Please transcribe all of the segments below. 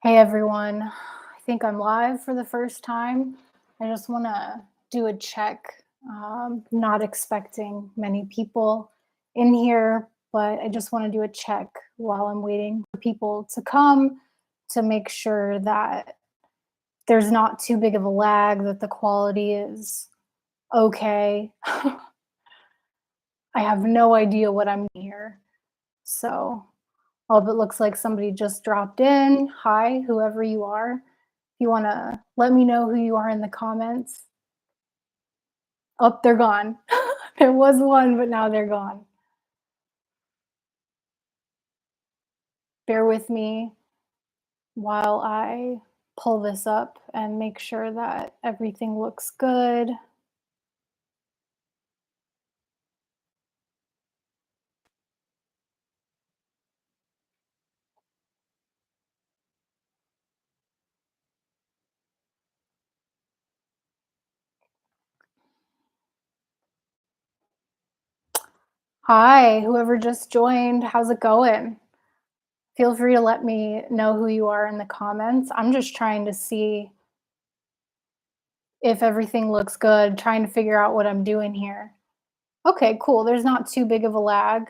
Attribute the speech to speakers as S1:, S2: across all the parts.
S1: Hey everyone, I think I'm live for the first time. I just want to do a check. Not expecting many people in here, but I just want to do a check while I'm waiting for people to come to make sure that there's not too big of a lag, that the quality is okay. I have no idea what I'm here. So, oh, it looks like somebody just dropped in. Hi, whoever you are. If you want to let me know who you are in the comments. Oh, they're gone. There was one, but now they're gone. Bear with me while I pull this up and make sure that everything looks good. Hi, whoever just joined. How's it going? Feel free to let me know who you are in the comments. I'm just trying to see if everything looks good, trying to figure out what I'm doing here. Okay, cool. There's not too big of a lag.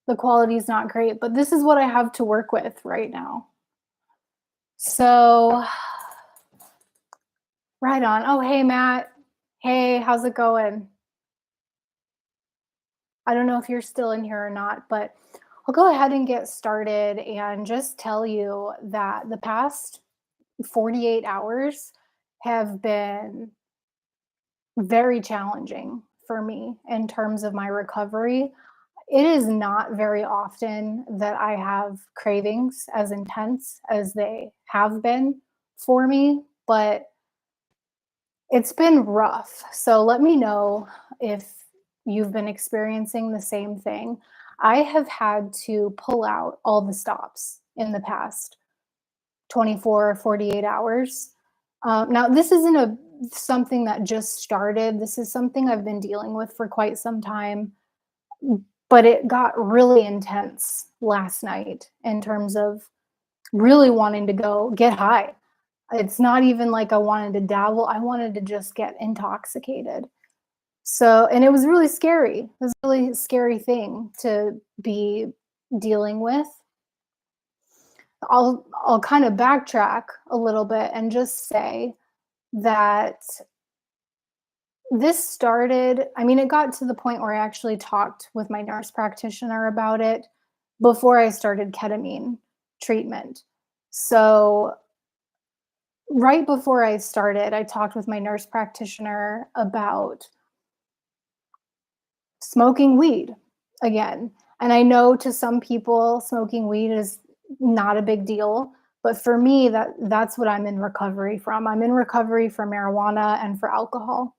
S1: The quality is not great, but this is what I have to work with right now. So, right on. Oh, hey, Matt. Hey, how's it going? I don't know if you're still in here or not, but I'll go ahead and get started and just tell you that the past 48 hours have been very challenging for me in terms of my recovery. It is not very often that I have cravings as intense as they have been for me, but it's been rough. So let me know if you've been experiencing the same thing. I have had to pull out all the stops in the past 24 or 48 hours. Now, this isn't something that just started. This is something I've been dealing with for quite some time, but it got really intense last night in terms of really wanting to go get high. It's not even like I wanted to dabble, I wanted to just get intoxicated. So, and it was really scary. It was a really scary thing to be dealing with. I'll kind of backtrack a little bit and just say that this started, I mean, it got to the point where I actually talked with my nurse practitioner about it before I started ketamine treatment. So, right before I started, I talked with my nurse practitioner about smoking weed again. And I know to some people smoking weed is not a big deal, but for me that's what I'm in recovery from. I'm in recovery for marijuana and for alcohol.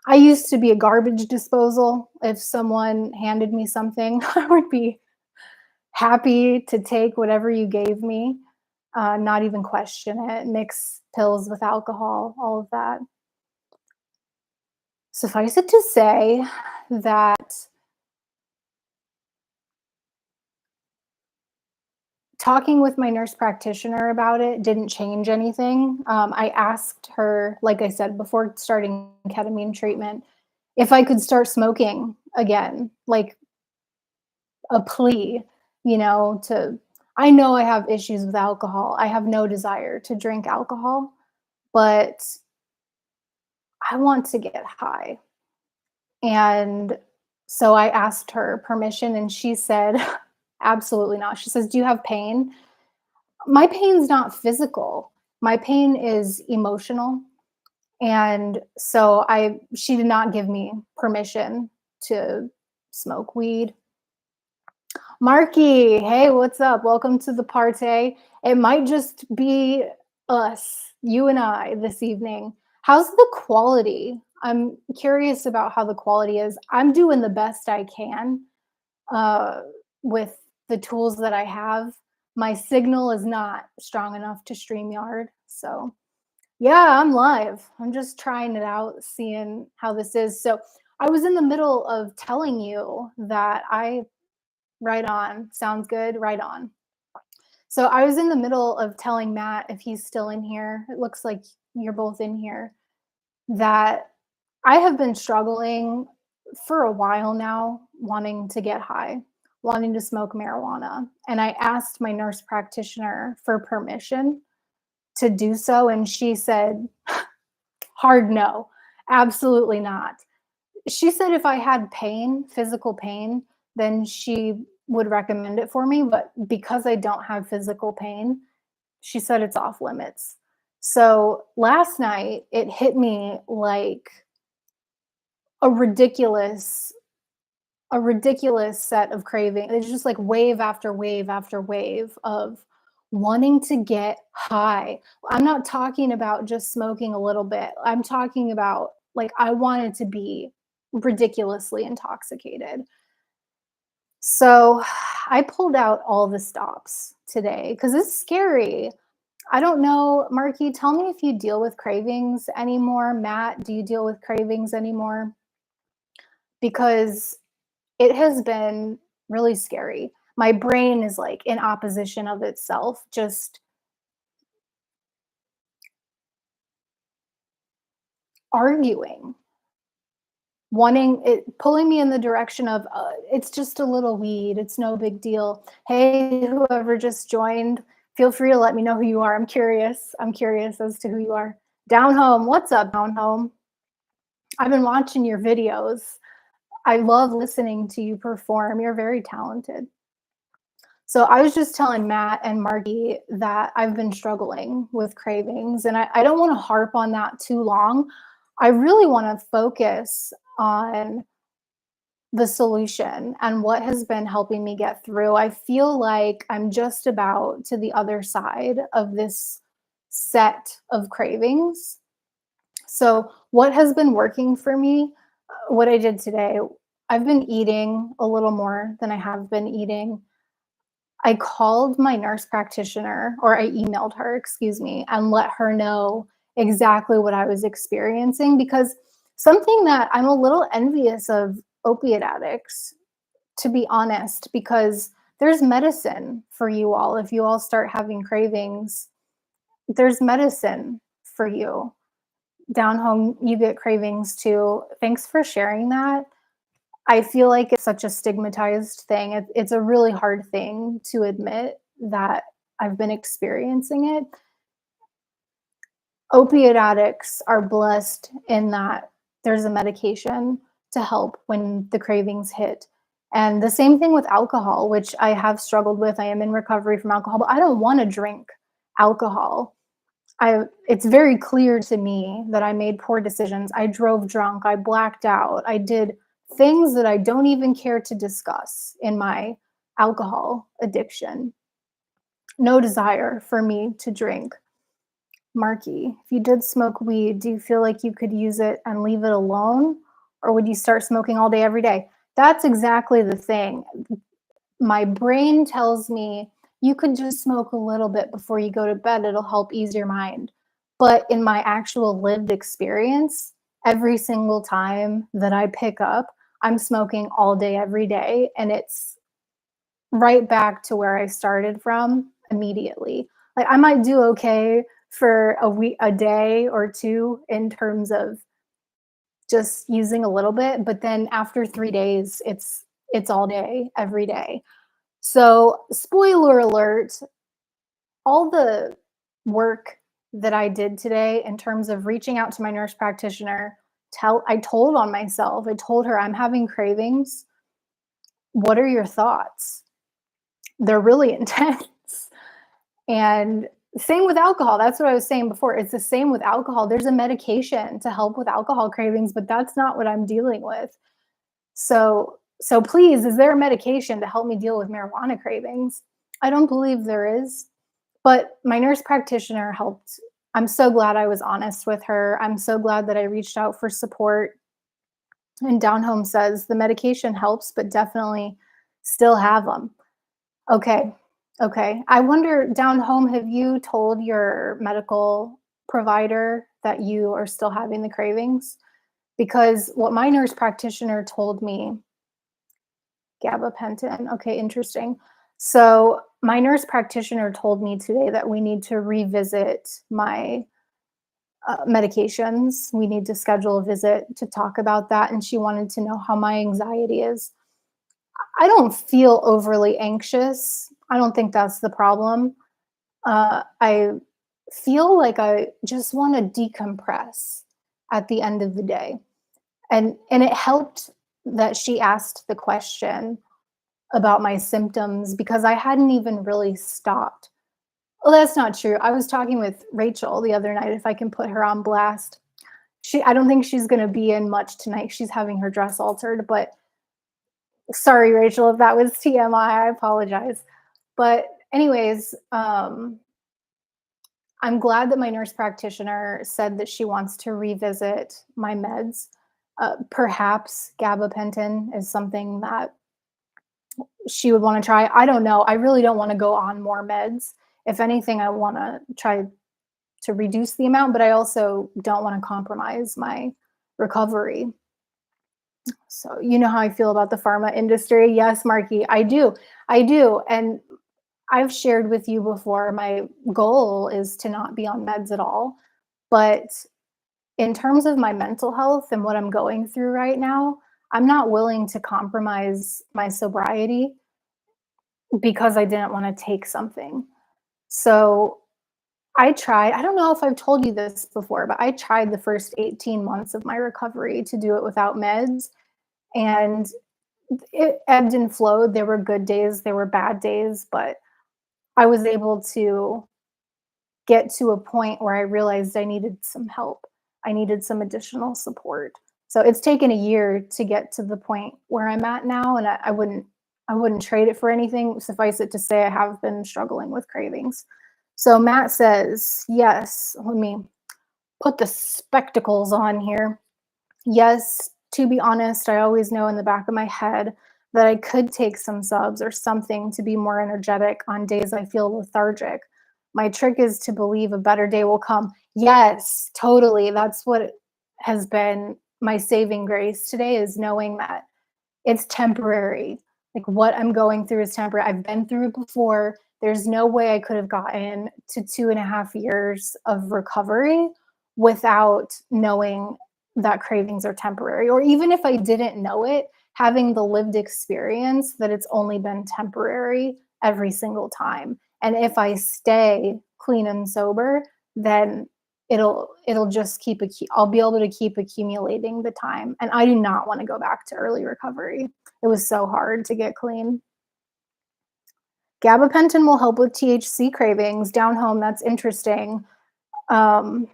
S1: I used to be a garbage disposal. If someone handed me something, I would be happy to take whatever you gave me, not even question it, mix pills with alcohol, all of that. Suffice it to say that talking with my nurse practitioner about it didn't change anything. I asked her, like I said, before starting ketamine treatment, if I could start smoking again, like a plea, to I know I have issues with alcohol. I have no desire to drink alcohol, but I want to get high. And so I asked her permission and she said, absolutely not. She says, "Do you have pain?" My pain's not physical. My pain is emotional. And so she did not give me permission to smoke weed. Marky, hey, what's up? Welcome to the party. It might just be us, you and I, this evening. How's the quality? I'm curious about how the quality is. I'm doing the best I can uh, with the tools that I have. My signal is not strong enough to StreamYard. So, yeah, I'm live. I'm just trying it out, seeing how this is. So, I was in the middle of telling you that right on, sounds good, right on. So I was in the middle of telling Matt, if he's still in here, it looks like you're both in here, that I have been struggling for a while now wanting to get high, wanting to smoke marijuana. And I asked my nurse practitioner for permission to do so. And she said, hard no, absolutely not. She said if I had pain, physical pain, then she would recommend it for me. But because I don't have physical pain, she said it's off limits. So last night, it hit me like a ridiculous a ridiculous set of craving. It's just like wave after wave after wave of wanting to get high. I'm not talking about just smoking a little bit. I'm talking about like I wanted to be ridiculously intoxicated. So I pulled out all the stops today because it's scary. I don't know, Marky, tell me if you deal with cravings anymore. Matt, do you deal with cravings anymore? Because it has been really scary. My brain is like in opposition of itself, just arguing, wanting it, pulling me in the direction of, it's just a little weed. It's no big deal. Hey, whoever just joined, feel free to let me know who you are. I'm curious. I'm curious as to who you are. Down home. What's up, down home? I've been watching your videos. I love listening to you perform. You're very talented. So I was just telling Matt and Margie that I've been struggling with cravings, and I don't want to harp on that too long. I really want to focus on the solution and what has been helping me get through. I feel like I'm just about to the other side of this set of cravings. So, what has been working for me, what I did today, I've been eating a little more than I have been eating. I called my nurse practitioner, or I emailed her, excuse me, and let her know exactly what I was experiencing because something that I'm a little envious of opiate addicts, to be honest, because there's medicine for you all. If you all start having cravings, there's medicine for you. Down home, you get cravings too. Thanks for sharing that. I feel like it's such a stigmatized thing. It's a really hard thing to admit that I've been experiencing it. Opiate addicts are blessed in that there's a medication to help when the cravings hit. And the same thing with alcohol, which I have struggled with. I am in recovery from alcohol, but I don't want to drink alcohol. It's very clear to me that I made poor decisions. I drove drunk, I blacked out, I did things that I don't even care to discuss in my alcohol addiction. No desire for me to drink. Marky, if you did smoke weed, do you feel like you could use it and leave it alone? Or would you start smoking all day, every day? That's exactly the thing. My brain tells me you could just smoke a little bit before you go to bed. It'll help ease your mind. But in my actual lived experience, every single time that I pick up, I'm smoking all day, every day. And it's right back to where I started from immediately. Like I might do okay for a week, a day or two in terms of just using a little bit, but then after 3 days, it's all day, every day. So, spoiler alert, all the work that I did today in terms of reaching out to my nurse practitioner, I told on myself. I told her I'm having cravings. What are your thoughts? They're really intense. And same with alcohol. That's what I was saying before. It's the same with alcohol. There's a medication to help with alcohol cravings, but that's not what I'm dealing with. So please, is there a medication to help me deal with marijuana cravings? I don't believe there is, but my nurse practitioner helped. I'm so glad I was honest with her. I'm so glad that I reached out for support. And Down Home says the medication helps, but definitely still have them. Okay. Okay. I wonder, Down Home, have you told your medical provider that you are still having the cravings? Because what my nurse practitioner told me, gabapentin. Okay, interesting. So my nurse practitioner told me today that we need to revisit my medications. We need to schedule a visit to talk about that. And she wanted to know how my anxiety is. I don't feel overly anxious. I don't think that's the problem. I feel like I just want to decompress at the end of the day. And it helped that she asked the question about my symptoms because I hadn't even really stopped. Well, that's not true. I was talking with Rachel the other night, if I can put her on blast. I don't think she's gonna be in much tonight. She's having her dress altered, but sorry, Rachel, if that was TMI, I apologize. But anyways, I'm glad that my nurse practitioner said that she wants to revisit my meds. Perhaps gabapentin is something that she would want to try. I don't know. I really don't want to go on more meds. If anything, I want to try to reduce the amount, but I also don't want to compromise my recovery. So, you know how I feel about the pharma industry. Yes, Marky, I do. I do. And I've shared with you before, my goal is to not be on meds at all. But in terms of my mental health and what I'm going through right now, I'm not willing to compromise my sobriety because I didn't want to take something. So I don't know if I've told you this before, but I tried the first 18 months of my recovery to do it without meds. And it ebbed and flowed. There were good days, there were bad days, but I was able to get to a point where I realized I needed some help. I needed some additional support. So it's taken a year to get to the point where I'm at now, and I wouldn't trade it for anything. Suffice it to say, I have been struggling with cravings. So Matt says, yes, let me put the spectacles on here. Yes, to be honest, I always know in the back of my head that I could take some subs or something to be more energetic on days I feel lethargic. My trick is to believe a better day will come. Yes, totally. That's what has been my saving grace today, is knowing that it's temporary. Like, what I'm going through is temporary. I've been through it before. There's no way I could have gotten to 2.5 years of recovery without knowing that cravings are temporary. Or even if I didn't know it, having the lived experience that it's only been temporary every single time. And if I stay clean and sober, then it'll just I'll be able to keep accumulating the time. And I do not want to go back to early recovery. It was so hard to get clean. Gabapentin will help with THC cravings down home. That's interesting. Um,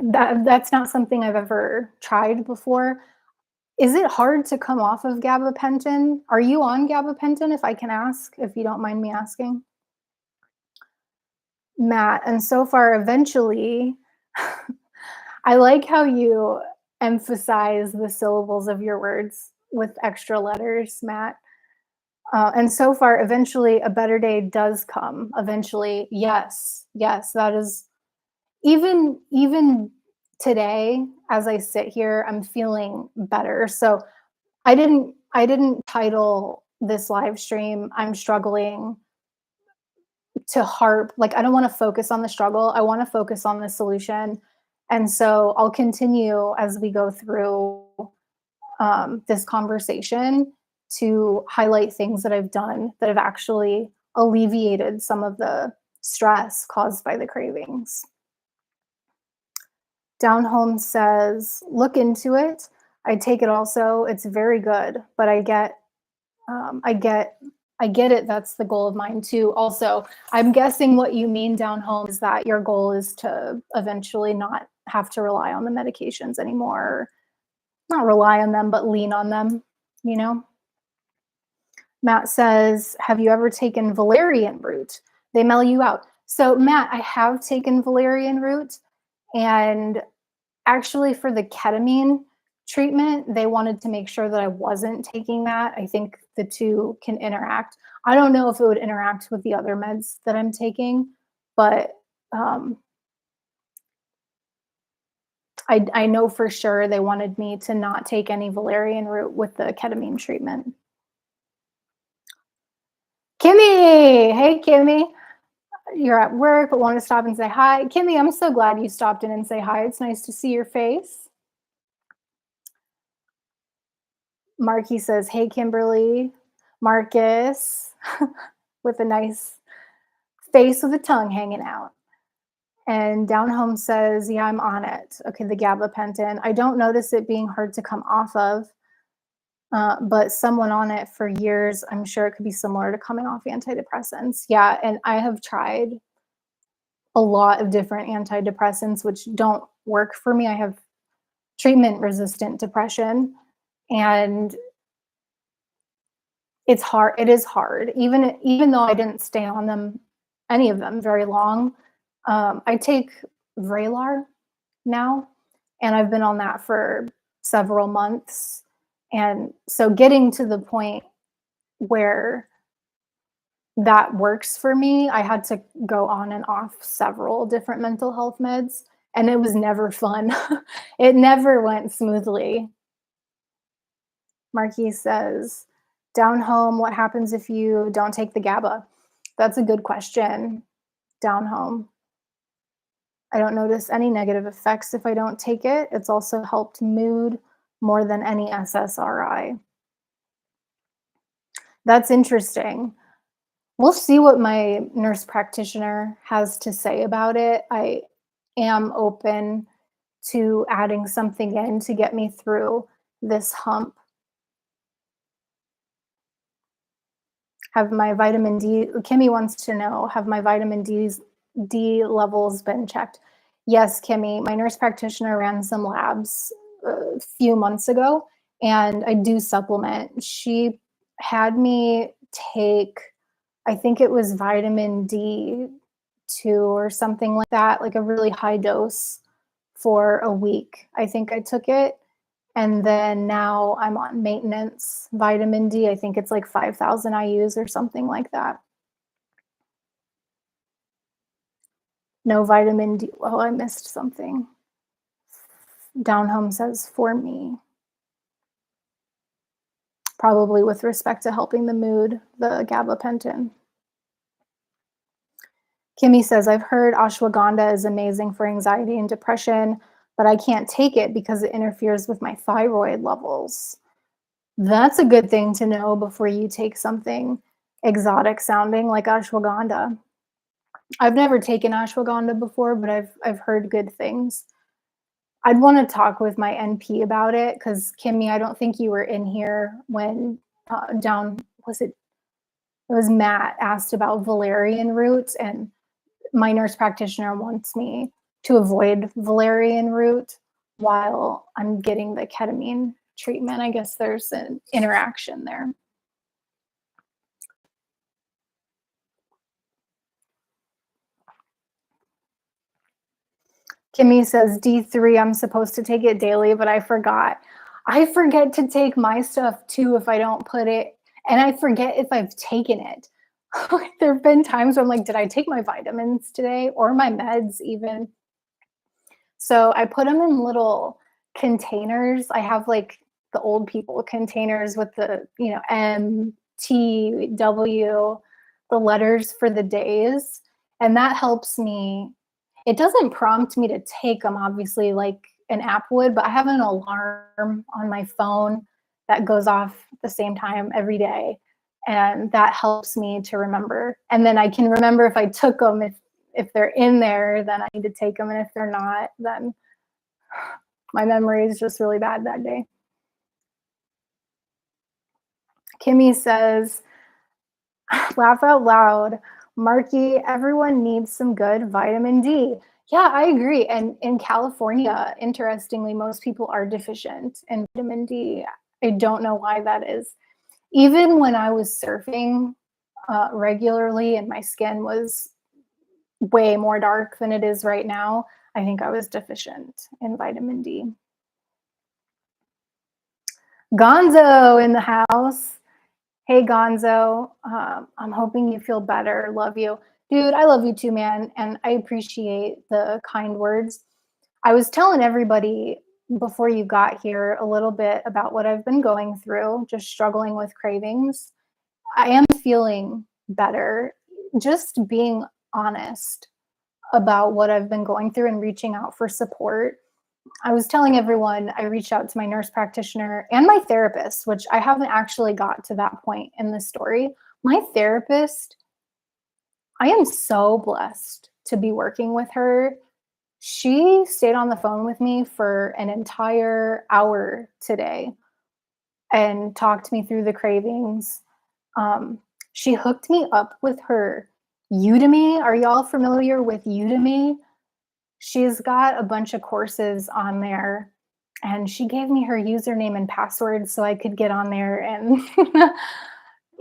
S1: that's not something I've ever tried before. Is it hard to come off of gabapentin? Are you on gabapentin, if I can ask, if you don't mind me asking? Matt, and so far, eventually, I like how you emphasize the syllables of your words with extra letters, Matt. And so far, eventually, a better day does come. Eventually, yes, yes, that is even today, as I sit here, I'm feeling better. So I didn't title this live stream, I'm struggling, to harp, like, I don't want to focus on the struggle. I want to focus on the solution. And so I'll continue as we go through this conversation to highlight things that I've done that have actually alleviated some of the stress caused by the cravings. Down Home says, look into it. I take it also. It's very good, but I get it. That's the goal of mine too. Also, I'm guessing what you mean, Down Home, is that your goal is to eventually not have to rely on the medications anymore. Not rely on them, but lean on them, you know? Matt says, have you ever taken valerian root? They mellow you out. So, Matt, I have taken valerian root, and actually, for the ketamine treatment, they wanted to make sure that I wasn't taking that. I think the two can interact. I don't know if it would interact with the other meds that I'm taking, but um, I know for sure they wanted me to not take any valerian root with the ketamine treatment. Kimmy! Hey, Kimmy. You're at work but want to stop and say hi. Kimmy, I'm so glad you stopped in and say hi. It's nice to see your face. Marky says, hey, Kimberly. Marcus, with a nice face with a tongue hanging out. And Down Home says, yeah, I'm on it. Okay, the gabapentin. I don't notice it being hard to come off of, but someone on it for years, I'm sure it could be similar to coming off antidepressants. Yeah, and I have tried a lot of different antidepressants, which don't work for me. I have treatment resistant depression, and it's hard. It is hard, even though I didn't stay on them, any of them, very long. I take Vraylar now, and I've been on that for several months. And so getting to the point where that works for me, I had to go on and off several different mental health meds, and it was never fun. It never went smoothly. Marquis says, Down Home, what happens if you don't take the GABA? That's a good question. Down Home. I don't notice any negative effects if I don't take it. It's also helped mood more than any SSRI. That's interesting. We'll see what my nurse practitioner has to say about it. I am open to adding something in to get me through this hump. Have my vitamin D, Kimmy wants to know, have my vitamin D levels been checked? Yes, Kimmy, my nurse practitioner ran some labs a few months ago, and I do supplement. She had me take, I think it was vitamin D2 or something like that, like a really high dose for a week. I think I took it. And then now I'm on maintenance vitamin D. I think it's like 5,000 IUs or something like that. No vitamin D. Oh, I missed something. Down Home says for me. Probably with respect to helping the mood, the gabapentin. Kimmy says, I've heard ashwagandha is amazing for anxiety and depression, but I can't take it because it interferes with my thyroid levels. That's a good thing to know before you take something exotic sounding like ashwagandha. I've never taken ashwagandha before, but I've heard good things. I'd want to talk with my NP about it because Kimmy, I don't think you were in here when it was Matt asked about valerian root, and my nurse practitioner wants me to avoid valerian root while I'm getting the ketamine treatment. I guess there's an interaction there. Kimmy says D3, I'm supposed to take it daily, but I forgot. I forget to take my stuff too if I don't put it, and I forget if I've taken it. There have been times where I'm like, did I take my vitamins today or my meds even? So I put them in little containers. I have like the old people containers with the, M, T, W, the letters for the days. And that helps me. It doesn't prompt me to take them, obviously, like an app would, but I have an alarm on my phone that goes off at the same time every day. And that helps me to remember. And then I can remember if I took them, if they're in there, then I need to take them. And if they're not, then my memory is just really bad that day. Kimmy says, laugh out loud. Marky, everyone needs some good vitamin D. Yeah, I agree. And in California, interestingly, most people are deficient in vitamin D. I don't know why that is. Even when I was surfing regularly and my skin was way more dark than it is right now, I think I was deficient in vitamin D. Gonzo in the house. Hey, Gonzo. I'm hoping you feel better. Love you. Dude, I love you too, man. And I appreciate the kind words. I was telling everybody before you got here a little bit about what I've been going through, just struggling with cravings. I am feeling better. Just being honest about what I've been going through and reaching out for support. I was telling everyone I reached out to my nurse practitioner and my therapist, which I haven't actually got to that point in the story. My therapist, I am so blessed to be working with her. She stayed on the phone with me for an entire hour today and talked me through the cravings. Um, she hooked me up with her Udemy. Are y'all familiar with Udemy? She's got a bunch of courses on there, and she gave me her username and password so I could get on there and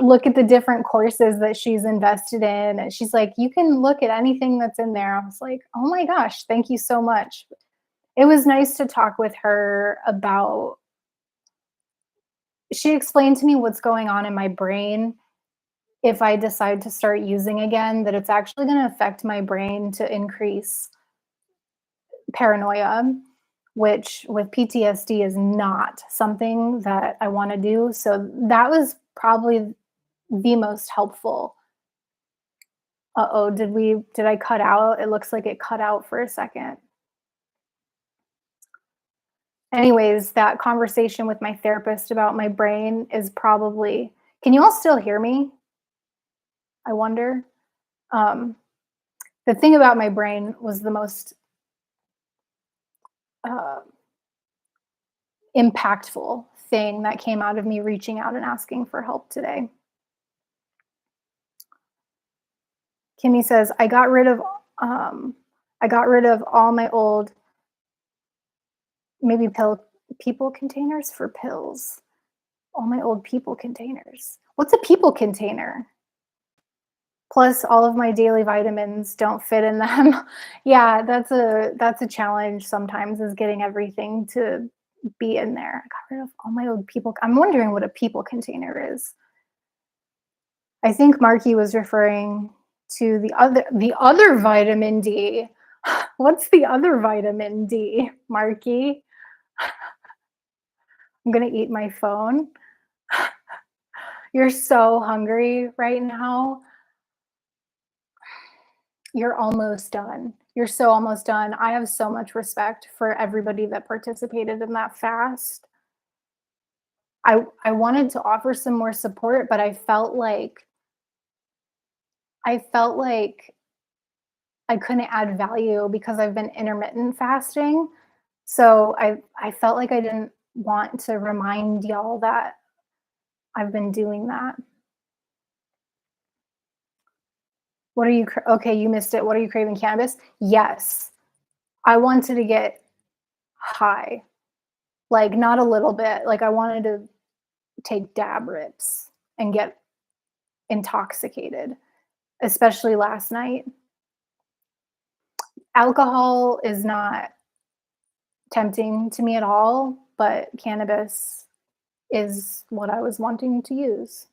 S1: look at the different courses that she's invested in. And she's like, "You can look at anything that's in there." I was like, "Oh my gosh, thank you so much." It was nice to talk with her about she explained to me what's going on in my brain if I decide to start using again, that it's actually gonna affect my brain to increase paranoia, which with PTSD is not something that I wanna do, so that was probably the most helpful. Uh-oh, did I cut out? It looks like it cut out for a second. Anyways, that conversation with my therapist about my brain is probably can you all still hear me? I wonder? Um, the thing about my brain was the most, uh, impactful thing that came out of me reaching out and asking for help today. Kimmy says, um, I got rid of all my old maybe people containers for pills. All my old people containers. What's a people container? Plus all of my daily vitamins don't fit in them. Yeah, that's a challenge sometimes is getting everything to be in there. I got rid of all my old people. I'm wondering what a people container is. I think Marky was referring to the other vitamin D. What's the other vitamin D, Marky? I'm gonna eat my phone. You're so hungry right now. You're almost done. You're so almost done. I have so much respect for everybody that participated in that fast. I wanted to offer some more support, but I felt like I couldn't add value because I've been intermittent fasting. So I felt like I didn't want to remind y'all that I've been doing that. Okay, you missed it. What are you craving? Cannabis? Yes. I wanted to get high. Like not a little bit. Like I wanted to take dab rips and get intoxicated, especially last night. Alcohol is not tempting to me at all, but cannabis is what I was wanting to use.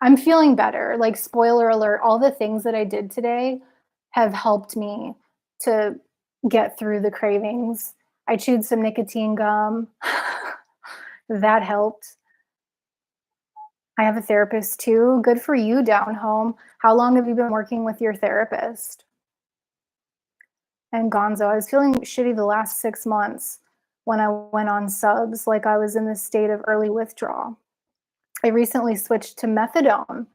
S1: I'm feeling better. Like, spoiler alert, all the things that I did today have helped me to get through the cravings. I chewed some nicotine gum. That helped. I have a therapist too. Good for you down home. How long have you been working with your therapist? And Gonzo, I was feeling shitty the last 6 months when I went on subs, like I was in this state of early withdrawal. I recently switched to methadone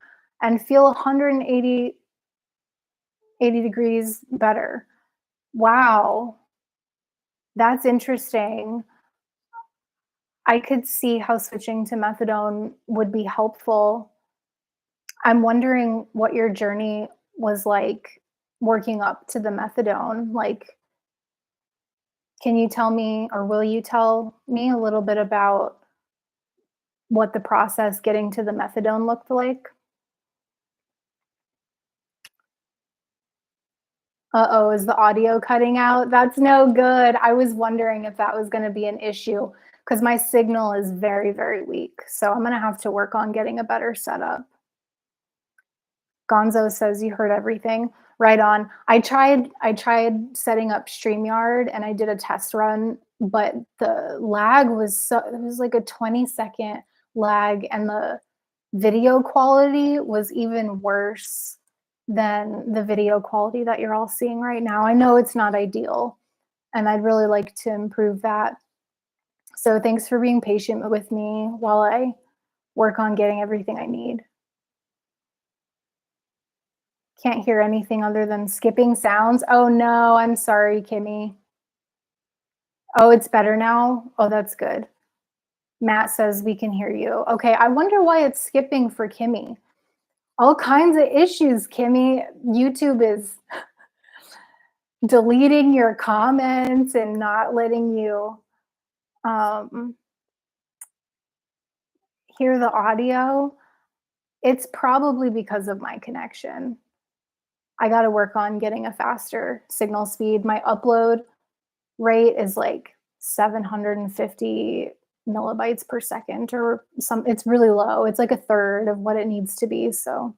S1: and feel 180 80 degrees better. Wow, that's interesting. I could see how switching to methadone would be helpful. I'm wondering what your journey was like working up to the methadone. Like, can you tell me or will you tell me a little bit about what the process getting to the methadone looked like? Uh-oh, is the audio cutting out? That's no good. I was wondering if that was gonna be an issue because my signal is very, very weak. So I'm gonna have to work on getting a better setup. Gonzo says you heard everything. Right on. I tried setting up StreamYard and I did a test run, but the lag was it was like a 20-second lag and video quality was even worse than the video quality that you're all seeing right now. I know it's not ideal, and I'd really like to improve that. So thanks for being patient with me while I work on getting everything I need. Can't hear anything other than skipping sounds. Oh no, I'm sorry, Kimmy. Oh, it's better now? Oh, that's good. Matt says we can hear you. Okay, I wonder why it's skipping for Kimmy. All kinds of issues, Kimmy. YouTube is deleting your comments and not letting you um, hear the audio. It's probably because of my connection. I got to work on getting a faster signal speed. My upload rate is like 750 millibytes per second or some, it's really low. It's like a third of what it needs to be. So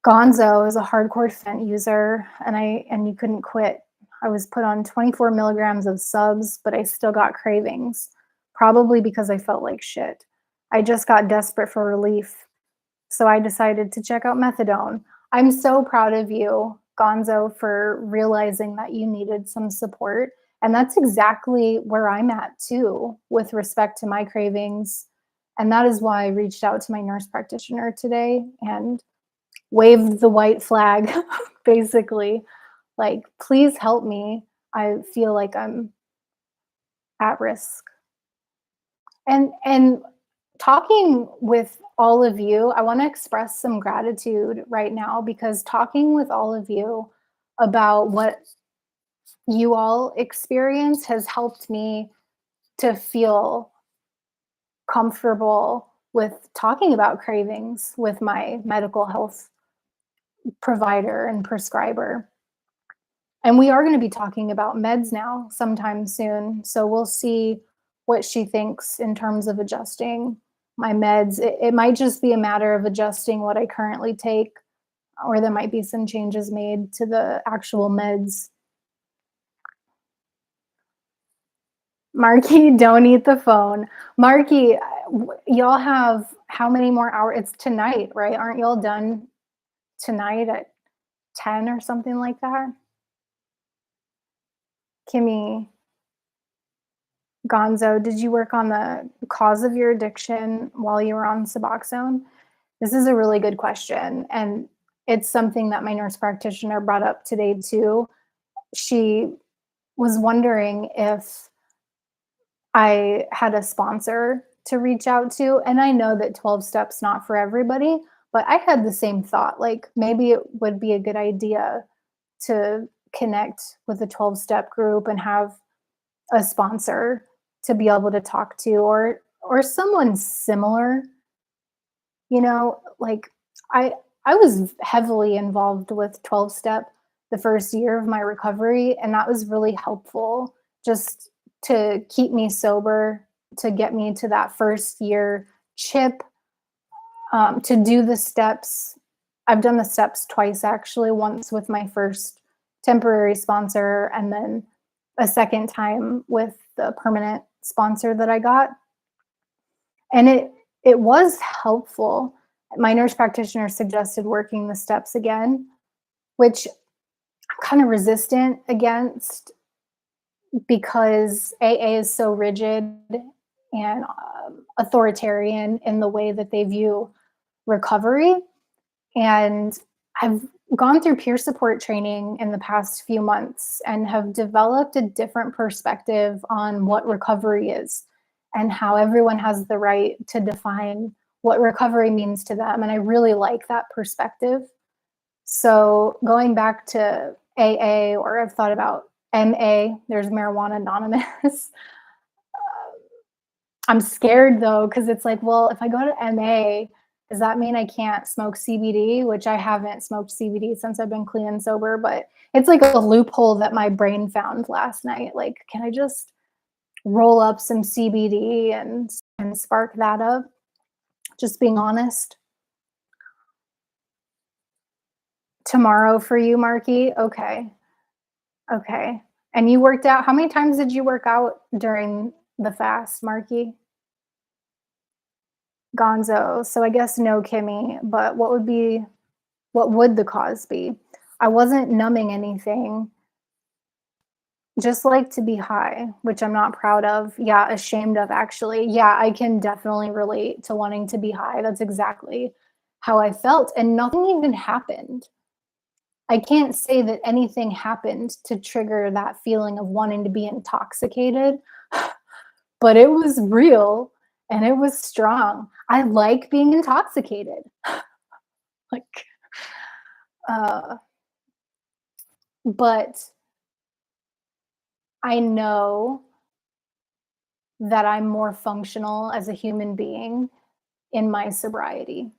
S1: Gonzo is a hardcore Fent user, and you couldn't quit. I was put on 24 milligrams of subs, but I still got cravings, probably because I felt like shit. I just got desperate for relief, so I decided to check out methadone. I'm so proud of you, Gonzo, for realizing that you needed some support. And that's exactly where I'm at too, with respect to my cravings. And that is why I reached out to my nurse practitioner today and waved the white flag, basically. Like, please help me. I feel like I'm at risk. And talking with all of you, I want to express some gratitude right now because talking with all of you about what you all experience has helped me to feel comfortable with talking about cravings with my medical health provider and prescriber. And we are going to be talking about meds now sometime soon. So we'll see what she thinks in terms of adjusting my meds. It might just be a matter of adjusting what I currently take, or there might be some changes made to the actual meds. Marky, don't eat the phone. Marky, y'all have how many more hours? It's tonight, right? Aren't y'all done tonight at 10 or something like that? Kimmy, Gonzo, did you work on the cause of your addiction while you were on Suboxone? This is a really good question. And it's something that my nurse practitioner brought up today too. She was wondering if I had a sponsor to reach out to. And I know that 12 steps not for everybody, but I had the same thought. Like maybe it would be a good idea to connect with a 12-step group and have a sponsor to be able to talk to, or someone similar, like i I was heavily involved with 12 step the first year of my recovery, and that was really helpful just to keep me sober, to get me to that first year chip, to do the steps. I've done the steps twice, actually, once with my first temporary sponsor and then a second time with the permanent sponsor that I got. And it was helpful. My nurse practitioner suggested working the steps again, which I'm kind of resistant against because AA is so rigid and authoritarian in the way that they view recovery. And I've gone through peer support training in the past few months and have developed a different perspective on what recovery is and how everyone has the right to define what recovery means to them. And I really like that perspective. So going back to AA, or I've thought about MA, there's Marijuana Anonymous. I'm scared though, because it's like, well, if I go to MA, does that mean I can't smoke CBD? Which I haven't smoked CBD since I've been clean and sober, but it's like a loophole that my brain found last night. Like, can I just roll up some CBD and spark that up? Just being honest. Tomorrow for you, Marky? Okay. Okay. And you worked out, how many times did you work out during the fast, Marky? Gonzo. So I guess no Kimmy, but what would the cause be? I wasn't numbing anything, just like to be high, which I'm not proud of. Yeah, ashamed of actually. Yeah, I can definitely relate to wanting to be high. That's exactly how I felt, and nothing even happened. I can't say that anything happened to trigger that feeling of wanting to be intoxicated, but it was real and it was strong. I like being intoxicated. Like, uh, but I know that I'm more functional as a human being in my sobriety.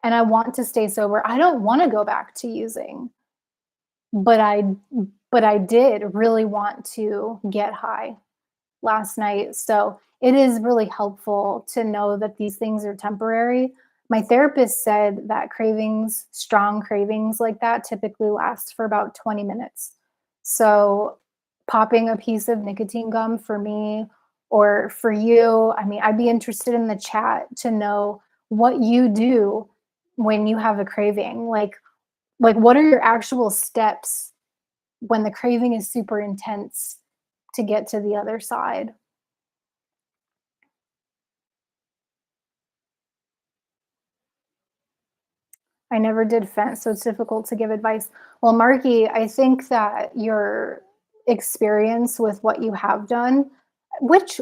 S1: And I want to stay sober. I don't want to go back to using, but I did really want to get high last night. So it is really helpful to know that these things are temporary. My therapist said that cravings, strong cravings like that, typically last for about 20 minutes. So popping a piece of nicotine gum for me or for you, I mean, I'd be interested in the chat to know what you do when you have a craving. Like what are your actual steps when the craving is super intense to get to the other side? I never did fence, so it's difficult to give advice. Well, Marky, I think that your experience with what you have done, which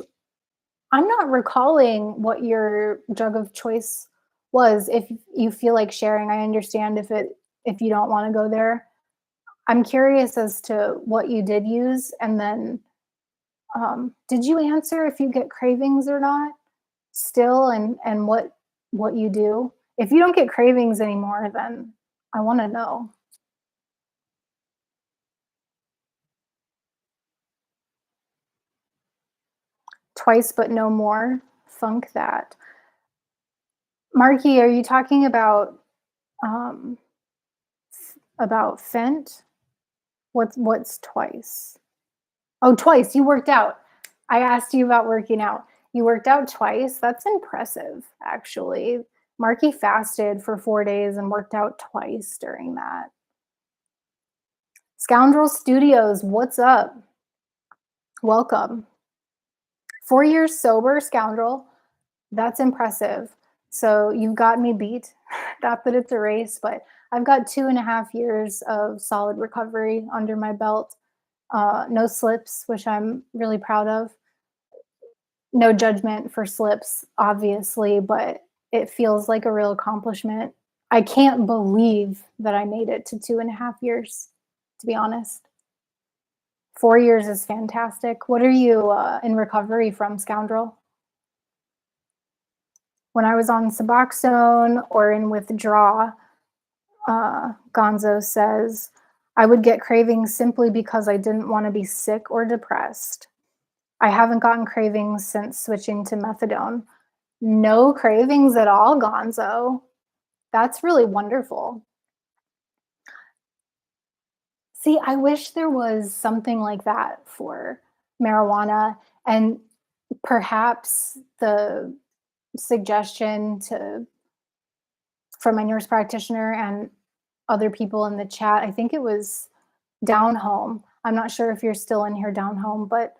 S1: I'm not recalling what your drug of choice was. If you feel like sharing, I understand if you don't want to go there. I'm curious as to what you did use, and then did you answer if you get cravings or not still, and what you do? If you don't get cravings anymore, then I want to know. Twice but no more. Funk that. Marky, are you talking um about Fent? What's twice? Oh, twice. You worked out. I asked you about working out. You worked out twice. That's impressive, actually. Marky fasted for 4 days and worked out twice during that. Scoundrel Studios, what's up? Welcome. 4 years sober, Scoundrel. That's impressive. So you've got me beat. Not that it's a race, but I've got 2.5 years of solid recovery under my belt. No slips, which I'm really proud of. No judgment for slips, obviously, but it feels like a real accomplishment. I can't believe that I made it to 2.5 years, to be honest. 4 years is fantastic. What are you in recovery from, Scoundrel? When I was on Suboxone or in withdrawal, Gonzo says, I would get cravings simply because I didn't want to be sick or depressed. I haven't gotten cravings since switching to methadone. No cravings at all, Gonzo. That's really wonderful. See, I wish there was something like that for marijuana, and perhaps the suggestion to from my nurse practitioner and other people in the chat. I think it was Down Home. I'm not sure if you're still in here, Down Home, but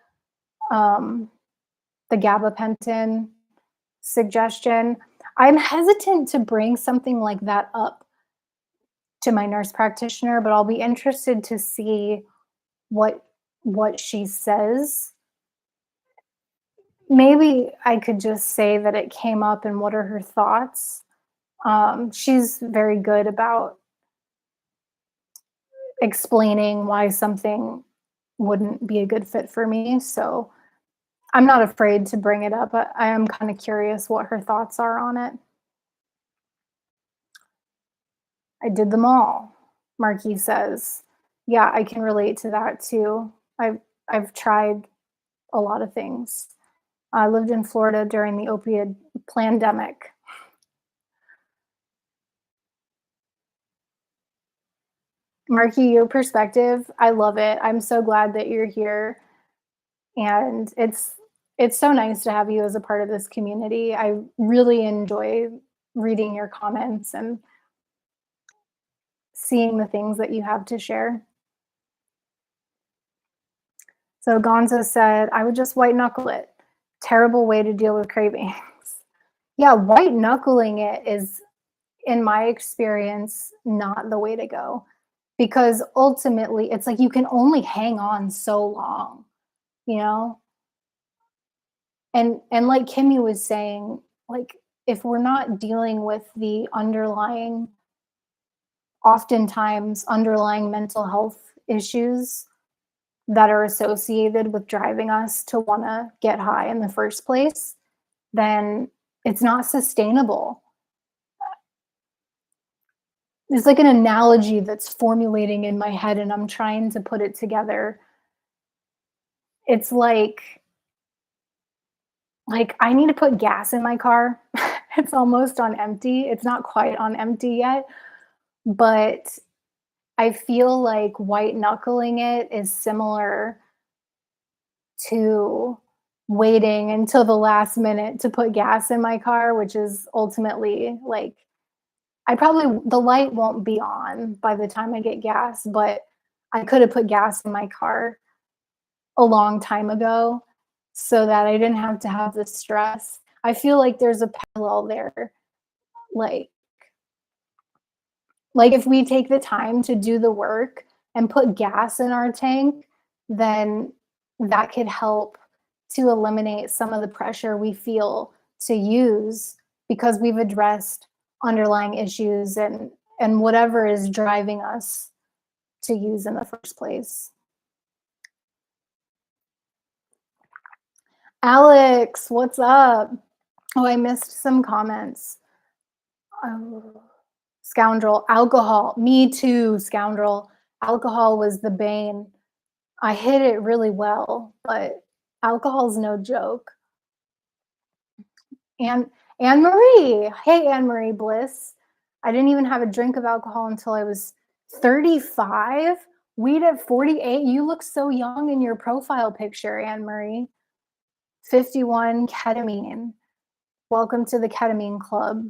S1: um, the gabapentin suggestion. I'm hesitant to bring something like that up to my nurse practitioner, but I'll be interested to see what what she says. Maybe I could just say that it came up and what are her thoughts. She's very good about explaining why something wouldn't be a good fit for me. So I'm not afraid to bring it up. I am kind of curious what her thoughts are on it. I did them all, Marquis says. Yeah, I can relate to that too. I've tried a lot of things. I lived in Florida during the opioid pandemic. Marky, your perspective, I love it. I'm so glad that you're here. And It's so nice to have you as a part of this community. I really enjoy reading your comments and seeing the things that you have to share. So Gonzo said, I would just white knuckle it. Terrible way to deal with cravings. Yeah, white knuckling it is, in my experience, not the way to go, because ultimately it's like you can only hang on so long, you know? And like Kimmy was saying, like if we're not dealing with the underlying, oftentimes underlying mental health issues that are associated with driving us to want to get high in the first place, then it's not sustainable. There's like an analogy that's formulating in my head and I'm trying to put it together. It's like I need to put gas in my car. It's almost on empty. It's not quite on empty yet, but I feel like white knuckling it is similar to waiting until the last minute to put gas in my car, which is ultimately like the light won't be on by the time I get gas, but I could have put gas in my car a long time ago so that I didn't have to have the stress. I feel like there's a parallel there. Like like if we take the time to do the work and put gas in our tank, then that could help to eliminate some of the pressure we feel to use because we've addressed underlying issues and whatever is driving us to use in the first place. Alex, what's up? Oh, I missed some comments. Oh, scoundrel, alcohol. Me too, scoundrel. Alcohol was the bane. I hid it really well, but alcohol's no joke. And Anne Marie. Hey, Anne Marie Bliss. I didn't even have a drink of alcohol until I was 35. Weed at 48. You look so young in your profile picture, Anne Marie. 51 ketamine. Welcome to the ketamine club.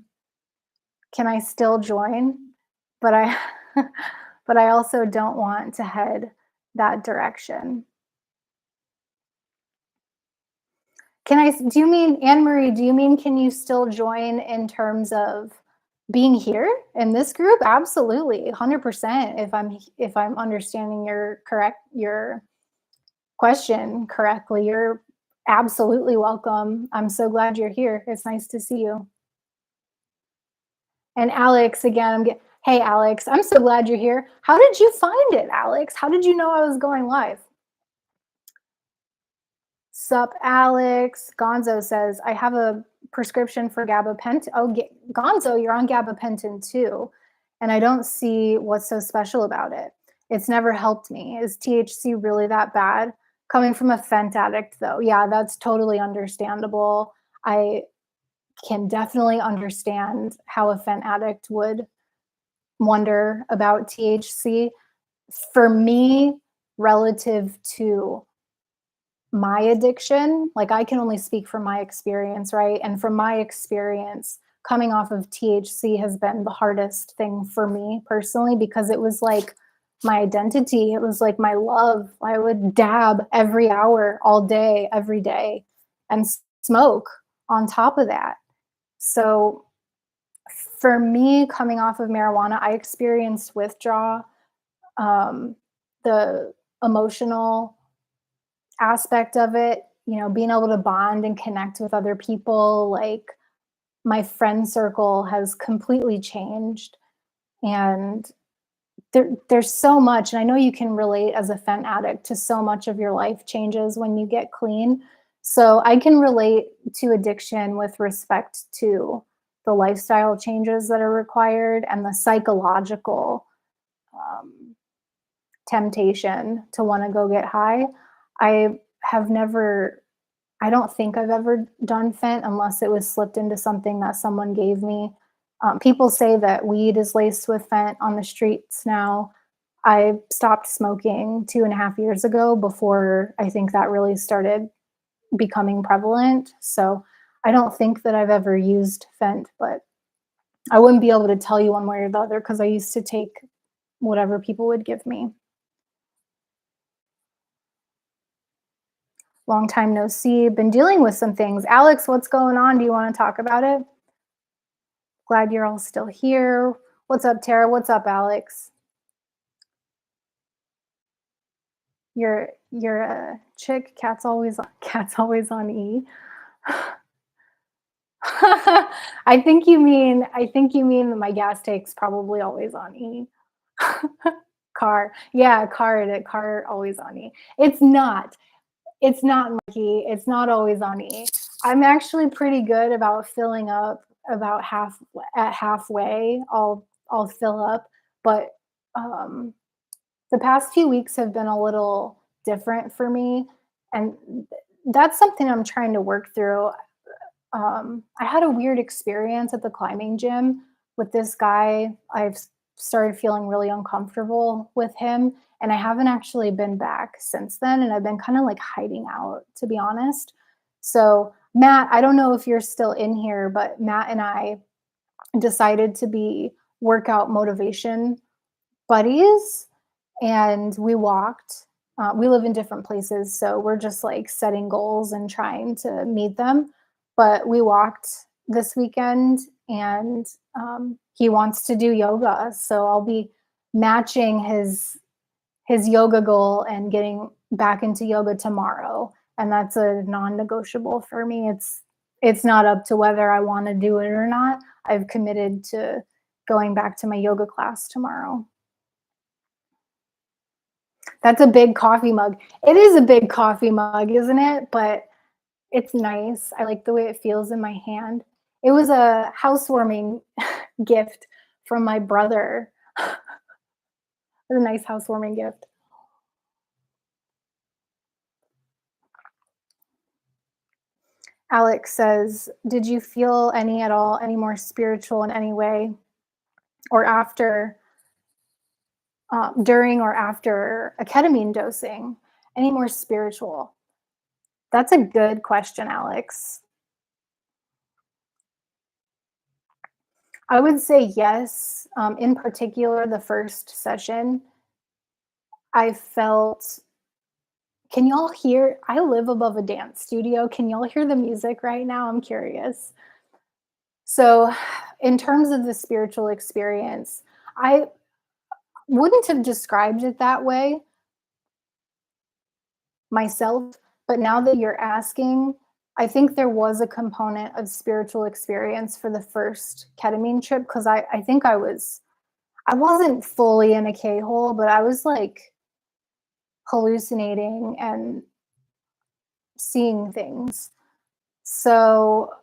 S1: Can I still join? But I but I also don't want to head that direction. Do you mean, Anne Marie, do you mean can you still join in terms of being here in this group? Absolutely, 100% if I'm understanding your question correctly. You're absolutely welcome. I'm so glad you're here. It's nice to see you. And Alex, again, hey Alex, I'm so glad you're here. How did you find it, Alex? How did you know I was going live? Sup, Alex. Gonzo says, I have a prescription for gabapentin. Oh, Gonzo, you're on gabapentin too. And I don't see what's so special about it. It's never helped me. Is THC really that bad? Coming from a fent addict, though, yeah, that's totally understandable. I can definitely understand how a fent addict would wonder about THC. For me, relative to my addiction, like I can only speak from my experience, right? And from my experience, coming off of THC has been the hardest thing for me personally because it was like my identity. It was like my love. I would dab every hour, all day, every day, and smoke on top of that. So for me, coming off of marijuana, I experienced withdrawal, the emotional aspect of it, you know, being able to bond and connect with other people. Like my friend circle has completely changed. And there's so much, and I know you can relate as a fent addict to so much of your life changes when you get clean. So I can relate to addiction with respect to the lifestyle changes that are required and the psychological temptation to want to go get high. I have never, I don't think I've ever done fent unless it was slipped into something that someone gave me. People say that weed is laced with fent on the streets now. I stopped smoking 2.5 years ago before I think that really started becoming prevalent. So I don't think that I've ever used Fent, but I wouldn't be able to tell you one way or the other because I used to take whatever people would give me. Long time no see. Been dealing with some things. Alex, what's going on? Do you want to talk about it? Glad you're all still here. What's up, Tara? What's up, Alex? You're a chick. Cat's always on E. I think you mean that my gas tank's probably always on E. Car. Yeah, car always on E. It's not. It's not, Mikey. It's not always on E. I'm actually pretty good about filling up about halfway. I'll fill up, but um, the past few weeks have been a little different for me, and that's something I'm trying to work through. I had a weird experience at the climbing gym with this guy. I've started feeling really uncomfortable with him, and I haven't actually been back since then. And I've been kind of like hiding out, to be honest. So, Matt, I don't know if you're still in here, but Matt and I decided to be workout motivation buddies, and we walked. We live in different places, so we're just like setting goals and trying to meet them. But we walked this weekend, and he wants to do yoga, so I'll be matching his yoga goal and getting back into yoga tomorrow, and that's a non-negotiable for me. It's not up to whether I want to do it or not. I've committed to going back to my yoga class tomorrow. That's a big coffee mug. It is a big coffee mug, isn't it? But it's nice. I like the way it feels in my hand. It was a housewarming gift from my brother. It was a nice housewarming gift. Alex says, "Did you feel any more spiritual in any way, or after, during or after a ketamine dosing? Any more spiritual?" That's a good question, Alex. I would say yes. In particular, the first session, I felt. Can y'all hear? I live above a dance studio. Can y'all hear the music right now? I'm curious. So, in terms of the spiritual experience, I wouldn't have described it that way myself, but now that you're asking, I think there was a component of spiritual experience for the first ketamine trip because I think I wasn't fully in a K-hole, but I was like hallucinating and seeing things. So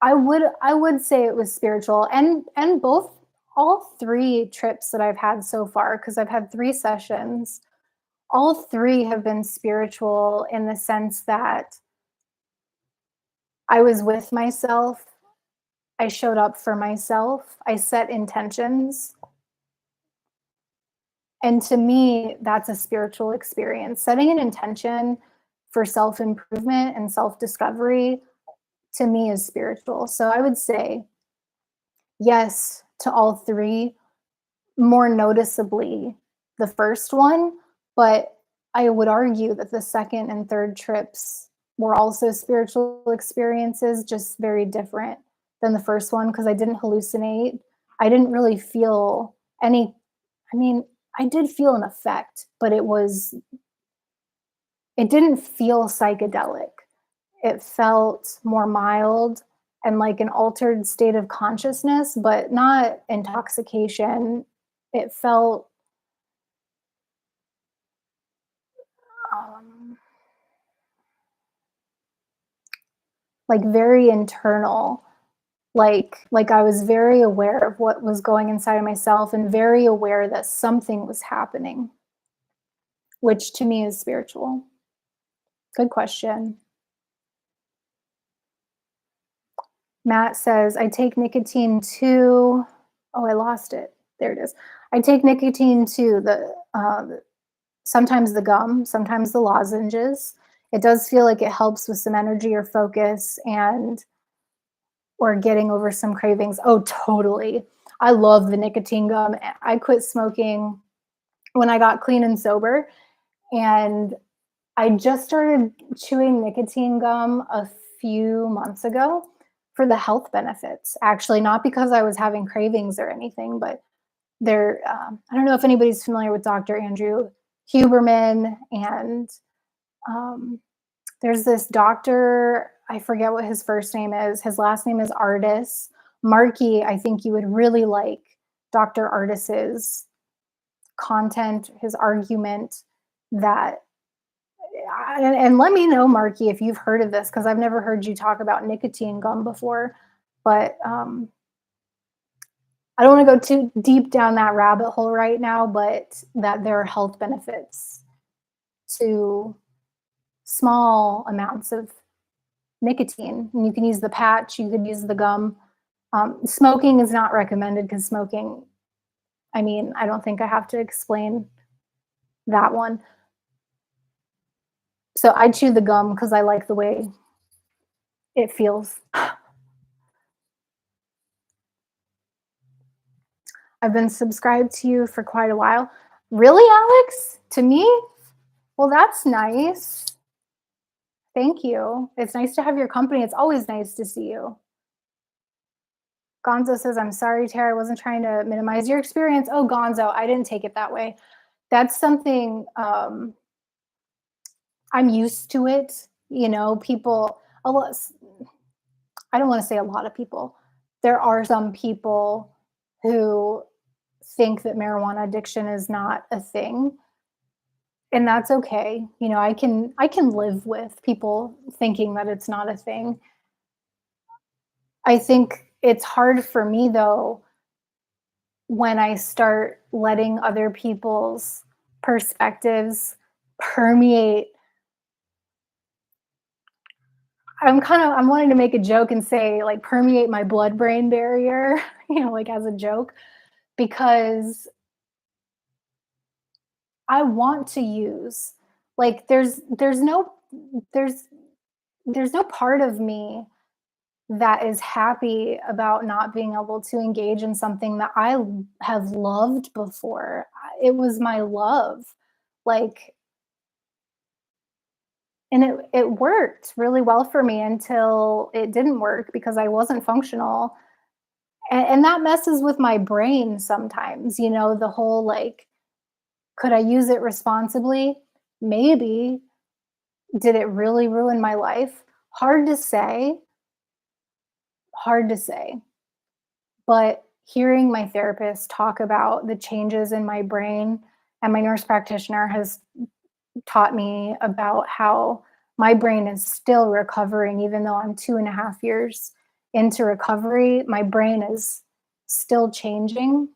S1: I would say it was spiritual, and both all three trips that I've had so far, because I've had three sessions, all three have been spiritual in the sense that I was with myself, I showed up for myself, I set intentions. And to me, that's a spiritual experience. Setting an intention for self improvement and self discovery to me is spiritual. So I would say yes to all three, more noticeably the first one, but I would argue that the second and third trips were also spiritual experiences, just very different than the first one because I didn't hallucinate. I didn't really feel any, I mean, I did feel an effect, but it didn't feel psychedelic. It felt more mild and like an altered state of consciousness, but not intoxication. It felt um, like very internal. Like I was very aware of what was going inside of myself and very aware that something was happening, which to me is spiritual. Good question. Matt says, I take nicotine too. Oh, I lost it. There it is. I take nicotine too. Sometimes the gum, sometimes the lozenges. It does feel like it helps with some energy or focus and or getting over some cravings. Oh, totally. I love the nicotine gum. I quit smoking when I got clean and sober, and I just started chewing nicotine gum a few months ago for the health benefits. Actually, not because I was having cravings or anything, but I don't know if anybody's familiar with Dr. Andrew Huberman, and um, there's this doctor, I forget what his first name is. His last name is Artis. Marky, I think you would really like Dr. Artis's content, his argument that, and let me know, Marky, if you've heard of this, because I've never heard you talk about nicotine gum before. But I don't want to go too deep down that rabbit hole right now, but that there are health benefits to small amounts of nicotine. And you can use the patch, you could use the gum. Smoking is not recommended because smoking, I mean, I don't think I have to explain that one. So I chew the gum because I like the way it feels. I've been subscribed to you for quite a while. Really, Alex? To me? Well, that's nice. Thank you. It's nice to have your company. It's always nice to see you. Gonzo says, I'm sorry, Tara. I wasn't trying to minimize your experience. Oh, Gonzo, I didn't take it that way. That's something I'm used to it. You know, people, a lot, I don't want to say a lot of people. There are some people who think that marijuana addiction is not a thing, and that's okay. You know, I can live with people thinking that it's not a thing. I think it's hard for me though when I start letting other people's perspectives permeate. I'm wanting to make a joke and say like permeate my blood brain barrier, like as a joke, because I want to use, like there's there's no part of me that is happy about not being able to engage in something that I have loved before. It was my love. Like, and it worked really well for me until it didn't work because I wasn't functional. And that messes with my brain sometimes, the whole like, could I use it responsibly? Maybe. Did it really ruin my life? Hard to say. Hard to say. But hearing my therapist talk about the changes in my brain, and my nurse practitioner has taught me about how my brain is still recovering, even though I'm 2.5 years into recovery, my brain is still changing.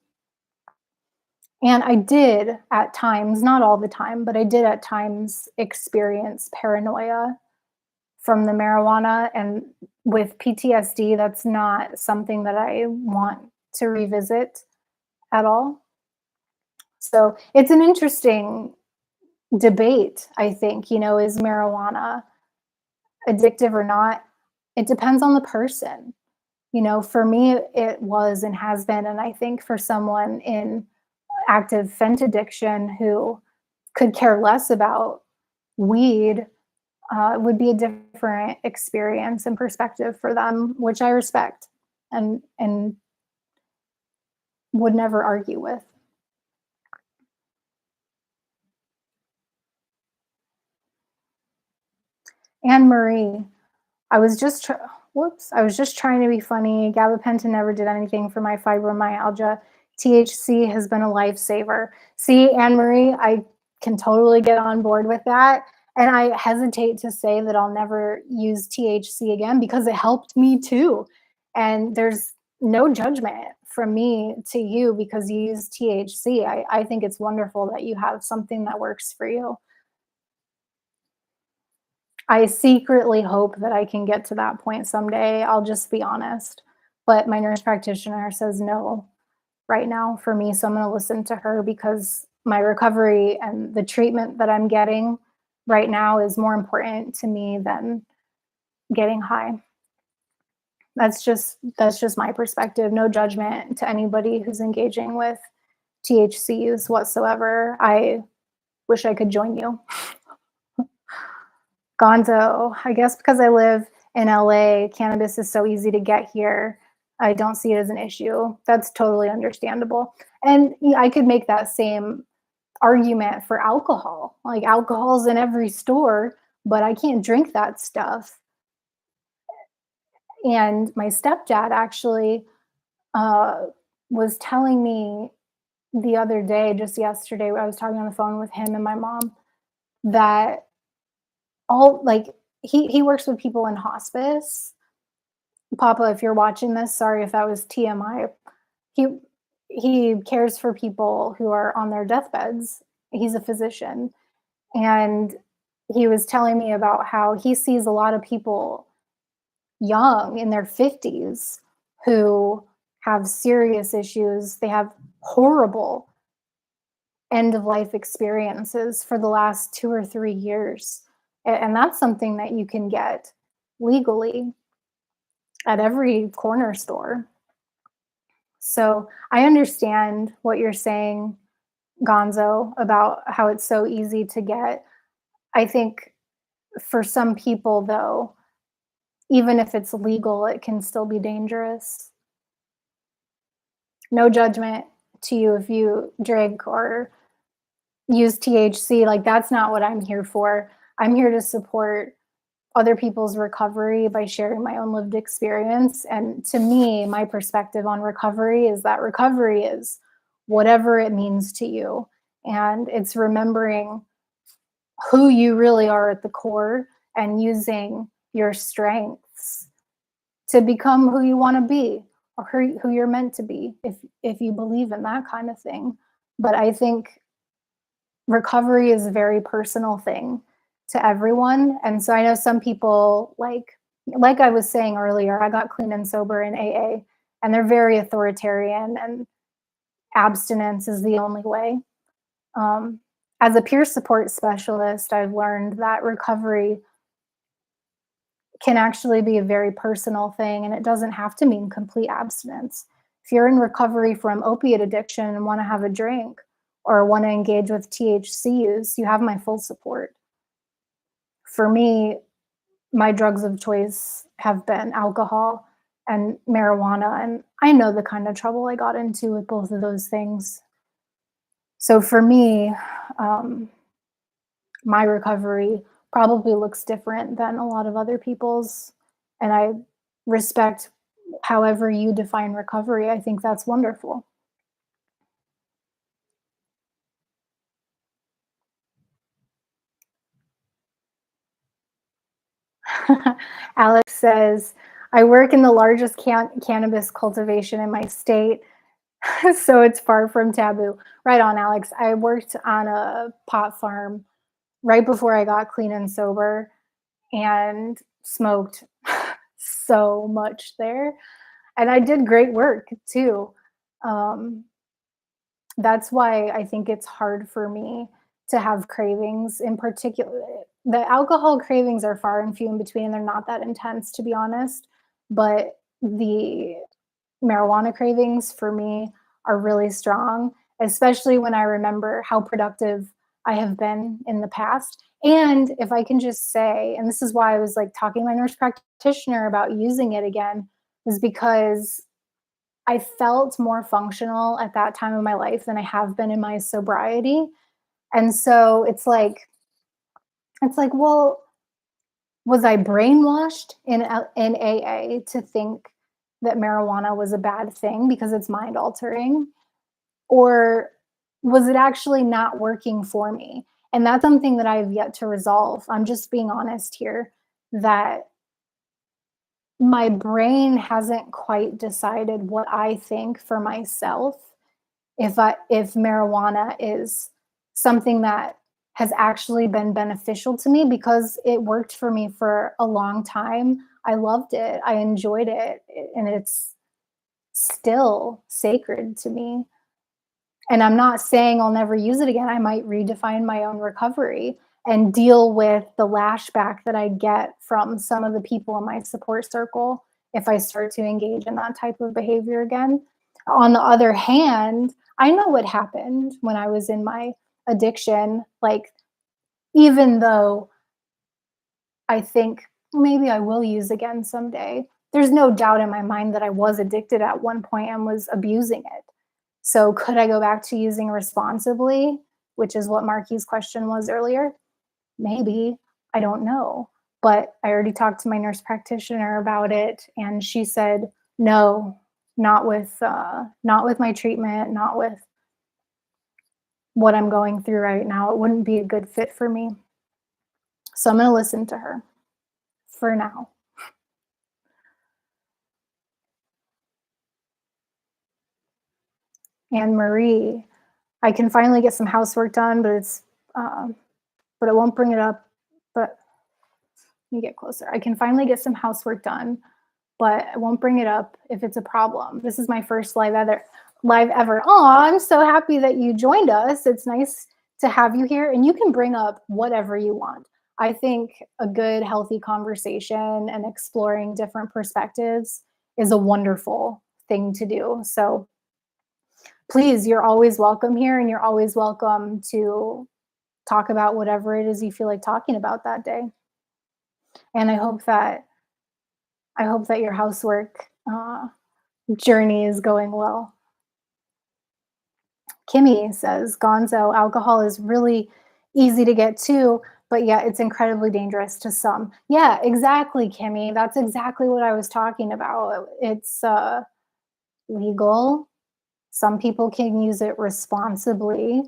S1: And I did at times, not all the time, but I did at times experience paranoia from the marijuana. And with PTSD, that's not something that I want to revisit at all. So it's an interesting debate, I think, is marijuana addictive or not? It depends on the person. For me, it was and has been. And I think for someone in active fent addiction who could care less about weed, it would be a different experience and perspective for them, which I respect and would never argue with. Anne Marie, I was just whoops, I was just trying to be funny. Gabapentin never did anything for my fibromyalgia. THC has been a lifesaver. See, Anne Marie, I can totally get on board with that. And I hesitate to say that I'll never use THC again because it helped me too. And there's no judgment from me to you because you use THC. I think it's wonderful that you have something that works for you. I secretly hope that I can get to that point someday. I'll just be honest. But my nurse practitioner says no right now for me. So I'm going to listen to her because my recovery and the treatment that I'm getting right now is more important to me than getting high. That's just my perspective. No judgment to anybody who's engaging with THC use whatsoever. I wish I could join you. Gonzo, I guess because I live in LA, cannabis is so easy to get here. I don't see it as an issue. That's totally understandable. And I could make that same argument for alcohol. Like alcohol's in every store, but I can't drink that stuff. And my stepdad actually uh, was telling me the other day, just yesterday, I was talking on the phone with him and my mom, that all like he works with people in hospice. Papa, if you're watching this, sorry if that was TMI. He he cares for people who are on their deathbeds. He's a physician, and he was telling me about how he sees a lot of people young in their 50s who have serious issues. They have horrible end of life experiences for the last 2 or 3 years. And that's something that you can get legally at every corner store. So I understand what you're saying, Gonzo, about how it's so easy to get. I think for some people, though, even if it's legal, it can still be dangerous. No judgment to you if you drink or use THC. Like, that's not what I'm here for. I'm here to support other people's recovery by sharing my own lived experience. And to me, my perspective on recovery is that recovery is whatever it means to you. And it's remembering who you really are at the core and using your strengths to become who you want to be or who you're meant to be if you believe in that kind of thing. But I think recovery is a very personal thing to everyone. And so I know some people like I was saying earlier, I got clean and sober in AA, and they're very authoritarian and abstinence is the only way. Um, as a peer support specialist, I've learned that recovery can actually be a very personal thing and it doesn't have to mean complete abstinence. If you're in recovery from opiate addiction and want to have a drink or want to engage with THC use, you have my full support. For me, my drugs of choice have been alcohol and marijuana, and I know the kind of trouble I got into with both of those things. So for me, um, my recovery probably looks different than a lot of other people's, and I respect however you define recovery. I think that's wonderful. Alex says, I work in the largest cannabis cultivation in my state, so it's far from taboo. Right on, Alex. I worked on a pot farm right before I got clean and sober and smoked so much there. And I did great work too. Um, that's why I think it's hard for me to have cravings in particular. The alcohol cravings are far and few in between. They're not that intense, to be honest. But the marijuana cravings for me are really strong, especially when I remember how productive I have been in the past. And if I can just say, and this is why I was like talking to my nurse practitioner about using it again, is because I felt more functional at that time of my life than I have been in my sobriety. And so it's like, well, was I brainwashed in AA to think that marijuana was a bad thing because it's mind altering? Or was it actually not working for me? And that's something that I've yet to resolve. I'm just being honest here that my brain hasn't quite decided what I think for myself if marijuana is something that has actually been beneficial to me because it worked for me for a long time. I loved it. I enjoyed it, and it's still sacred to me. And I'm not saying I'll never use it again. I might redefine my own recovery. and deal with the lashback that I get from some of the people in my support circle if I start to engage in that type of behavior again. On the other hand, I know what happened when I was in my addiction. Like, even though I think maybe I will use again someday, there's no doubt in my mind that I was addicted at one point and was abusing it. So, could I go back to using responsibly, which is what Marky's question was earlier? Maybe, I don't know. But I already talked to my nurse practitioner about it, and she said, no, not with my treatment, not with what I'm going through right now. It wouldn't be a good fit for me. So I'm going to listen to her for now. Anne Marie, I can finally get some housework done, uh, but it won't bring it up. But let me get closer. I can finally get some housework done, but I won't bring it up if it's a problem. This is my first live ever. Oh, I'm so happy that you joined us. It's nice to have you here, and you can bring up whatever you want. I think a good, healthy conversation and exploring different perspectives is a wonderful thing to do. So please, you're always welcome here, and you're always welcome to talk about whatever it is you feel like talking about that day. And I hope that your housework journey is going well. Kimmy says, Gonzo, alcohol is really easy to get to, but yet it's incredibly dangerous to some. Yeah, exactly, Kimmy. That's exactly what I was talking about. It's legal. Some people can use it responsibly,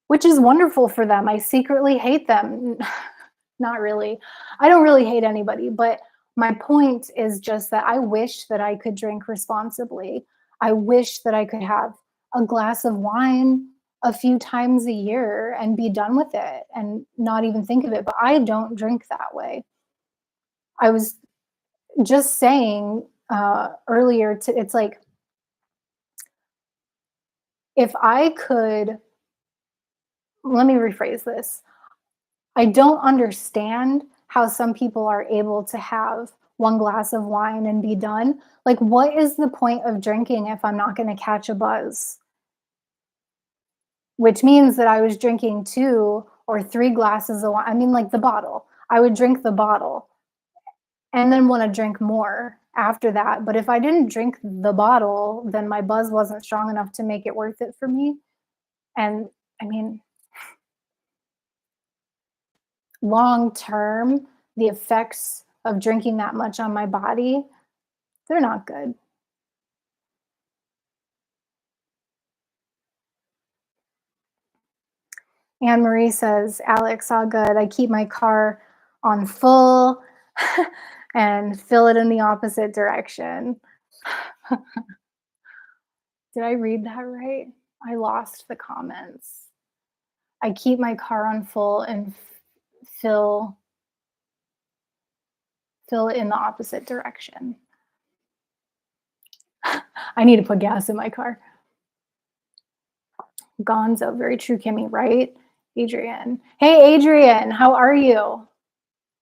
S1: which is wonderful for them. I secretly hate them. Not really. I don't really hate anybody, but my point is just that I wish that I could drink responsibly. I wish that I could have a glass of wine a few times a year and be done with it and not even think of it, but I don't drink that way. I was just saying earlier, it's like, if I could, let me rephrase this. I don't understand how some people are able to have one glass of wine and be done. Like, what is the point of drinking if I'm not going to catch a buzz? Which means that I was drinking 2 or 3 glasses of wine. I mean, like the bottle. I would drink the bottle and then want to drink more after that. But if I didn't drink the bottle, then my buzz wasn't strong enough to make it worth it for me. And I mean, long term, the effects of drinking that much on my body, they're not good. Anne Marie says, Alex, all good. I keep my car on full and fill it in the opposite direction. Did I read that right? I lost the comments. I keep my car on full and fill it in the opposite direction. I need to put gas in my car. Gonzo, very true, Kimmy, right? Adrian. Hey, Adrian, how are you?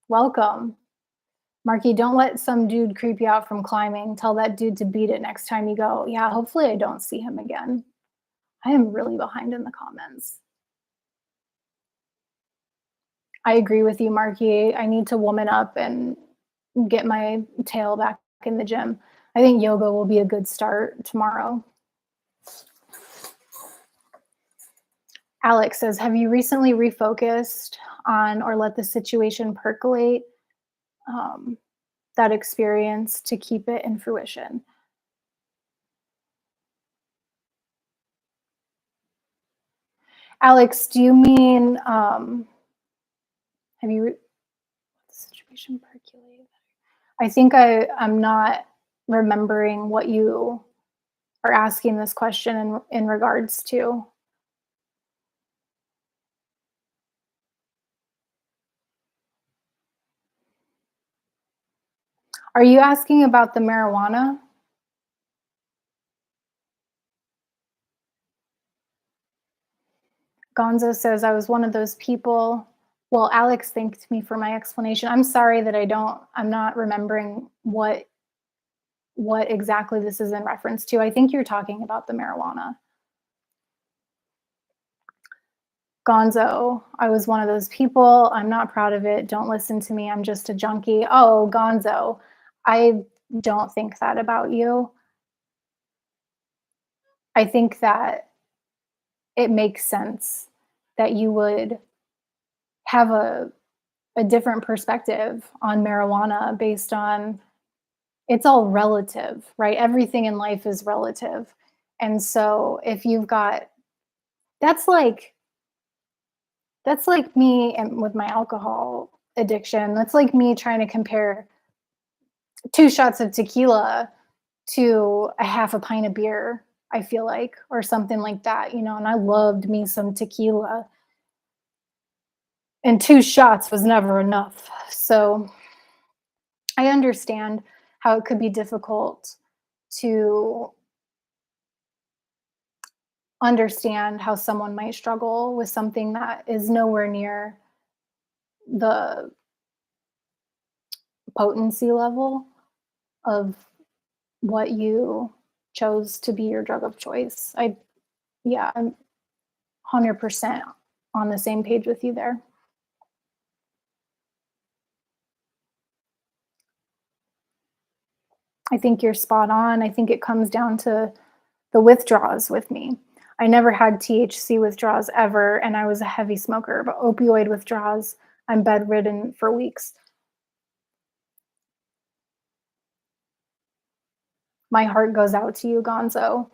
S1: Welcome. Marky, don't let some dude creep you out from climbing. Tell that dude to beat it next time you go. Yeah, hopefully I don't see him again. I am really behind in the comments. I agree with you, Marky. I need to woman up and get my tail back in the gym. I think yoga will be a good start tomorrow. Alex says, have you recently refocused on or let the situation percolate that experience to keep it in fruition? Alex, do you mean, have you, the situation percolate? I think I'm not remembering what you are asking this question in regards to. Are you asking about the marijuana? Gonzo says, I was one of those people Well, Alex thanked me for my explanation. I'm sorry that I'm not remembering what exactly this is in reference to. I think you're talking about the marijuana. Gonzo, I was one of those people. I'm not proud of it. Don't listen to me. I'm just a junkie. Oh, Gonzo, I don't think that about you. I think that it makes sense that you would have a different perspective on marijuana based on it's all relative, right? Everything in life is relative. And so if you've got that's like that's like me and with my alcohol addiction. That's like me trying to compare 2 shots of tequila to a half a pint of beer, I feel like, or something like that, and I loved me some tequila, and 2 shots was never enough. So, I understand how it could be difficult to understand how someone might struggle with something that is nowhere near the potency level of what you chose to be your drug of choice. Yeah, I'm 100% on the same page with you there. I think you're spot on. I think it comes down to the withdrawals with me. I never had THC withdrawals ever, and I was a heavy smoker, but opioid withdrawals, I'm bedridden for weeks. My heart goes out to you, Gonzo,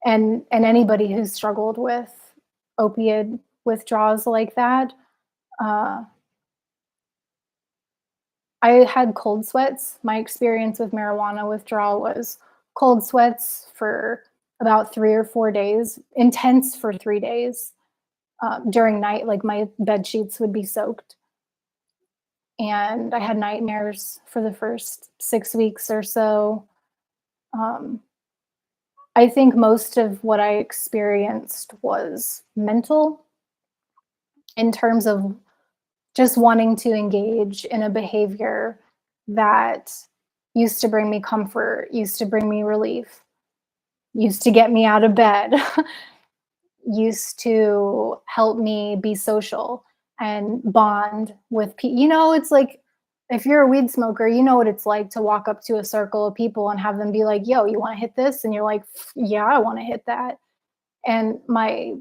S1: and anybody who's struggled with opiate withdrawals like that. Uh, I had cold sweats. My experience with marijuana withdrawal was cold sweats for about 3 or 4 days, intense for 3 days. During night, like my bed sheets would be soaked, and I had nightmares for the first 6 weeks or so. Um, I think most of what I experienced was mental in terms of just wanting to engage in a behavior that used to bring me comfort, used to bring me relief, used to get me out of bed, used to help me be social and bond with people. It's like if you're a weed smoker, you know what it's like to walk up to a circle of people and have them be like, yo, you want to hit this? And you're like, yeah, I want to hit that. And my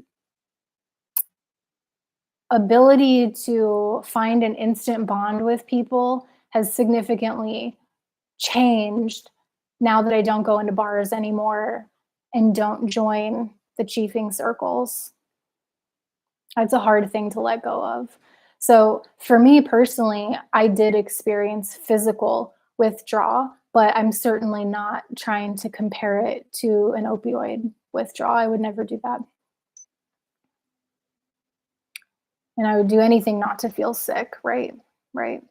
S1: ability to find an instant bond with people has significantly changed now that I don't go into bars anymore and don't join the chiefing circles. That's a hard thing to let go of. So for me personally, I did experience physical withdrawal, but I'm certainly not trying to compare it to an opioid withdrawal. I would never do that. And I would do anything not to feel sick, right? Right.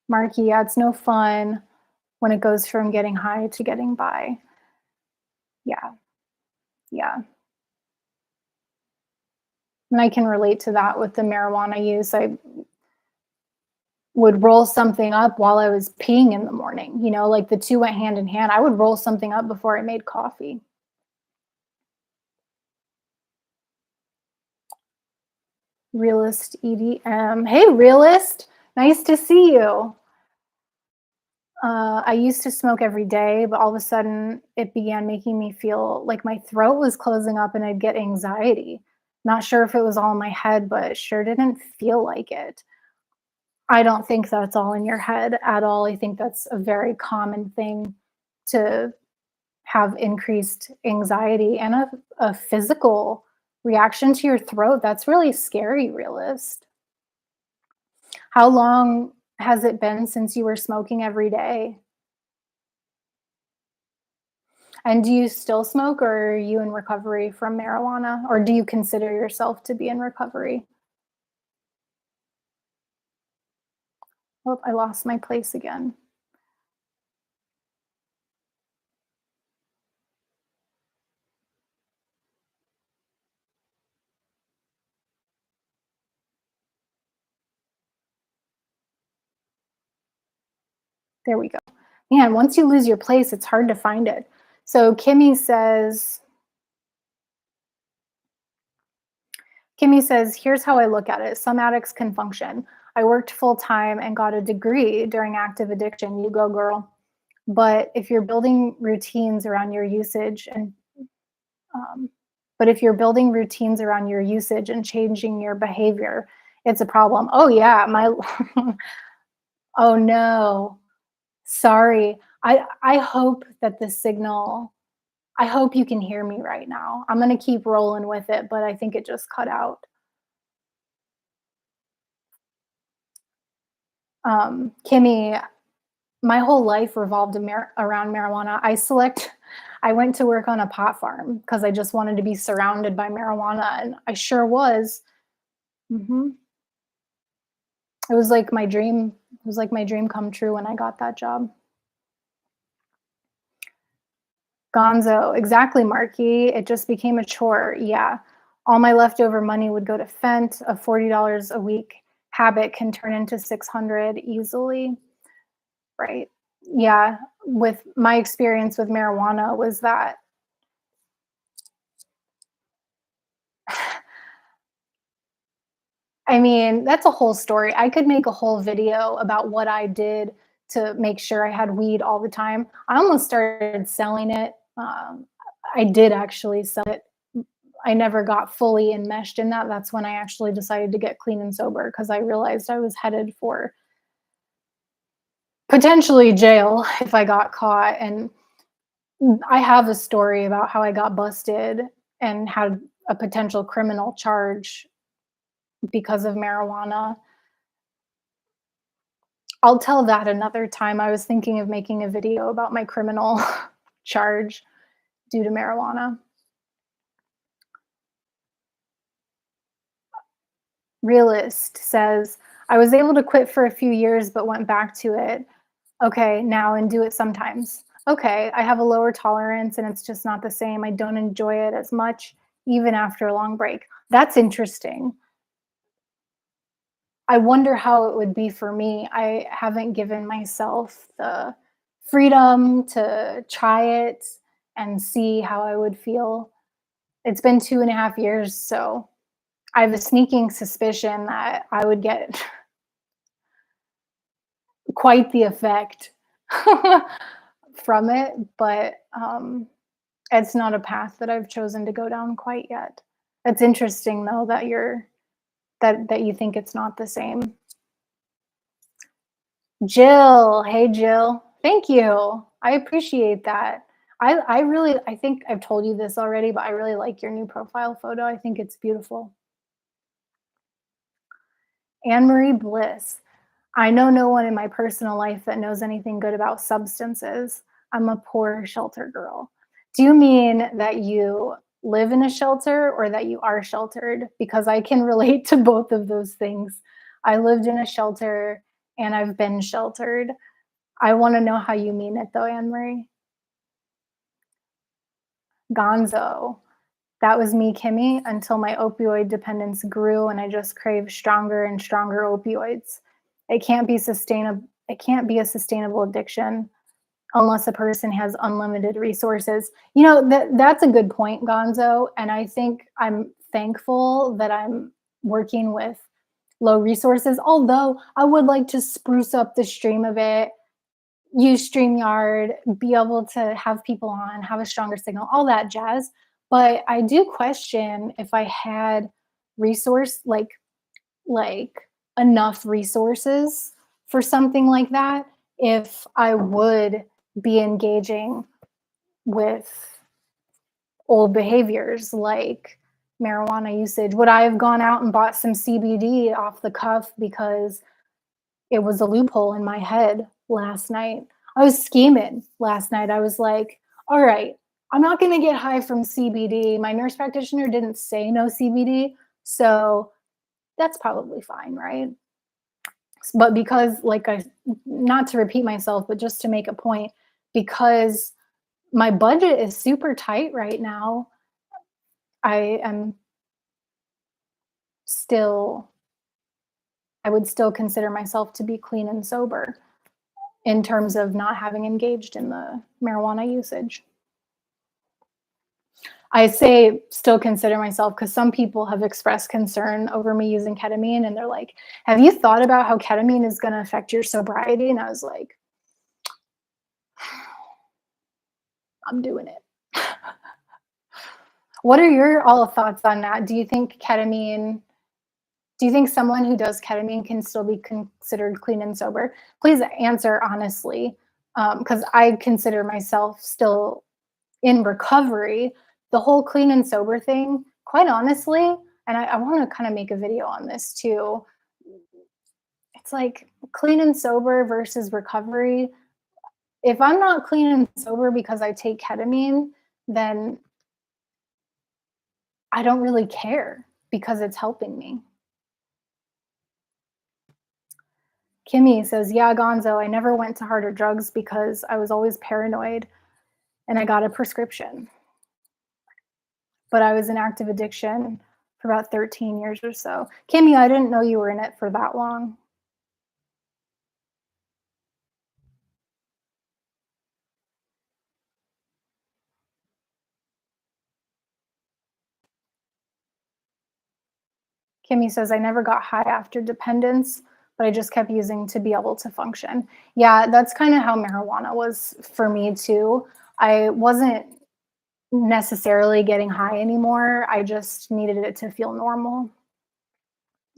S1: Marky, yeah, it's no fun when it goes from getting high to getting by. Yeah, yeah. And I can relate to that with the marijuana use. I would roll something up while I was peeing in the morning, like the two went hand in hand. I would roll something up before I made coffee. Realist EDM. Hey, realist. Nice to see you. I used to smoke every day, but all of a sudden it began making me feel like my throat was closing up and I'd get anxiety. Not sure if it was all in my head, but it sure didn't feel like it. I don't think that's all in your head at all. I think that's a very common thing to have increased anxiety and a physical reaction to your throat. That's really scary, realist. How long has it been since you were smoking every day? And do you still smoke or are you in recovery from marijuana? Or do you consider yourself to be in recovery? Oh, I lost my place again. There we go. Man, once you lose your place, it's hard to find it. So Kimmy says, here's how I look at it. Some addicts can function. I worked full time and got a degree during active addiction. You go, girl. But if you're building routines around your usage and um, but if you're building routines around your usage and changing your behavior, it's a problem. Oh yeah, my oh no. Sorry. I hope that the signal I hope you can hear me right now. I'm gonna keep rolling with it, but I think it just cut out. Kimmy, my whole life revolved around marijuana. I went to work on a pot farm because I just wanted to be surrounded by marijuana, and I sure was. hmm It was like my dream. It was like my dream come true when I got that job. Gonzo, exactly, Marky. It just became a chore. Yeah. All my leftover money would go to Fent. A $40 a week habit can turn into 600 easily. Right. Yeah. With my experience with marijuana was that I mean, that's a whole story. I could make a whole video about what I did to make sure I had weed all the time. I almost started selling it. I did actually sell it. I never got fully enmeshed in that. That's when I actually decided to get clean and sober because I realized I was headed for potentially jail if I got caught. And I have a story about how I got busted and had a potential criminal charge because of marijuana. I'll tell that another time. I was thinking of making a video about my criminal charge due to marijuana. Realist says, I was able to quit for a few years but went back to it. Okay, now and do it sometimes. Okay, I have a lower tolerance and it's just not the same. I don't enjoy it as much even after a long break. That's interesting. I wonder how it would be for me. I haven't given myself the freedom to try it and see how I would feel. It's been 2.5 years, so I have a sneaking suspicion that I would get quite the effect from it, but it's not a path that I've chosen to go down quite yet. It's interesting though that that you think it's not the same. Jill, hey Jill. Thank you. I appreciate that. I think I've told you this already, but I really like your new profile photo. I think it's beautiful. Anne Marie Bliss. I know no one in my personal life that knows anything good about substances. I'm a poor shelter girl. Do you mean that you live in a shelter or that you are sheltered? Because I can relate to both of those things. I lived in a shelter and I've been sheltered. I want to know how you mean it though, Anne Marie. Gonzo. That was me, Kimmy, until my opioid dependence grew and I just craved stronger and stronger opioids. It can't be a sustainable addiction unless a person has unlimited resources. You know, that's a good point, Gonzo. And I think I'm thankful that I'm working with low resources, although I would like to spruce up the stream of it, use StreamYard, be able to have people on, have a stronger signal, all that jazz. But I do question if I had resource like enough resources for something like that, if I would be engaging with old behaviors like marijuana usage. Would I have gone out and bought some CBD off the cuff because it was a loophole in my head last night? I was scheming last night. I was like, all right, I'm not going to get high from CBD. My nurse practitioner didn't say no CBD. So that's probably fine, right? But because, not to repeat myself, but just to make a point, because my budget is super tight right now, I am still, I would still consider myself to be clean and sober. in terms of not having engaged in the marijuana usage. I say still consider myself because some people have expressed concern over me using ketamine and they're like, have you thought about how ketamine is going to affect your sobriety? And I was like, I'm doing it. What are your all thoughts on that? Do you think someone who does ketamine can still be considered clean and sober? Please answer honestly, because I consider myself still in recovery. The whole clean and sober thing, quite honestly, and I want to kind of make a video on this too. It's like clean and sober versus recovery. If I'm not clean and sober because I take ketamine, then I don't really care because it's helping me. Kimmy says, yeah, Gonzo, I never went to harder drugs because I was always paranoid and I got a prescription. But I was in active addiction for about 13 years or so. Kimmy, I didn't know you were in it for that long. Kimmy says, I never got high after dependence, but I just kept using to be able to function. Yeah, that's kind of how marijuana was for me too. I wasn't necessarily getting high anymore. I just needed it to feel normal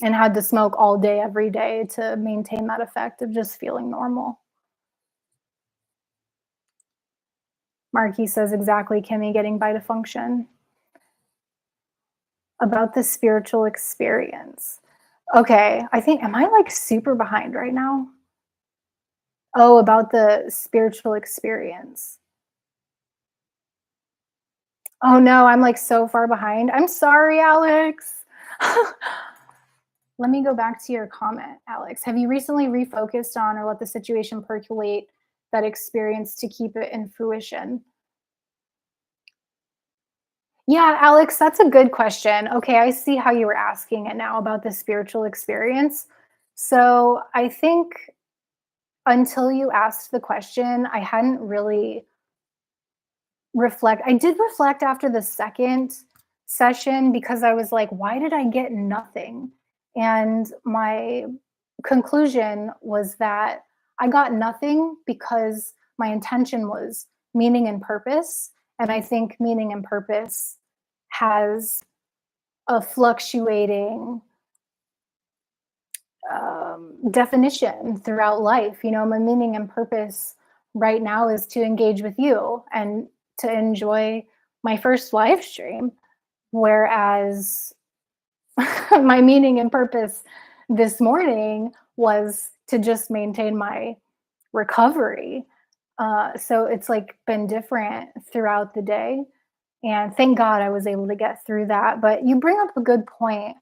S1: and had to smoke all day, every day to maintain that effect of just feeling normal. Marky says, exactly, Kimmy, getting by to function. About the spiritual experience. Okay, I think, am I like super behind right now? Oh, about the spiritual experience. Oh no, I'm like so far behind. I'm sorry, Alex. Let me go back to your comment, Alex. Have you recently refocused on or let the situation percolate that experience to keep it in fruition? Yeah, Alex, that's a good question. Okay, I see how you were asking it now about the spiritual experience. So I think until you asked the question, I hadn't really I did reflect after the second session because I was like, why did I get nothing? And my conclusion was that I got nothing because my intention was meaning and purpose. And I think meaning and purpose has a fluctuating definition throughout life. You know, my meaning and purpose right now is to engage with you and to enjoy my first live stream. Whereas my meaning and purpose this morning was to just maintain my recovery. So it's like been different throughout the day. And thank God I was able to get through that. But you bring up a good point,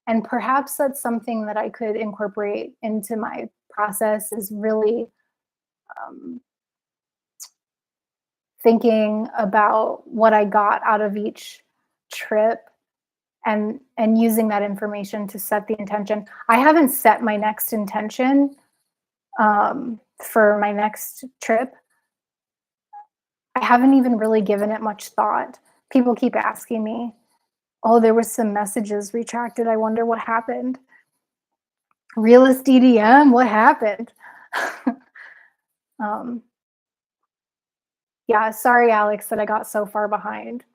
S1: and perhaps that's something that I could incorporate into my process is really um, thinking about what I got out of each trip and using that information to set the intention. I haven't set my next intention for my next trip. I haven't even really given it much thought. People keep asking me, oh, there was some messages retracted. I wonder what happened. Realist EDM, what happened? um, yeah, sorry, Alex, that I got so far behind.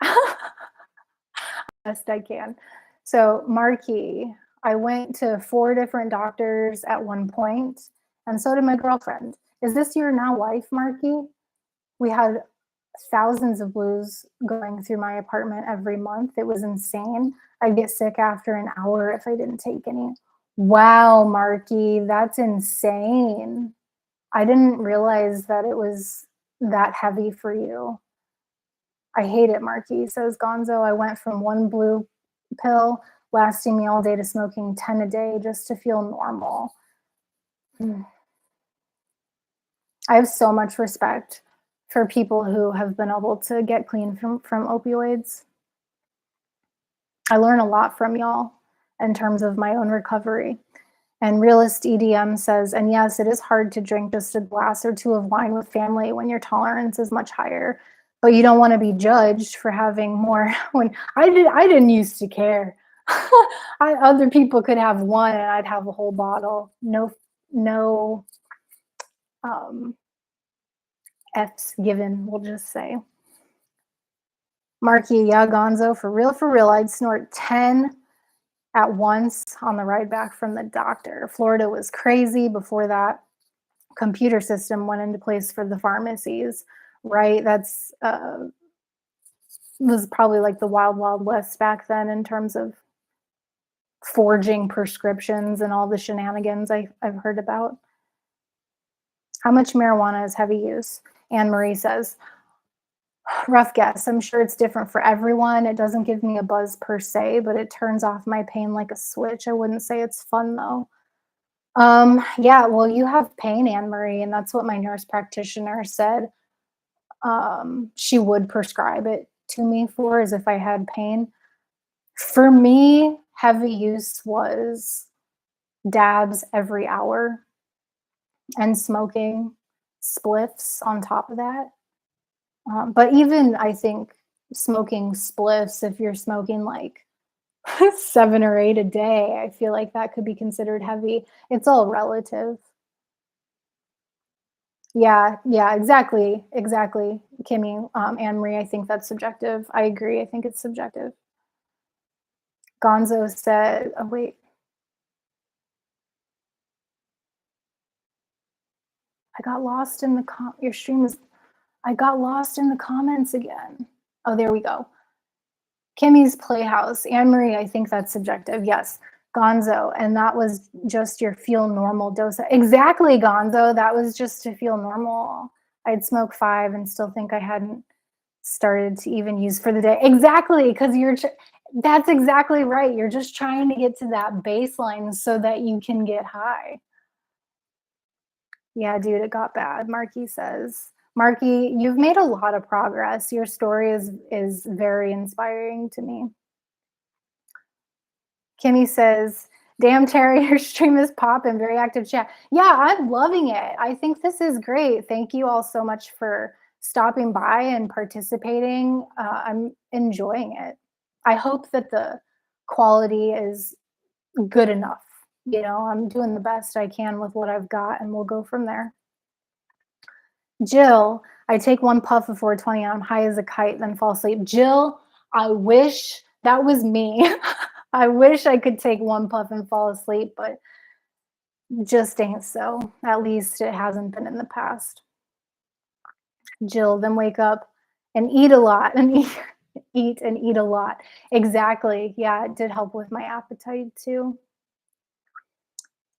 S1: Best I can. So, Marky, I went to 4 different doctors at one point, and so did my girlfriend. Is this your now wife, Marky? We had thousands of blues going through my apartment every month. It was insane. I'd get sick after an hour if I didn't take any. Wow, Marky, that's insane. I didn't realize that it was that heavy for you. I hate it, Marky, says Gonzo. I went from 1 blue pill lasting me all day to smoking 10 a day just to feel normal. I have so much respect for people who have been able to get clean from opioids. I learn a lot from y'all in terms of my own recovery. And Realist EDM says, and yes, it is hard to drink just a glass or two of wine with family when your tolerance is much higher. But you don't want to be judged for having more. When I didn't used to care. Other people could have one, and I'd have a whole bottle. No, um, F's given. We'll just say. Marky, yeah, Gonzo, for real. I'd snort 10 at once on the ride back from the doctor. Florida was crazy. Before that computer system went into place for the pharmacies, right? That's was probably like the wild west back then in terms of forging prescriptions and all the shenanigans I've heard about. How much marijuana is heavy use? Anne Marie says, rough guess. I'm sure it's different for everyone. It doesn't give me a buzz per se, but it turns off my pain like a switch. I wouldn't say it's fun though. Yeah, well, you have pain, Anne Marie, and that's what my nurse practitioner said. She would prescribe it to me for as if I had pain. For me, heavy use was dabs every hour and smoking spliffs on top of that. But even I think smoking spliffs, if you're smoking like 7 or 8 a day, I feel like that could be considered heavy. It's all relative. Yeah, exactly, Kimmy. Anne Marie, I think that's subjective. I agree. I think it's subjective. Gonzo said, oh, wait. I got lost in the your stream is I got lost in the comments again. Oh, there we go. Kimmy's Playhouse. Anne Marie, I think that's subjective. Yes. Gonzo. And that was just your feel normal dose. Exactly, Gonzo. That was just to feel normal. I'd smoke 5 and still think I hadn't started to even use for the day. Exactly. Because that's exactly right. You're just trying to get to that baseline so that you can get high. Yeah, dude, it got bad, Marky says. Marky, you've made a lot of progress. Your story is very inspiring to me. Kimmy says, damn, Terry, your stream is popping. Very active chat. Yeah, I'm loving it. I think this is great. Thank you all so much for stopping by and participating. I'm enjoying it. I hope that the quality is good enough. You know, I'm doing the best I can with what I've got, and we'll go from there. Jill, I take one puff of 420 and I'm high as a kite, then fall asleep. Jill, I wish that was me. I wish I could take one puff and fall asleep, but just ain't so. At least it hasn't been in the past. Jill, then wake up and eat a lot and eat a lot. Exactly. Yeah, it did help with my appetite too.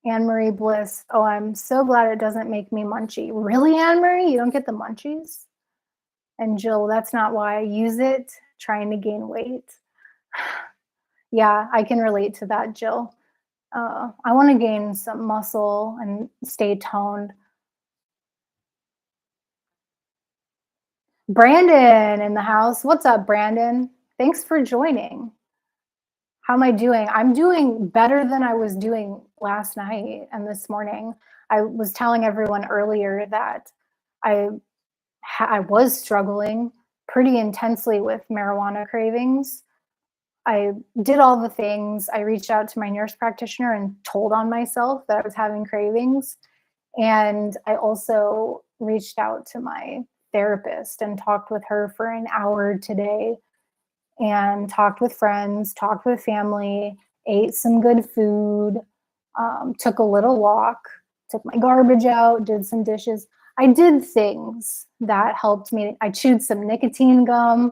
S1: Anne Marie Bliss. Oh, I'm so glad it doesn't make me munchy. Really, Anne Marie? You don't get the munchies? And Jill, that's not why I use it, trying to gain weight. Yeah, I can relate to that, Jill. I want to gain some muscle and stay toned. Brandon in the house. What's up, Brandon? Thanks for joining. How am I doing? I'm doing better than I was doing last night and this morning. I was telling everyone earlier that I was struggling pretty intensely with marijuana cravings. I did all the things. I reached out to my nurse practitioner and told on myself that I was having cravings. And I also reached out to my therapist and talked with her for an hour today and talked with friends, talked with family, ate some good food, took a little walk, took my garbage out, did some dishes. I did things that helped me. I chewed some nicotine gum.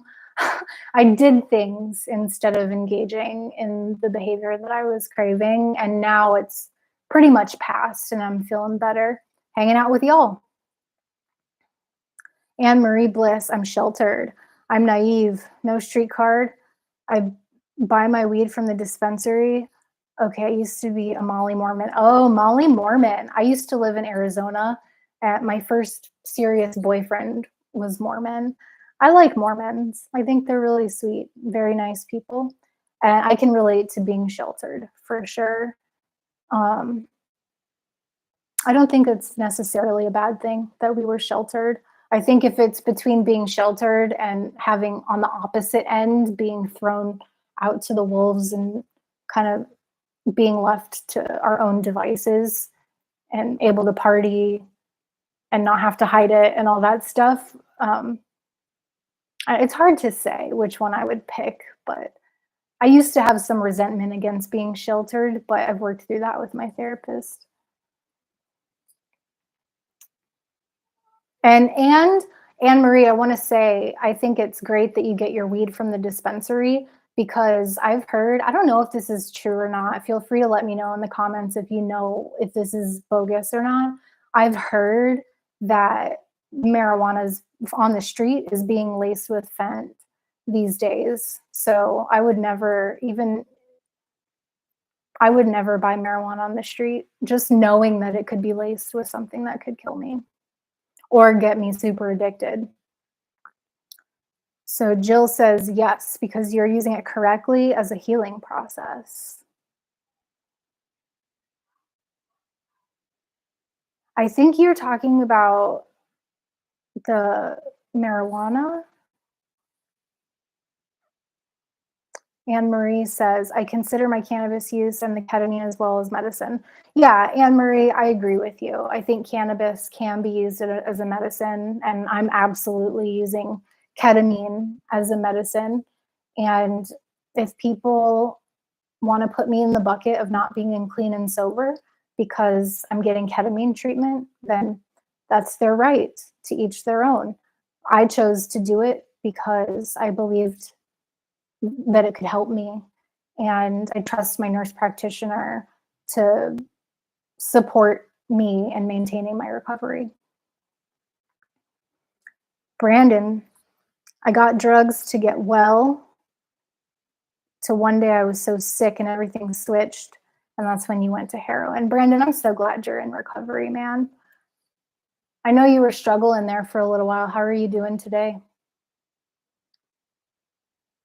S1: I did things instead of engaging in the behavior that I was craving. And now it's pretty much past and I'm feeling better hanging out with y'all. Anne Marie Bliss, I'm sheltered. I'm naive. No street card. I buy my weed from the dispensary. Okay, I used to be a Molly Mormon. Oh, Molly Mormon. I used to live in Arizona. My first serious boyfriend was Mormon. I like Mormons. I think they're really sweet, very nice people. And I can relate to being sheltered for sure. I don't think it's necessarily a bad thing that we were sheltered. I think if it's between being sheltered and having on the opposite end being thrown out to the wolves and kind of being left to our own devices and able to party and not have to hide it and all that stuff, it's hard to say which one I would pick, but I used to have some resentment against being sheltered, but I've worked through that with my therapist. And Anne Marie, I want to say I think it's great that you get your weed from the dispensary because I've heard, I don't know if this is true or not. Feel free to let me know in the comments if you know if this is bogus or not. I've heard that marijuana's on the street is being laced with fent these days. So I would never buy marijuana on the street just knowing that it could be laced with something that could kill me or get me super addicted. So Jill says yes, because you're using it correctly as a healing process. I think you're talking about the marijuana. Anne Marie says, I consider my cannabis use and the ketamine as well as medicine. Yeah, Anne Marie, I agree with you. I think cannabis can be used as a medicine, and I'm absolutely using ketamine as a medicine. And if people want to put me in the bucket of not being in clean and sober because I'm getting ketamine treatment, then that's their right, to each their own. I chose to do it because I believed that it could help me. And I trust my nurse practitioner to support me in maintaining my recovery. Brandon, I got drugs to get well, to one day I was so sick and everything switched. And that's when you went to heroin. Brandon, I'm so glad you're in recovery, man. I know you were struggling there for a little while. How are you doing today?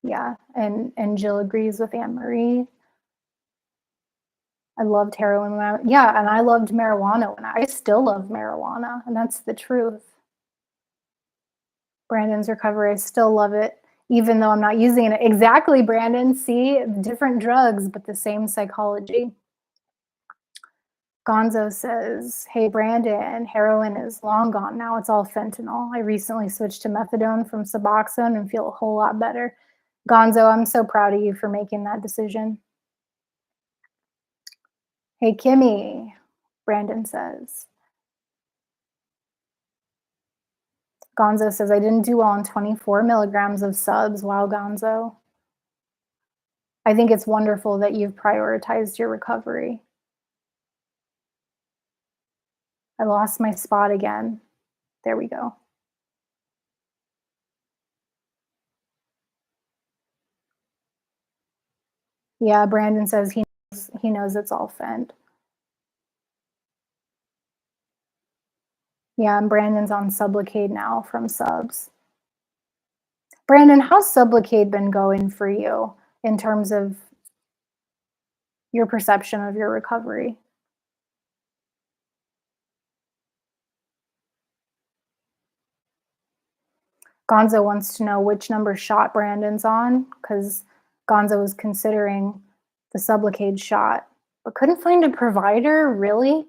S1: Yeah, and Jill agrees with Anne Marie. I loved heroin when yeah, and I loved marijuana when I still love marijuana, and that's the truth. Brandon's recovery, I still love it, even though I'm not using it. Exactly, Brandon. See, different drugs, but the same psychology. Gonzo says, hey, Brandon, heroin is long gone. Now it's all fentanyl. I recently switched to methadone from Suboxone and feel a whole lot better. Gonzo, I'm so proud of you for making that decision. Hey, Kimmy, Brandon says. Gonzo says, I didn't do well on 24 milligrams of subs. Wow, Gonzo. I think it's wonderful that you've prioritized your recovery. I lost my spot again. There we go. Yeah, Brandon says he knows it's all fent. Yeah, and Brandon's on Sublocade now from subs. Brandon, how's Sublocade been going for you in terms of your perception of your recovery? Gonzo wants to know which number shot Brandon's on because Gonzo was considering the Sublocade shot, but couldn't find a provider. Really?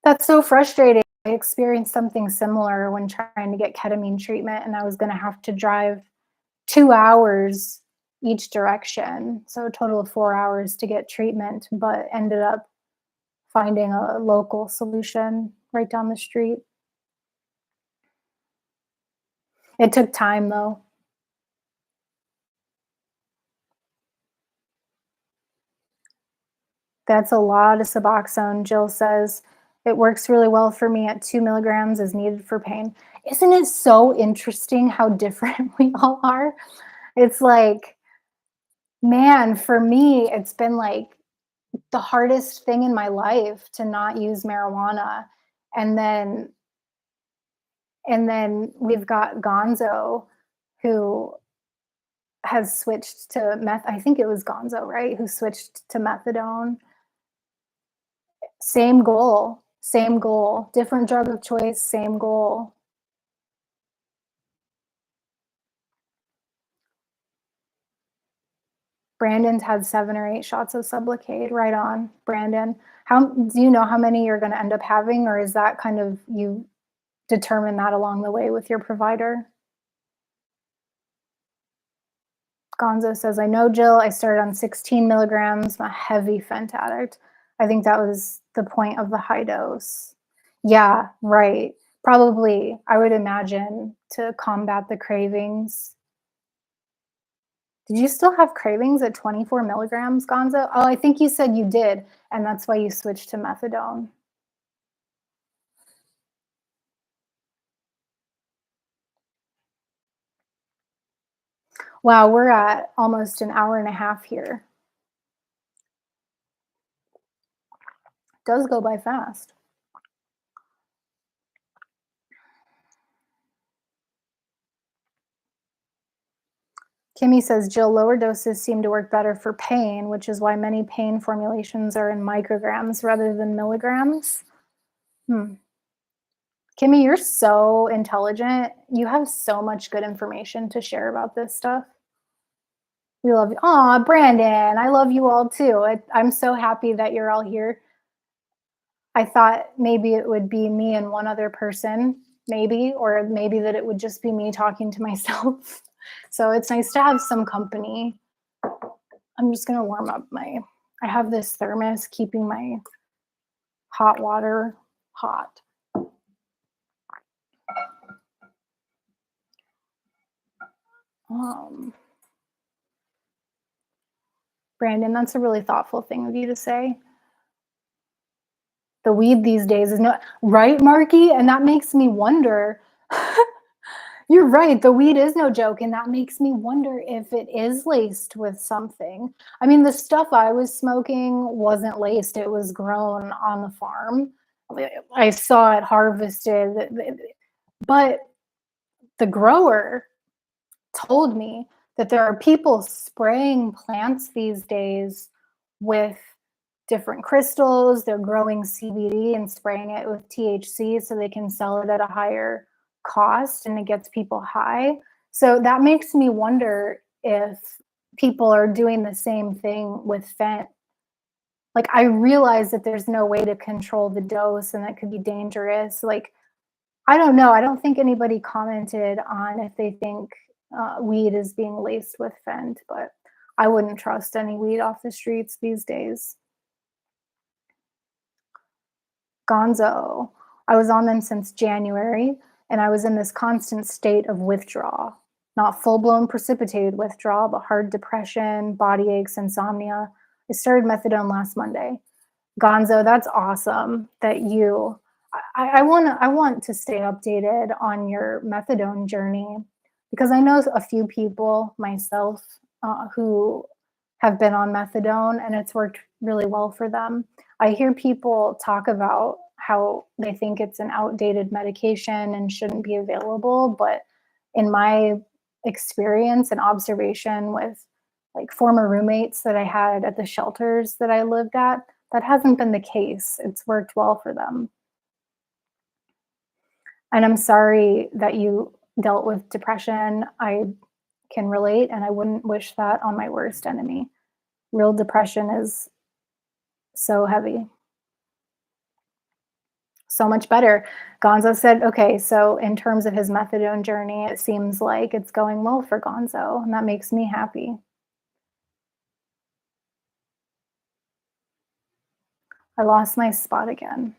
S1: That's so frustrating. I experienced something similar when trying to get ketamine treatment, and I was going to have to drive 2 hours each direction. So a total of 4 hours to get treatment, but ended up finding a local solution right down the street. It took time though. That's a lot of Suboxone, Jill says. It works really well for me at 2 milligrams as needed for pain. Isn't it so interesting how different we all are? It's like, man, for me, it's been like the hardest thing in my life to not use marijuana. And then we've got Gonzo who has switched to meth. I think it was Gonzo, right? Who switched to methadone. Same goal. Same goal. Different drug of choice, same goal. Brandon's had 7 or 8 shots of Sublocade. Right on, Brandon. How do you know how many you're gonna end up having, or is that kind of you determine that along the way with your provider? Gonzo says, "I know, Jill. I started on 16 milligrams. I'm a heavy Fent addict. I think that was the point of the high dose." Yeah, right. Probably, I would imagine, to combat the cravings. Did you still have cravings at 24 milligrams, Gonzo? Oh, I think you said you did, and that's why you switched to methadone. Wow, we're at almost an hour and a half here. Does go by fast. Kimmy says, Jill, lower doses seem to work better for pain, which is why many pain formulations are in micrograms rather than milligrams. Hmm. Kimmy, you're so intelligent. You have so much good information to share about this stuff. We love you. Aw, Brandon, I love you all too. I'm so happy that you're all here. I thought maybe it would be me and one other person, maybe, or maybe that it would just be me talking to myself. So it's nice to have some company. I'm just gonna warm up I have this thermos keeping my hot water hot. Um, Brandon, that's a really thoughtful thing of you to say. The weed these days is not right, Marky, and that makes me wonder. You're right, the weed is no joke, and that makes me wonder if it is laced with something. I mean, the stuff I was smoking wasn't laced, it was grown on the farm. I saw it harvested, but the grower told me that there are people spraying plants these days with different crystals. They're growing CBD and spraying it with THC so they can sell it at a higher cost and it gets people high. So that makes me wonder if people are doing the same thing with Fent. Like, I realize that there's no way to control the dose and that could be dangerous. Like, I don't know. I don't think anybody commented on if they think weed is being laced with Fent, but I wouldn't trust any weed off the streets these days. Gonzo. I was on them since January, and I was in this constant state of withdrawal. Not full blown precipitated withdrawal, but hard depression, body aches, insomnia. I started methadone last Monday. Gonzo, that's awesome that you. I want to stay updated on your methadone journey because I know a few people myself who have been on methadone and it's worked really well for them. I hear people talk about how they think it's an outdated medication and shouldn't be available, but in my experience and observation with like former roommates that I had at the shelters that I lived at, that hasn't been the case. It's worked well for them. And I'm sorry that you dealt with depression. I can relate, and I wouldn't wish that on my worst enemy. Real depression is so heavy. So much better. Gonzo said, okay, so in terms of his methadone journey, it seems like it's going well for Gonzo, and that makes me happy. I lost my spot again.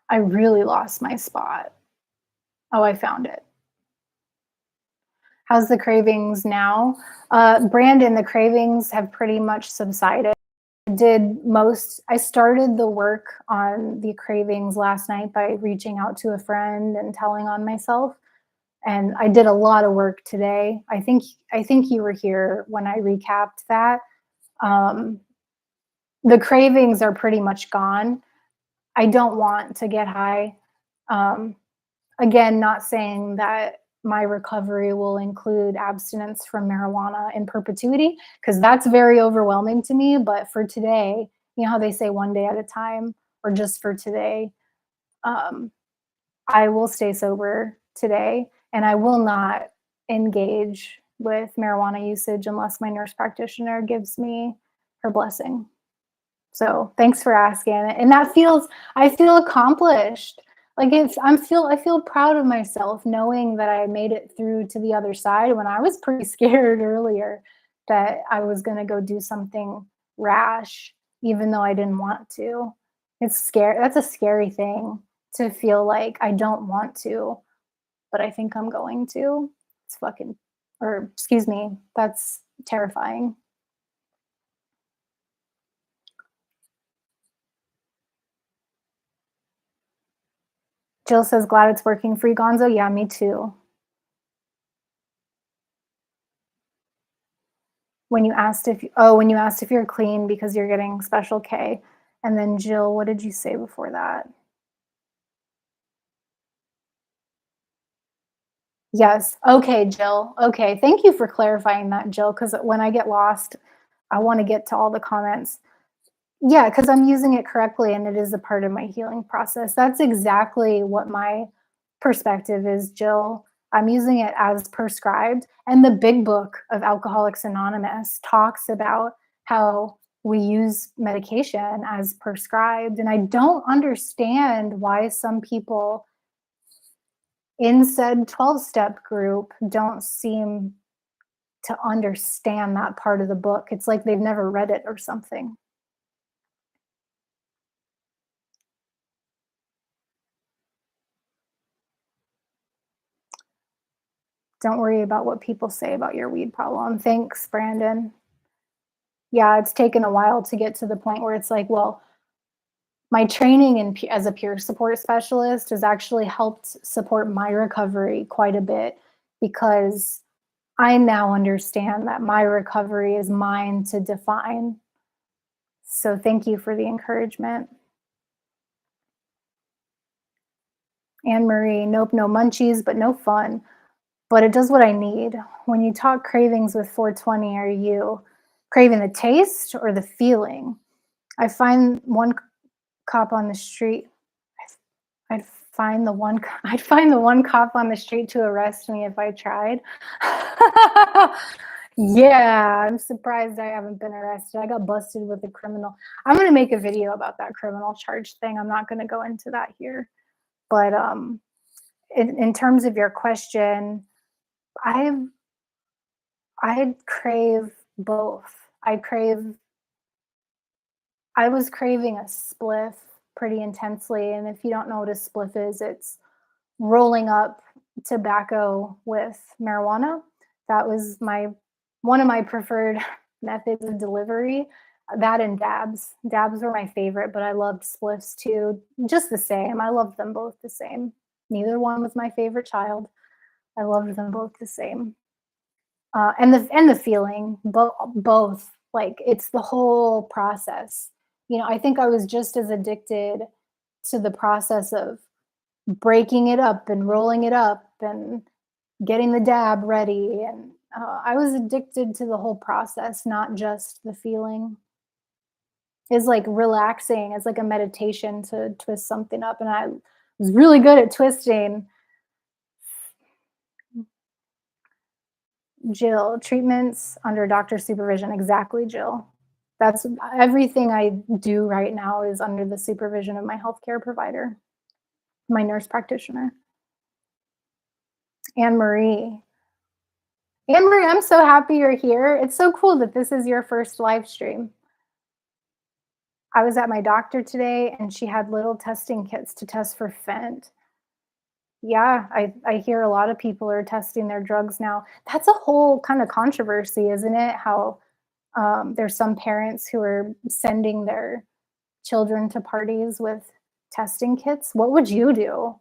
S1: I really lost my spot. Oh, I found it. How's the cravings now? Brandon, the cravings have pretty much subsided. I started the work on the cravings last night by reaching out to a friend and telling on myself. And I did a lot of work today. I think you were here when I recapped that. Um, the cravings are pretty much gone. I don't want to get high. Um, Again, not saying that my recovery will include abstinence from marijuana in perpetuity, because that's very overwhelming to me. But for today, you know how they say one day at a time, or just for today, um, I will stay sober today and I will not engage with marijuana usage unless my nurse practitioner gives me her blessing. So thanks for asking. And that feels, I feel accomplished. Like I feel proud of myself knowing that I made it through to the other side when I was pretty scared earlier that I was going to go do something rash even though I didn't want to. It's scary. That's a scary thing to feel like I don't want to, but I think I'm going to. It's fucking, or excuse me, that's terrifying. Jill says, glad it's working for you, Gonzo. Yeah, me too. When you asked if you're clean because you're getting special K. And then Jill, what did you say before that? Yes. Okay, Jill. Okay. Thank you for clarifying that, Jill, because when I get lost, I want to get to all the comments. Yeah, because I'm using it correctly and it is a part of my healing process. That's exactly what my perspective is, Jill. I'm using it as prescribed. And the big book of Alcoholics Anonymous talks about how we use medication as prescribed. And I don't understand why some people in said 12 step group don't seem to understand that part of the book. It's like they've never read it or something. Don't worry about what people say about your weed problem. Thanks, Brandon. Yeah, it's taken a while to get to the point where it's like, well, my training as a peer support specialist has actually helped support my recovery quite a bit because I now understand that my recovery is mine to define. So thank you for the encouragement. Anne Marie, nope, no munchies, but no fun. But it does what I need. When you talk cravings with 420, are you craving the taste or the feeling? I find one cop on the street. I'd find the one. I'd find the one cop on the street to arrest me if I tried. Yeah, I'm surprised I haven't been arrested. I got busted with a criminal. I'm gonna make a video about that criminal charge thing. I'm not gonna go into that here, but in terms of your question, I I crave both. I was craving a spliff pretty intensely, and if you don't know what a spliff is, it's rolling up tobacco with marijuana. That was my one of my preferred methods of delivery. That and dabs. Dabs were my favorite, but I loved spliffs too. Just the same. I loved them both the same. Neither one was my favorite child. I loved them both the same. And the feeling, both, like it's the whole process. You know, I think I was just as addicted to the process of breaking it up and rolling it up and getting the dab ready, and I was addicted to the whole process, not just the feeling. It's like relaxing. It's like a meditation to twist something up, and I was really good at twisting. Jill, treatments under doctor supervision. Exactly, Jill. That's everything I do right now is under the supervision of my healthcare provider, my nurse practitioner. Anne Marie. Anne Marie, I'm so happy you're here. It's so cool that this is your first live stream. I was at my doctor today and she had little testing kits to test for Fent. Yeah, I hear a lot of people are testing their drugs now. That's a whole kind of controversy, isn't it? How there's some parents who are sending their children to parties with testing kits. What would you do?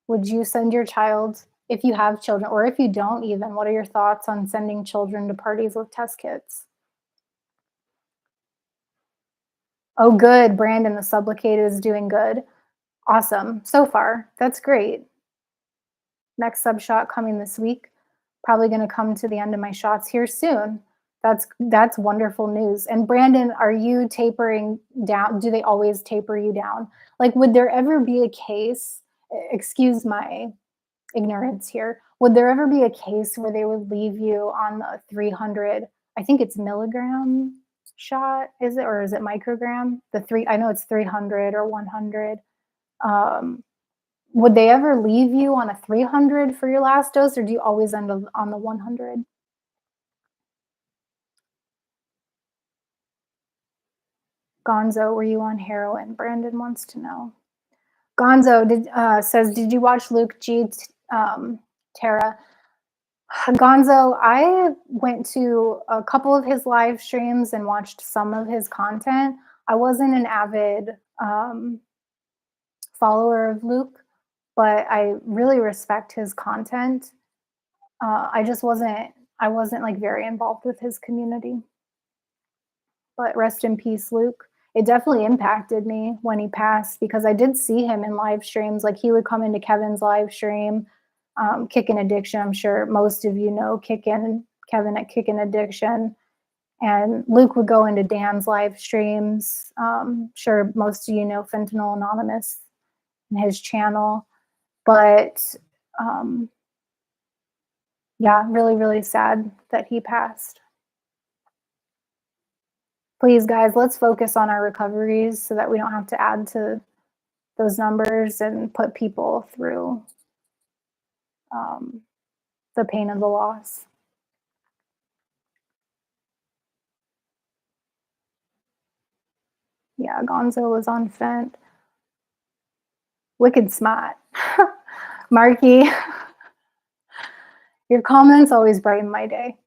S1: Would you send your child, if you have children, or if you don't even, what are your thoughts on sending children to parties with test kits? Oh, good. Brandon, the Sublocade is doing good. Awesome. So far, that's great. Next sub shot coming this week. Probably going to come to the end of my shots here soon. That's wonderful news. And Brandon, are you tapering down? Do they always taper you down? Like, would there ever be a case? Excuse my ignorance here. Would there ever be a case where they would leave you on the 300? I think it's milligram shot. Is it, or is it microgram? The three. I know it's 300 or 100. Um, would they ever leave you on a 300 for your last dose, or do you always end up on the 100? Gonzo, were you on heroin? Brandon wants to know. Gonzo says, did you watch Luke G. Tara? Gonzo, I went to a couple of his live streams and watched some of his content. I wasn't an avid follower of Luke, but I really respect his content. I wasn't like very involved with his community. But rest in peace, Luke. It definitely impacted me when he passed because I did see him in live streams. Like he would come into Kevin's live stream, Kickin' Addiction. I'm sure most of you know Kevin at Kickin' Addiction. And Luke would go into Dan's live streams. Sure, most of you know Fentanyl Anonymous and his channel. But yeah, really, really sad that he passed. Please, guys, let's focus on our recoveries so that we don't have to add to those numbers and put people through the pain of the loss. Yeah, Gonzo was on Fent. Wicked smart. Marky, your comments always brighten my day.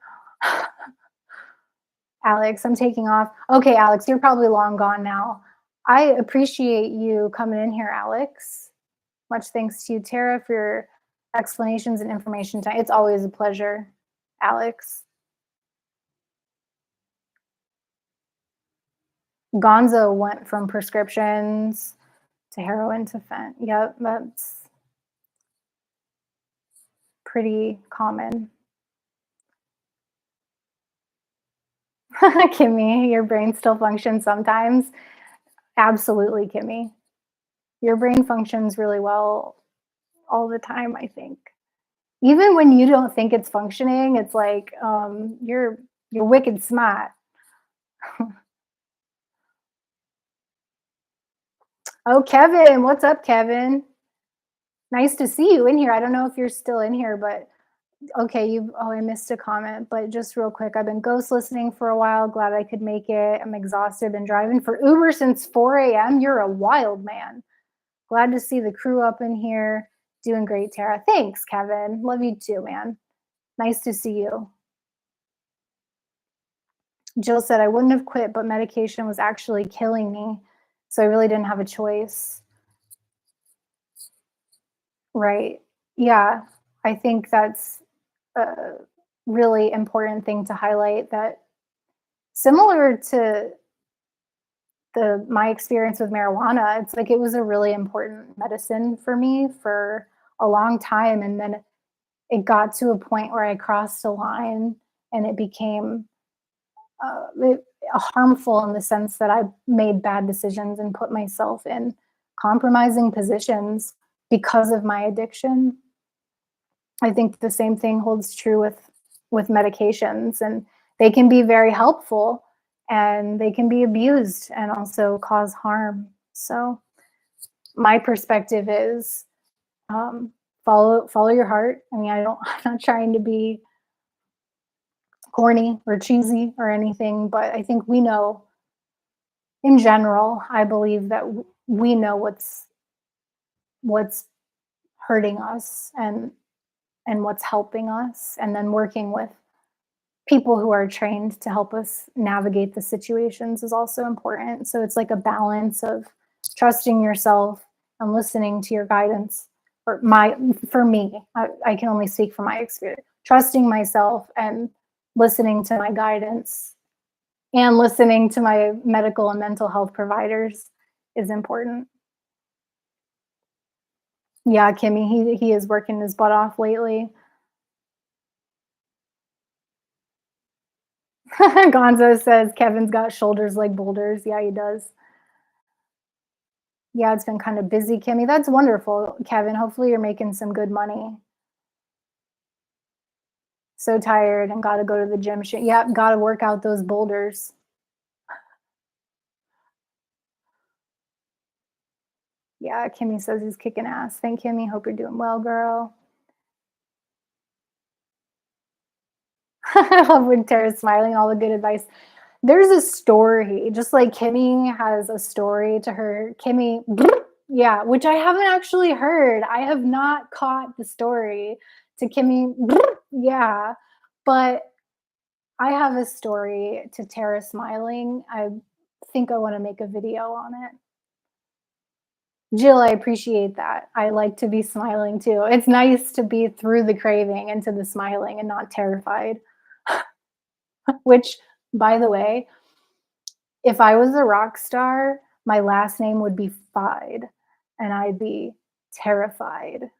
S1: Alex, I'm taking off. Okay, Alex, you're probably long gone now. I appreciate you coming in here, Alex. Much thanks to you, Tara, for your explanations and information time. It's always a pleasure, Alex. Gonzo went from prescriptions to heroin to fent. Yep, that's pretty common. Kimmy, your brain still functions sometimes. Absolutely, Kimmy. Your brain functions really well all the time, I think. Even when you don't think it's functioning, it's like you're wicked smart. Oh, Kevin, what's up, Kevin? Nice to see you in here. I don't know if you're still in here, but okay, I missed a comment, but just real quick, I've been ghost listening for a while. Glad I could make it. I'm exhausted. Been driving for Uber since 4 a.m. You're a wild man. Glad to see the crew up in here. Doing great, Tara. Thanks, Kevin. Love you too, man. Nice to see you. Jill said, I wouldn't have quit, but medication was actually killing me. So I really didn't have a choice. Right. Yeah. I think that's a really important thing to highlight, that similar to my experience with marijuana, it's like it was a really important medicine for me for a long time. And then it got to a point where I crossed a line and it became harmful in the sense that I made bad decisions and put myself in compromising positions because of my addiction. I think the same thing holds true with medications, and they can be very helpful and they can be abused and also cause harm. So my perspective is follow your heart. I mean, I'm not trying to be corny or cheesy or anything, but I think we know in general, I believe that we know what's hurting us and what's helping us, and then working with people who are trained to help us navigate the situations is also important. So it's like a balance of trusting yourself and listening to your guidance. For me, I can only speak from my experience. Trusting myself and listening to my guidance And listening to my medical and mental health providers is important. Yeah, Kimmy, he is working his butt off lately. Gonzo says Kevin's got shoulders like boulders. Yeah, he does. Yeah, it's been kind of busy, Kimmy. That's wonderful, Kevin. Hopefully, you're making some good money. So tired and got to go to the gym. Yep, got to work out those boulders. Yeah, Kimmy says he's kicking ass. Thank Kimmy. Hope you're doing well, girl. I love when Tara's smiling, all the good advice. There's a story, just like Kimmy has a story to her. Kimmy, yeah, which I haven't actually heard. I have not caught the story to Kimmy, yeah, but I have a story to Tara smiling. I think I want to make a video on it. Jill, I appreciate that. I like to be smiling too. It's nice to be through the craving into the smiling and not terrified. Which, by the way, if I was a rock star, my last name would be Fide, and I'd be terrified.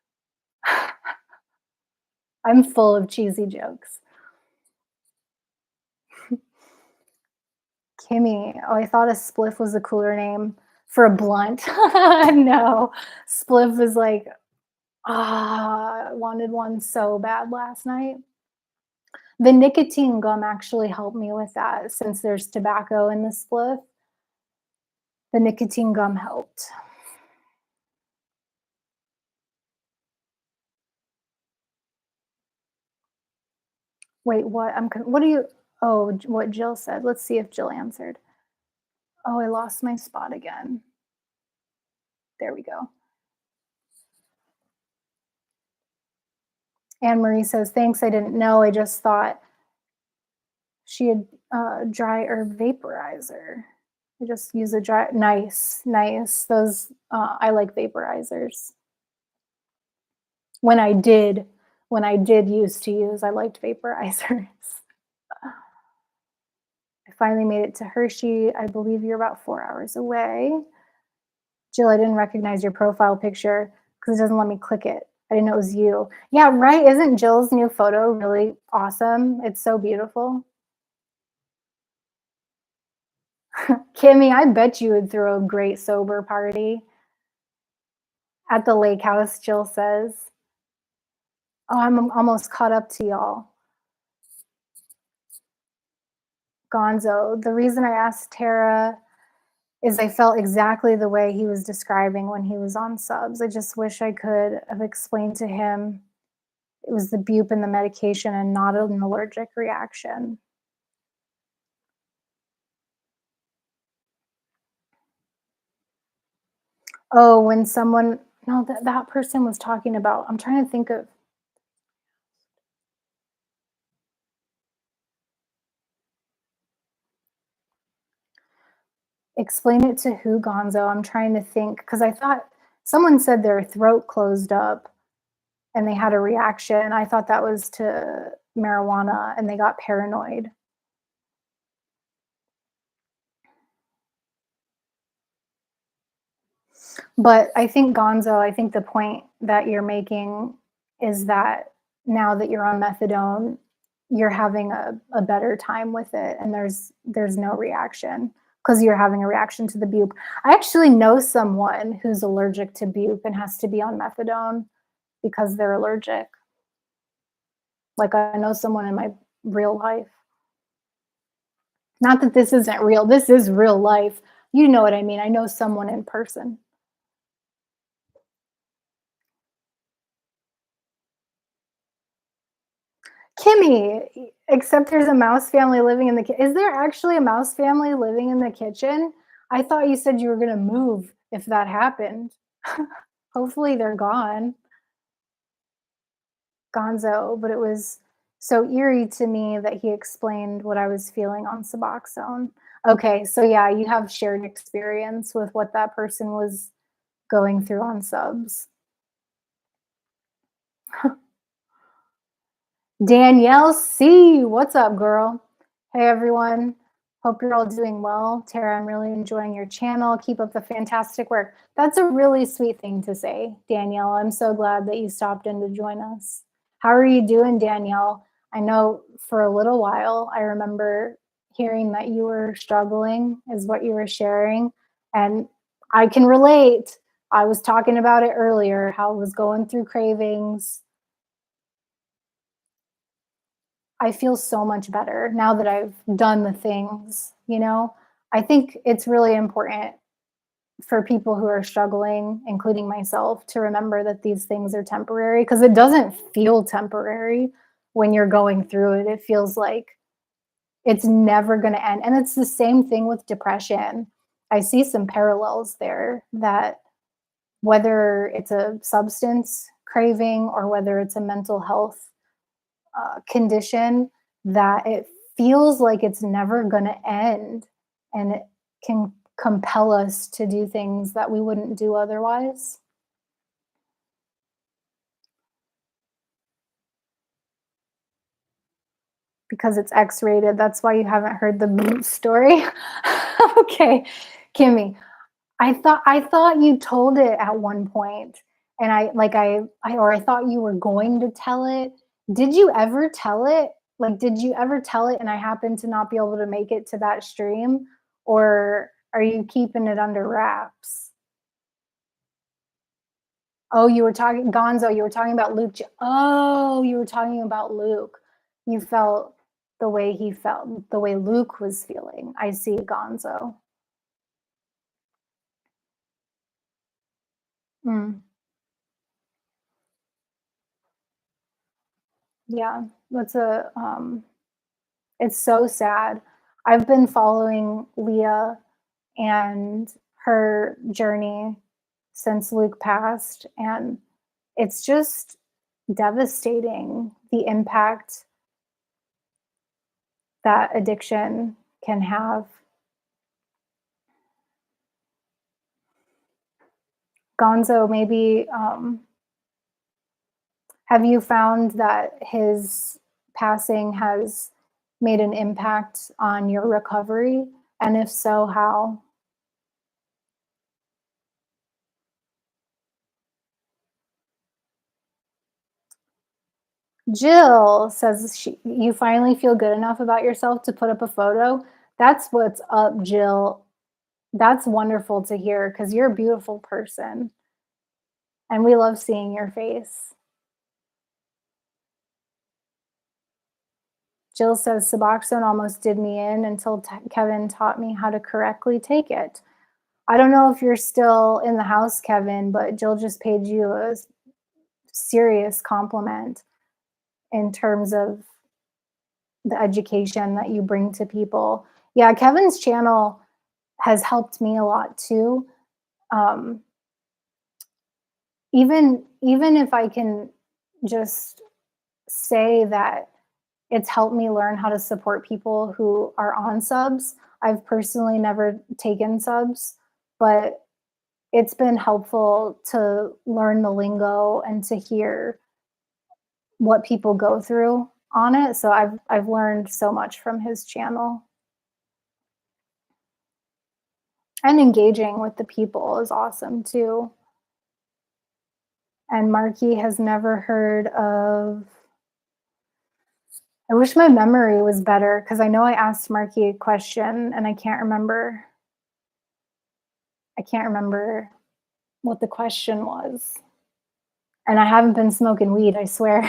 S1: I'm full of cheesy jokes. Kimmy, oh, I thought a spliff was a cooler name for a blunt. No, spliff is like, I wanted one so bad last night. The nicotine gum actually helped me with that since there's tobacco in the spliff. The nicotine gum helped. Wait, what? What are you? Oh, what Jill said. Let's see if Jill answered. Oh, I lost my spot again. There we go. Anne Marie says, thanks. I didn't know. I just thought she had dry herb vaporizer. I just use a dry. Nice, nice. Those I like vaporizers. When I did, when I did used to use, I liked vaporizers. I finally made it to Hershey. I believe you're about 4 hours away. Jill, I didn't recognize your profile picture because it doesn't let me click it. I didn't know it was you. Yeah, right. Isn't Jill's new photo really awesome? It's so beautiful. Kimmy, I bet you would throw a great sober party at the lake house, Jill says. Oh, I'm almost caught up to y'all. Gonzo, the reason I asked Tara is I felt exactly the way he was describing when he was on subs. I just wish I could have explained to him it was the bupe and the medication and not an allergic reaction. Oh, when someone, no, that person was talking about, I'm trying to think of, explain it to who, Gonzo? I'm trying to think because I thought someone said their throat closed up and they had a reaction. I thought that was to marijuana and they got paranoid. But I think, Gonzo, I think the point that you're making is that now that you're on methadone, you're having a better time with it and there's no reaction because you're having a reaction to the bupe. I actually know someone who's allergic to bupe and has to be on methadone because they're allergic. Like I know someone in my real life. Not that this isn't real. This is real life. You know what I mean? I know someone in person. Kimmy, except there's a mouse family living in the kitchen. Is there actually a mouse family living in the kitchen? I thought you said you were going to move if that happened. Hopefully they're gone. Gonzo, but it was so eerie to me that he explained what I was feeling on Suboxone. Okay, so yeah, you have shared experience with what that person was going through on subs. Danielle C, what's up, girl? Hey, everyone. Hope you're all doing well. Tara, I'm really enjoying your channel. Keep up the fantastic work. That's a really sweet thing to say, Danielle. I'm so glad that you stopped in to join us. How are you doing, Danielle? I know for a little while, I remember hearing that you were struggling, is what you were sharing. And I can relate. I was talking about it earlier, how I was going through cravings. I feel so much better now that I've done the things, you know? I think it's really important for people who are struggling, including myself, to remember that these things are temporary because it doesn't feel temporary when you're going through it. It feels like it's never going to end. And it's the same thing with depression. I see some parallels there that whether it's a substance craving or whether it's a mental health condition, that it feels like it's never going to end, and it can compel us to do things that we wouldn't do otherwise. Because it's X-rated, that's why you haven't heard the boot story. Okay, Kimmy, I thought you told it at one point, and I thought you were going to tell it. Did you ever tell it? Like, did you ever tell it and I happened to not be able to make it to that stream? Or are you keeping it under wraps? Oh, you were talking Gonzo, you were talking about Luke. Oh, you were talking about Luke. You felt the way he felt, the way Luke was feeling. I see, Gonzo. Mm. Yeah, that's a it's so sad. I've been following Leah and her journey since Luke passed, and it's just devastating the impact that addiction can have. Gonzo, maybe have you found that his passing has made an impact on your recovery? And if so, how? Jill says you finally feel good enough about yourself to put up a photo. That's what's up, Jill. That's wonderful to hear because you're a beautiful person and we love seeing your face. Jill says Suboxone almost did me in until Kevin taught me how to correctly take it. I don't know if you're still in the house, Kevin, but Jill just paid you a serious compliment in terms of the education that you bring to people. Yeah, Kevin's channel has helped me a lot too. Um, even if I can just say that it's helped me learn how to support people who are on subs. I've personally never taken subs, but it's been helpful to learn the lingo and to hear what people go through on it. So I've learned so much from his channel. And engaging with the people is awesome too. And Marky has never heard of. I wish my memory was better because I know I asked Marky a question and I can't remember. I can't remember what the question was. And I haven't been smoking weed, I swear.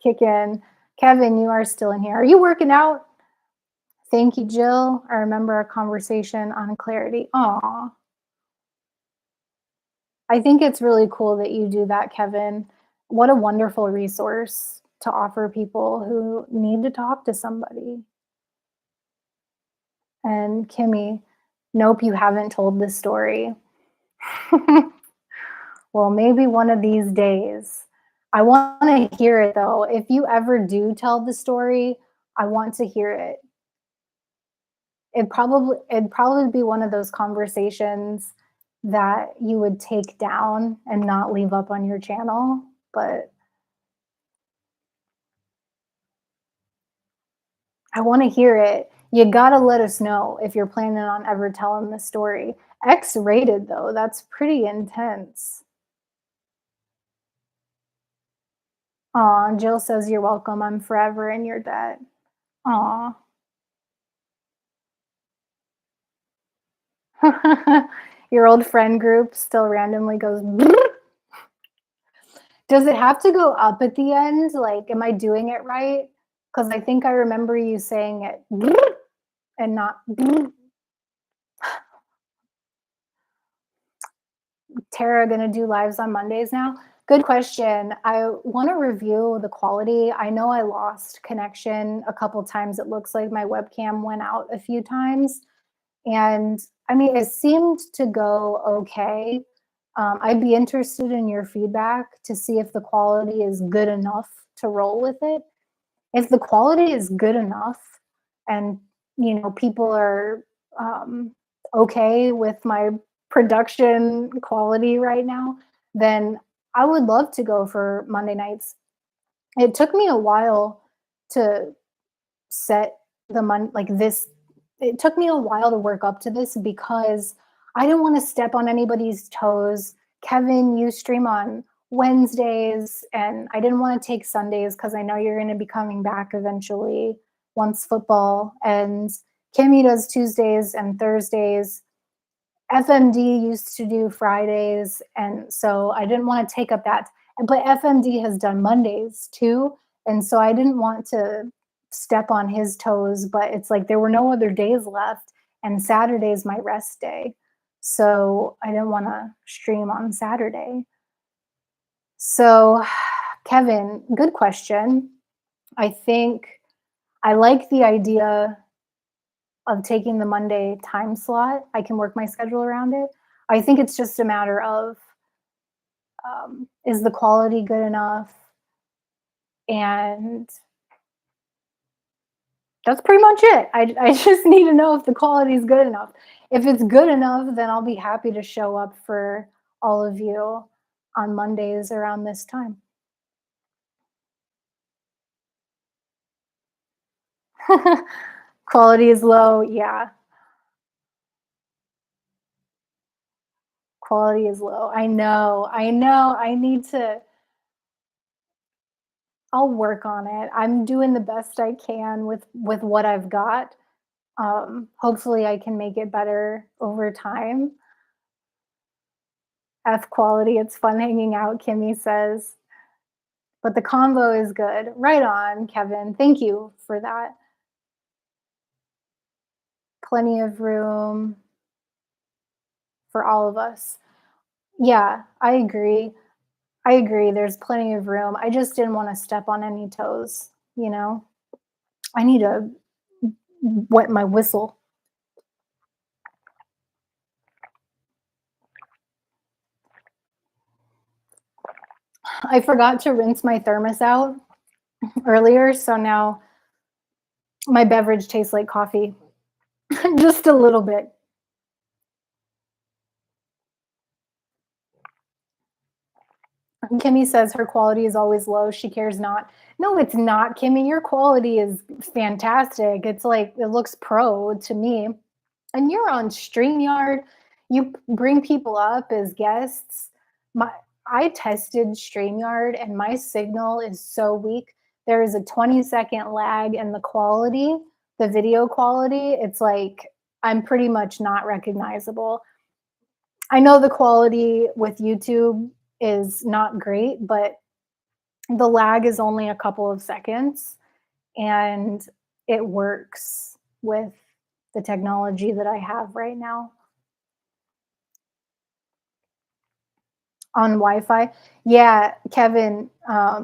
S1: Kick in. Kevin, you are still in here. Are you working out? Thank you, Jill. I remember our conversation on clarity. Aw. I think it's really cool that you do that, Kevin. What a wonderful resource to offer people who need to talk to somebody. And Kimmy, nope, you haven't told this story. Well, maybe one of these days. I want to hear it though. If you ever do tell the story, I want to hear it. It'd probably be one of those conversations that you would take down and not leave up on your channel, but I wanna hear it. You gotta let us know if you're planning on ever telling this story. X-rated though, that's pretty intense. Aw, Jill says, "You're welcome, I'm forever in your debt." Aw. Your old friend group still randomly goes, does it have to go up at the end? Like, am I doing it right? Because I think I remember you saying it and not Tara gonna do lives on Mondays now? Good question. I want to review the quality. I know I lost connection a couple times. It looks like my webcam went out a few times. And I mean, it seemed to go okay. I'd be interested in your feedback to see if the quality is good enough to roll with it. If the quality is good enough and people are okay with my production quality right now, then I would love to go for Monday nights. It took me a while to set the like this. It took me a while to work up to this because I didn't want to step on anybody's toes. Kevin, you stream on Wednesdays, and I didn't want to take Sundays because I know you're going to be coming back eventually once football ends. Kimmy does Tuesdays and Thursdays. FMD used to do Fridays, and so I didn't want to take up that. But FMD has done Mondays too, and so I didn't want to step on his toes. But it's like there were no other days left, and Saturday is my rest day, so I didn't want to stream on Saturday. So, Kevin, good question. I think I like the idea of taking the Monday time slot. I can work my schedule around it. I think it's just a matter of is the quality good enough? And that's pretty much it. I just need to know if the quality is good enough. If it's good enough, then I'll be happy to show up for all of you on Mondays around this time. Quality is low. Yeah, quality is low. I know. I know. I need to I'll work on it. I'm doing the best I can with what I've got. Hopefully I can make it better over time. F quality, it's fun hanging out, Kimmy says. But the combo is good. Right on, Kevin. Thank you for that. Plenty of room for all of us. Yeah, I agree. I agree. There's plenty of room. I just didn't want to step on any toes, you know? I need to wet my whistle. I forgot to rinse my thermos out earlier, so now my beverage tastes like coffee. Just a little bit. Kimmy says her quality is always low. She cares not. No, it's not, Kimmy. Your quality is fantastic. It's like it looks pro to me. And you're on StreamYard. You bring people up as guests. My I tested StreamYard and my signal is so weak. There is a 20-second lag in the quality, the video quality. It's like I'm pretty much not recognizable. I know the quality with YouTube is not great, but the lag is only a couple of seconds and it works with the technology that I have right now. On Wi-Fi? Yeah, Kevin, I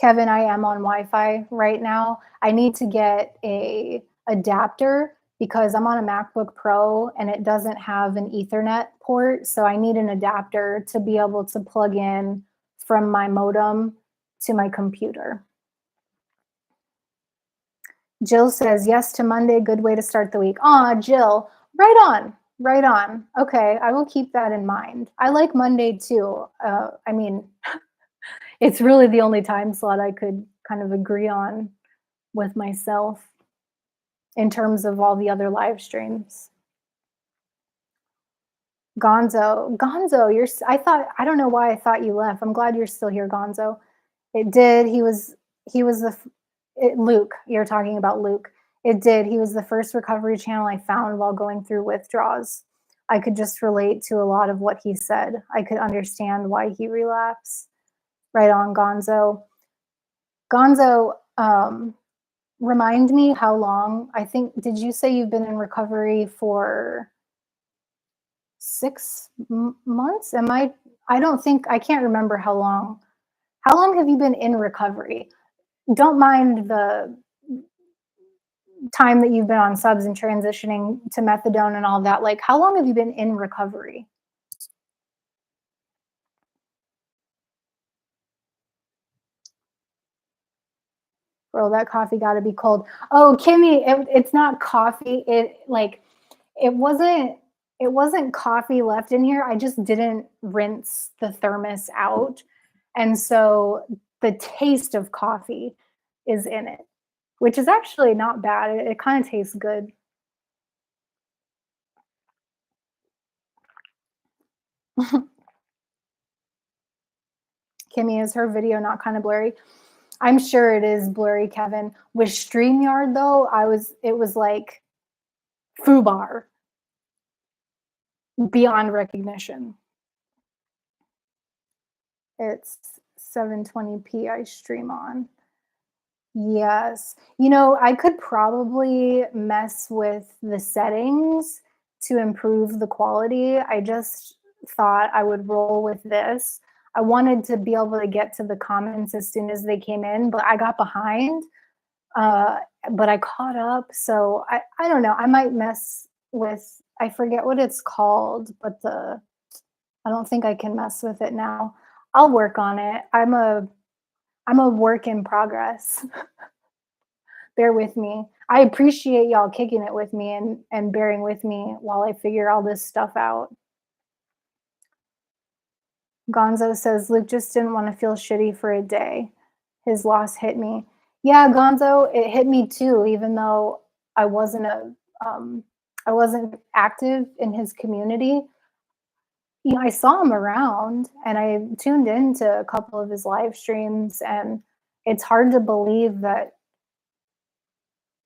S1: am on Wi-Fi right now. I need to get a adapter because I'm on a MacBook Pro and it doesn't have an Ethernet port, so I need an adapter to be able to plug in from my modem to my computer. Jill says, yes to Monday, good way to start the week. Aw, Jill, right on, right on. Okay, I will keep that in mind. I like Monday too. I mean, it's really the only time slot I could kind of agree on. with myself in terms of all the other live streams. Gonzo, I thought, I don't know why I thought you left. I'm glad you're still here, Gonzo. It did. He was Luke. You're talking about Luke. It did. He was the first recovery channel I found while going through withdrawals. I could just relate to a lot of what he said. I could understand why he relapsed. Right on, Gonzo. Gonzo, remind me how long. I think, did you say you've been in recovery for 6 months? I don't think, I can't remember how long. How long have you been in recovery? Don't mind the time that you've been on subs and transitioning to methadone and all that. Like, how long have you been in recovery? Bro, that coffee got to be cold. Oh, Kimmy, it's not coffee. It wasn't it wasn't coffee left in here. I just didn't rinse the thermos out. And so the taste of coffee is in it, which is actually not bad. It kind of tastes good. Kimmy, is her video not kind of blurry? I'm sure it is blurry, Kevin. With StreamYard though, it was like foobar beyond recognition. It's 720p I stream on. Yes. You know, I could probably mess with the settings to improve the quality. I just thought I would roll with this. I wanted to be able to get to the comments as soon as they came in, but I got behind. Uh, but I caught up. So I don't know. I might mess with, I forget what it's called, but I don't think I can mess with it now. I'll work on it. I'm a work in progress. Bear with me. I appreciate y'all kicking it with me and bearing with me while I figure all this stuff out. Gonzo says Luke just didn't want to feel shitty for a day. His loss hit me. Yeah, Gonzo, it hit me too, even though I wasn't I wasn't active in his community. You know, I saw him around and I tuned into a couple of his live streams, and it's hard to believe that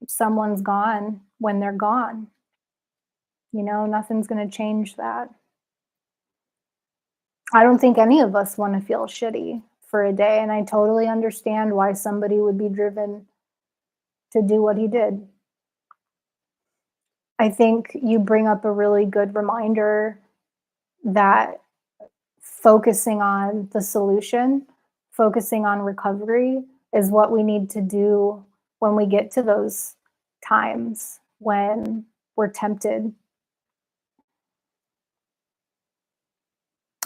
S1: someone's gone when they're gone. You know, nothing's going to change that. I don't think any of us want to feel shitty for a day, and I totally understand why somebody would be driven to do what he did. I think you bring up a really good reminder that focusing on the solution, focusing on recovery is what we need to do when we get to those times when we're tempted.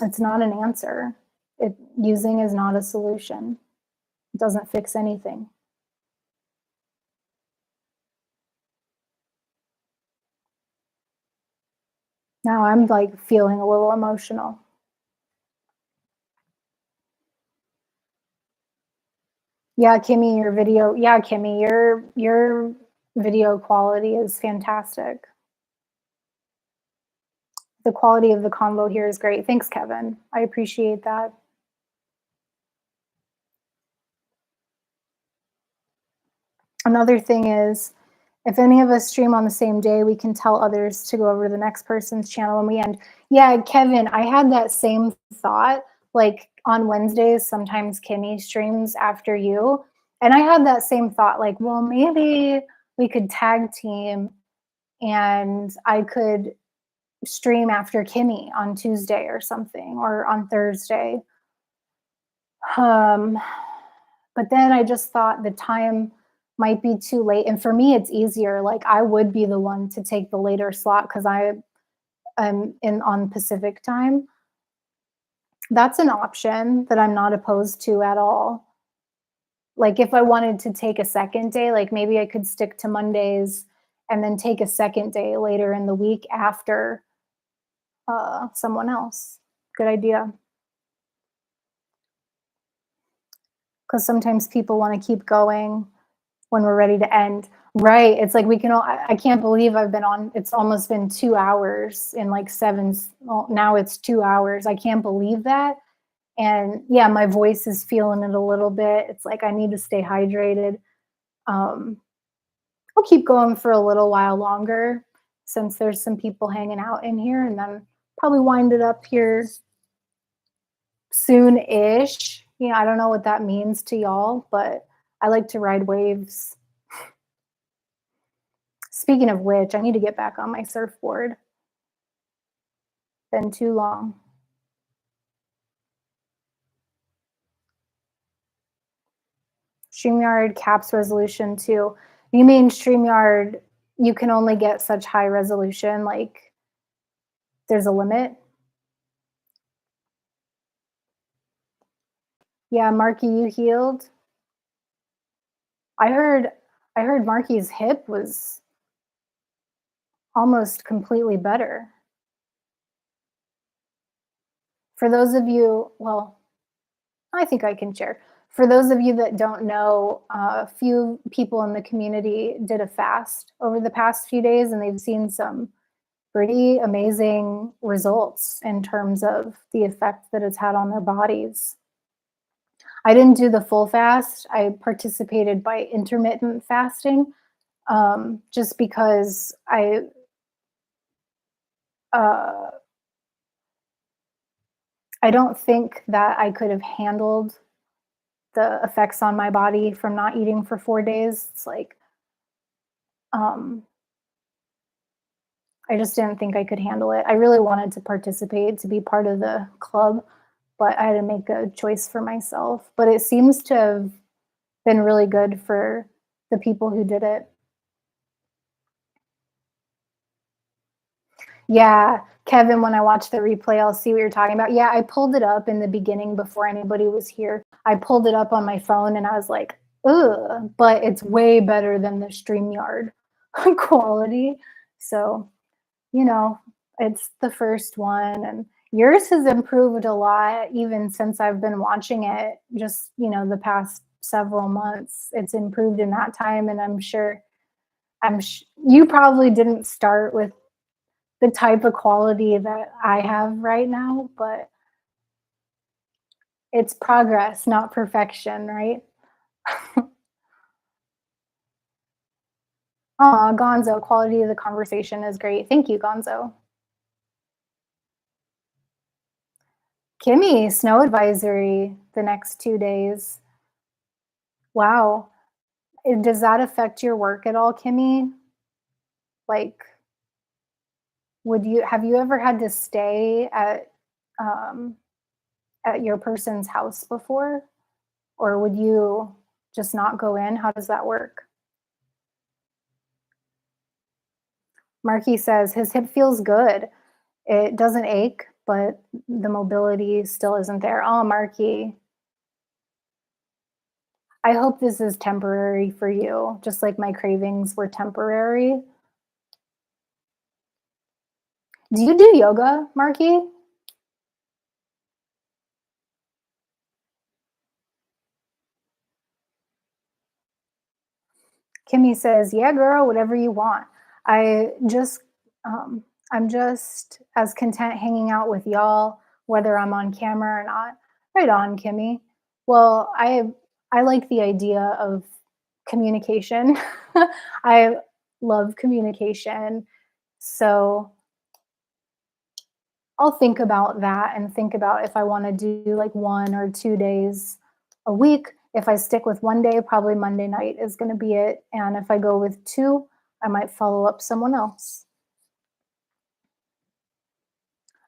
S1: It's not an answer. Using is not a solution. It doesn't fix anything. Now I'm like feeling a little emotional. Yeah, Kimmy, your video. Yeah, Kimmy, your video quality is fantastic. The quality of the convo here is great. Thanks, Kevin. I appreciate that. Another thing is, if any of us stream on the same day, we can tell others to go over to the next person's channel when we end. Yeah, Kevin, I had that same thought. Like on Wednesdays, sometimes Kimmy streams after you. And I had that same thought, like, well, maybe we could tag team and I could stream after Kimmy on Tuesday or something, or on Thursday. But then I just thought the time might be too late. And for me, it's easier. Like I would be the one to take the later slot because I am in on Pacific time. That's an option that I'm not opposed to at all. Like if I wanted to take a second day, like maybe I could stick to Mondays and then take a second day later in the week after someone else. Good idea. Because sometimes people want to keep going when we're ready to end. Right. It's like we can all, I can't believe I've been on, it's almost been 2 hours in like well, now it's 2 hours. I can't believe that. And yeah, my voice is feeling it a little bit. It's like I need to stay hydrated. Um, I'll keep going for a little while longer since there's some people hanging out in here, and then probably wind it up here soon-ish. I don't know what that means to y'all, but I like to ride waves. Speaking of which, I need to get back on my surfboard. Been too long. StreamYard caps resolution too. You mean StreamYard, you can only get such high resolution, like there's a limit? Yeah, Marky, you healed? I heard I heard Marky's hip was almost completely better. For those of you, well, I think I can share. For those of you that don't know, a few people in the community did a fast over the past few days, and they've seen some pretty amazing results in terms of the effect that it's had on their bodies. I didn't do the full fast. I participated by intermittent fasting, just because uh, I don't think that I could have handled the effects on my body from not eating for 4 days. It's like, um, I just didn't think I could handle it. I really wanted to participate, to be part of the club, but I had to make a choice for myself. But it seems to have been really good for the people who did it. Yeah, Kevin, when I watch the replay, I'll see what you're talking about. Yeah, I pulled it up in the beginning before anybody was here. I pulled it up on my phone and I was like, ugh, but it's way better than the StreamYard quality. So, you know, it's the first one, and yours has improved a lot even since I've been watching it, just, the past several months. It's improved in that time, and you probably didn't start with the type of quality that I have right now, but it's progress, not perfection, right? Aw, Gonzo, quality of the conversation is great. Thank you, Gonzo. Kimmy, snow advisory the next 2 days. Wow. Does that affect your work at all, Kimmy? Like, have you ever had to stay um, at your person's house before? Or would you just not go in? How does that work? Marky says his hip feels good. It doesn't ache, but the mobility still isn't there. Oh, Marky, I hope this is temporary for you, just like my cravings were temporary. Do you do yoga, Marky? Kimmy says, "Yeah, girl, whatever you want." I just, I'm just as content hanging out with y'all, whether I'm on camera or not. Right on, Kimmy. Well, I like the idea of communication. I love communication, so I'll think about that and think about if I want to do like 1 or 2 days a week. If I stick with one day, probably Monday night is going to be it. And if I go with two, I might follow up someone else.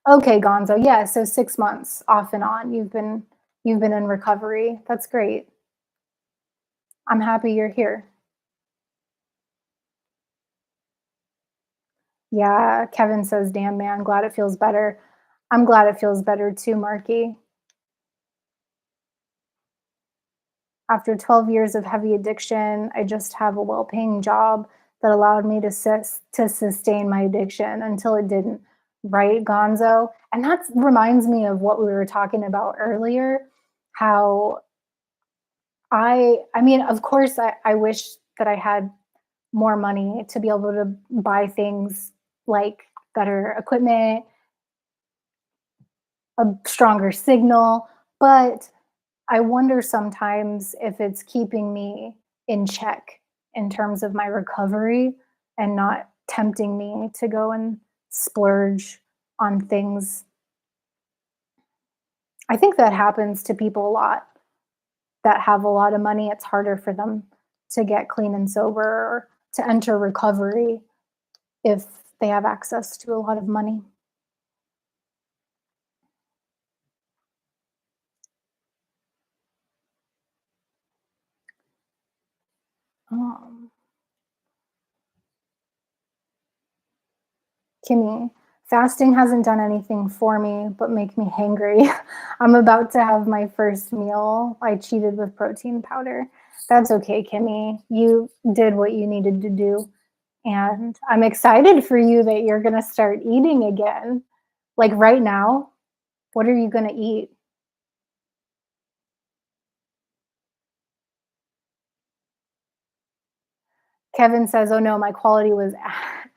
S1: Okay, Gonzo. Yeah, so 6 months off and on. You've been in recovery. That's great. I'm happy you're here. Yeah, Kevin says, "Damn man, glad it feels better." I'm glad it feels better too, Marky. After 12 years of heavy addiction, I just have a well-paying job that allowed me to sustain my addiction until it didn't. Right, Gonzo? And that reminds me of what we were talking about earlier, how I mean, of course, I wish that I had more money to be able to buy things like better equipment, a stronger signal, but I wonder sometimes if it's keeping me in check in terms of my recovery and not tempting me to go and splurge on things. I think that happens to people a lot that have a lot of money. It's harder for them to get clean and sober or to enter recovery if they have access to a lot of money. Um, Kimmy, fasting hasn't done anything for me but make me hangry. I'm about to have my first meal. I cheated with protein powder. That's okay, Kimmy. You did what you needed to do. And I'm excited for you that you're going to start eating again. Like right now, what are you going to eat? Kevin says, "Oh no, my quality was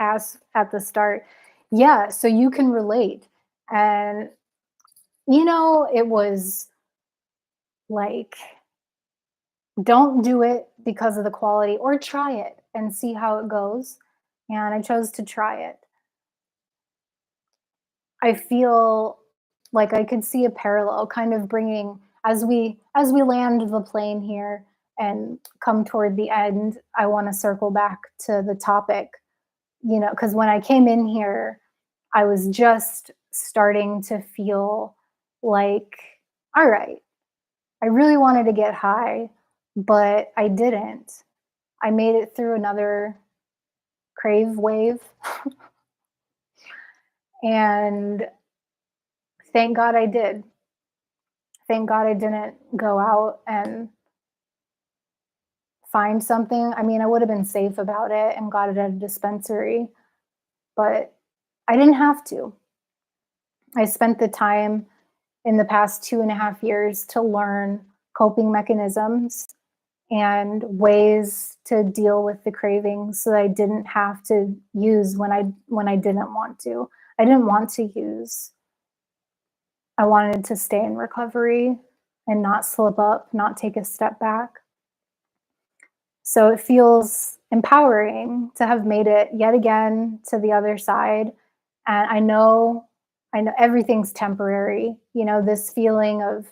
S1: ass at the start." Yeah, so you can relate. And it was like, don't do it because of the quality or try it and see how it goes. And I chose to try it. I feel like I could see a parallel kind of bringing as we land the plane here and come toward the end. I want to circle back to the topic, because when I came in here, I was just starting to feel like, all right, I really wanted to get high, but I didn't. I made it through another crave wave, and thank God I did. Thank God I didn't go out and find something. I mean, I would have been safe about it and got it at a dispensary, but I didn't have to. I spent the time in the past 2.5 years to learn coping mechanisms and ways to deal with the cravings so that I didn't have to use when I didn't want to. I didn't want to use. I wanted to stay in recovery and not slip up, not take a step back. So it feels empowering to have made it yet again to the other side. And I know everything's temporary. This feeling of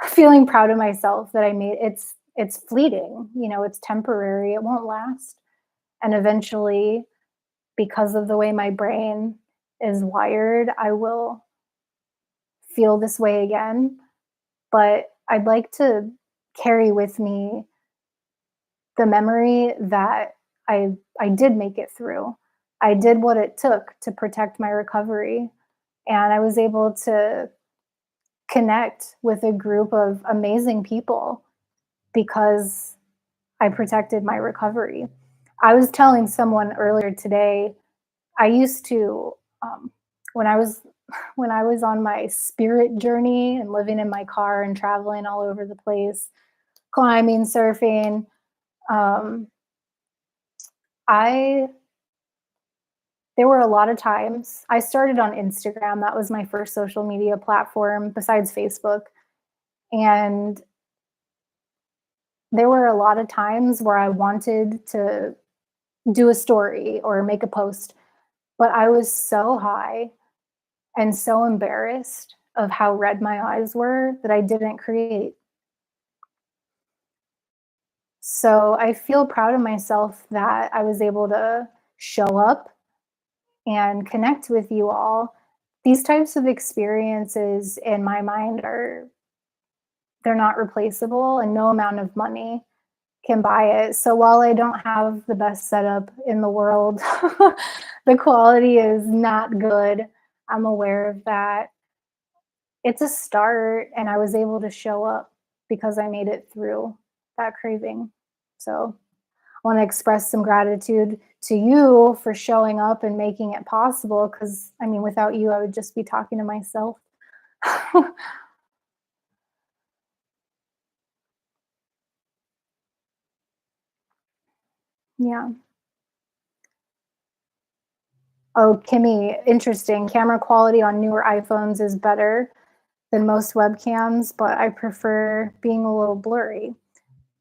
S1: feeling proud of myself that I made it's fleeting. It's temporary. It won't last. And eventually, because of the way my brain is wired, I will feel this way again. But I'd like to carry with me the memory that I did make it through. I did what it took to protect my recovery, and I was able to connect with a group of amazing people because I protected my recovery. I was telling someone earlier today, I used to when I was on my spirit journey and living in my car and traveling all over the place, climbing, surfing, um, I there were a lot of times I started on Instagram. That was my first social media platform besides Facebook. And there were a lot of times where I wanted to do a story or make a post, but I was so high and so embarrassed of how red my eyes were that I didn't create. So I feel proud of myself that I was able to show up and connect with you all. These types of experiences in my mind they're not replaceable and no amount of money can buy it. So while I don't have the best setup in the world, the quality is not good. I'm aware of that. It's a start and I was able to show up because I made it through that craving. So I want to express some gratitude to you for showing up and making it possible because I mean without you I would just be talking to myself. Yeah. Oh, Kimmy, interesting. Camera quality on newer iPhones is better than most webcams, but I prefer being a little blurry.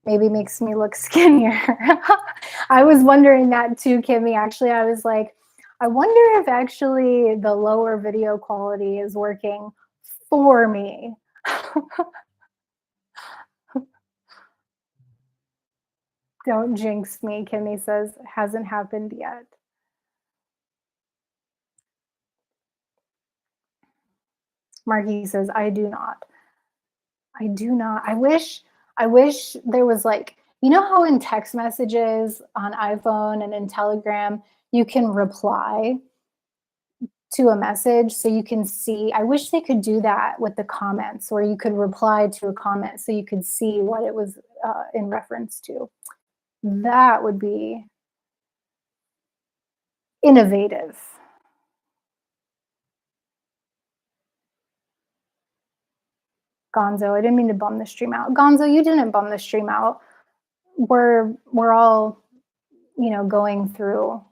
S1: Maybe makes me look skinnier. I was wondering that too, Kimmy. Actually, I was like, I wonder if actually the lower video quality is working for me. Don't jinx me, Kimmy says, hasn't happened yet. Marky says, I do not. I do not. I wish there was like, you know how in text messages on iPhone and in Telegram you can reply to a message so you can see. I wish they could do that with the comments where you could reply to a comment so you could see what it was in reference to. That would be innovative. Gonzo, I didn't mean to bum the stream out. Gonzo, you didn't bum the stream out. We're all, going through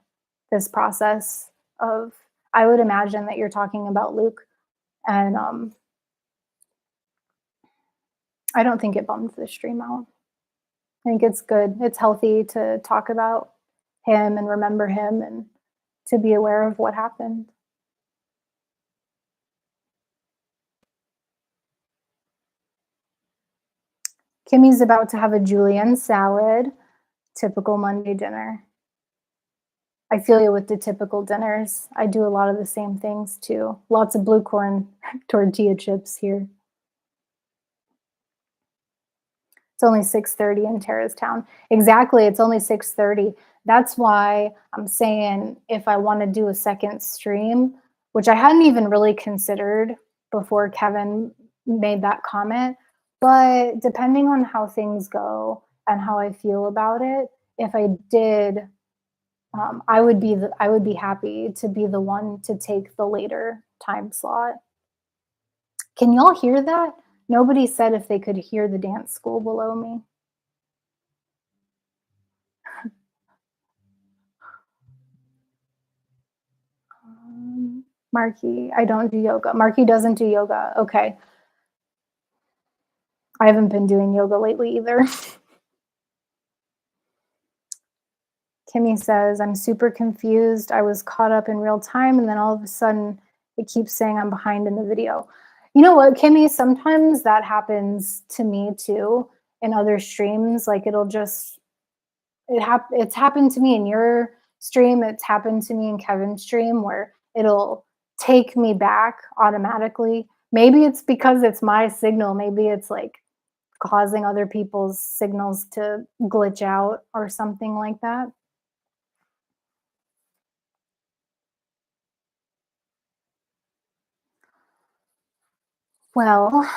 S1: this process of, I would imagine that you're talking about Luke, and I don't think it bummed the stream out. I think it's good. It's healthy to talk about him and remember him and to be aware of what happened. Kimmy's about to have a julienne salad, typical Monday dinner. I feel you with the typical dinners. I do a lot of the same things too. Lots of blue corn tortilla chips here. It's only 6:30 in Terrastown. Exactly, it's only 6:30. That's why I'm saying if I wanna do a second stream, which I hadn't even really considered before Kevin made that comment, but depending on how things go and how I feel about it, if I did, I would be happy to be the one to take the later time slot. Can y'all hear that? Nobody said if they could hear the dance school below me. Marky, I don't do yoga. Marky doesn't do yoga. Okay. I haven't been doing yoga lately either. Kimmy says, I'm super confused. I was caught up in real time, and then all of a sudden it keeps saying I'm behind in the video. You know what, Kimmy? Sometimes that happens to me too in other streams. Like it's happened to me in your stream. It's happened to me in Kevin's stream where it'll take me back automatically. Maybe it's because it's my signal. Maybe it's like causing other people's signals to glitch out or something like that. Well,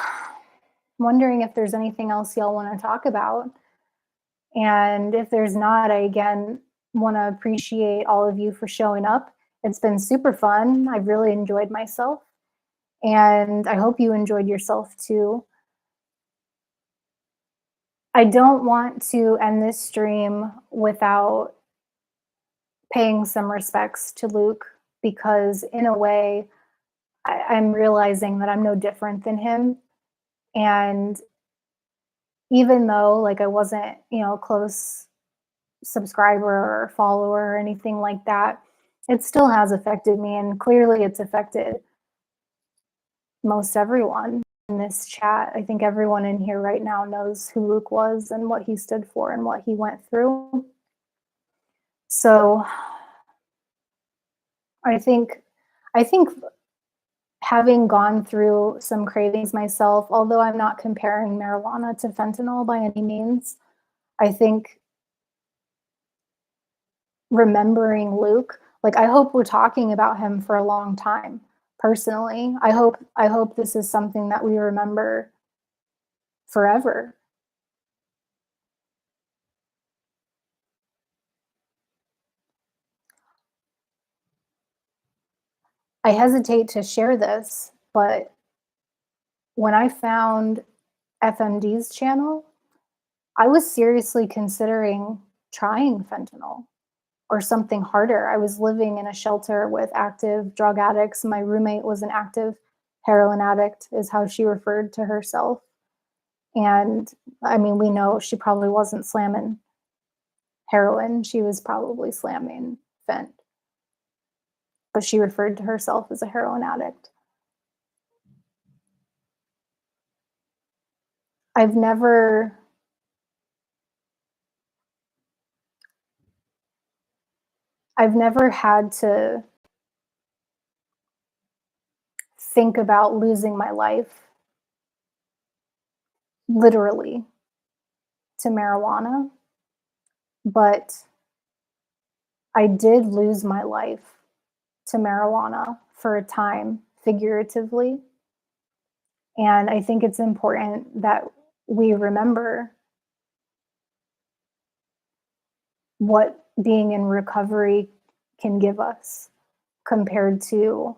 S1: wondering if there's anything else y'all want to talk about. And if there's not, I again want to appreciate all of you for showing up. It's been super fun. I've really enjoyed myself. And I hope you enjoyed yourself too. I don't want to end this stream without paying some respects to Luke because, in a way, I'm realizing that I'm no different than him. And even though, like, I wasn't, a close subscriber or follower or anything like that, it still has affected me. And clearly, it's affected most everyone in this chat. I think everyone in here right now knows who Luke was and what he stood for and what he went through. So I think having gone through some cravings myself, although I'm not comparing marijuana to fentanyl by any means, I think remembering Luke, like I hope we're talking about him for a long time. Personally, I hope this is something that we remember forever. I hesitate to share this, but when I found FMD's channel, I was seriously considering trying fentanyl or something harder. I was living in a shelter with active drug addicts. My roommate was an active heroin addict, is how she referred to herself. And I mean, we know she probably wasn't slamming heroin, she was probably slamming fent, but she referred to herself as a heroin addict. I've never I've never had to think about losing my life literally to marijuana, but I did lose my life to marijuana for a time, figuratively. And I think it's important that we remember what being in recovery can give us compared to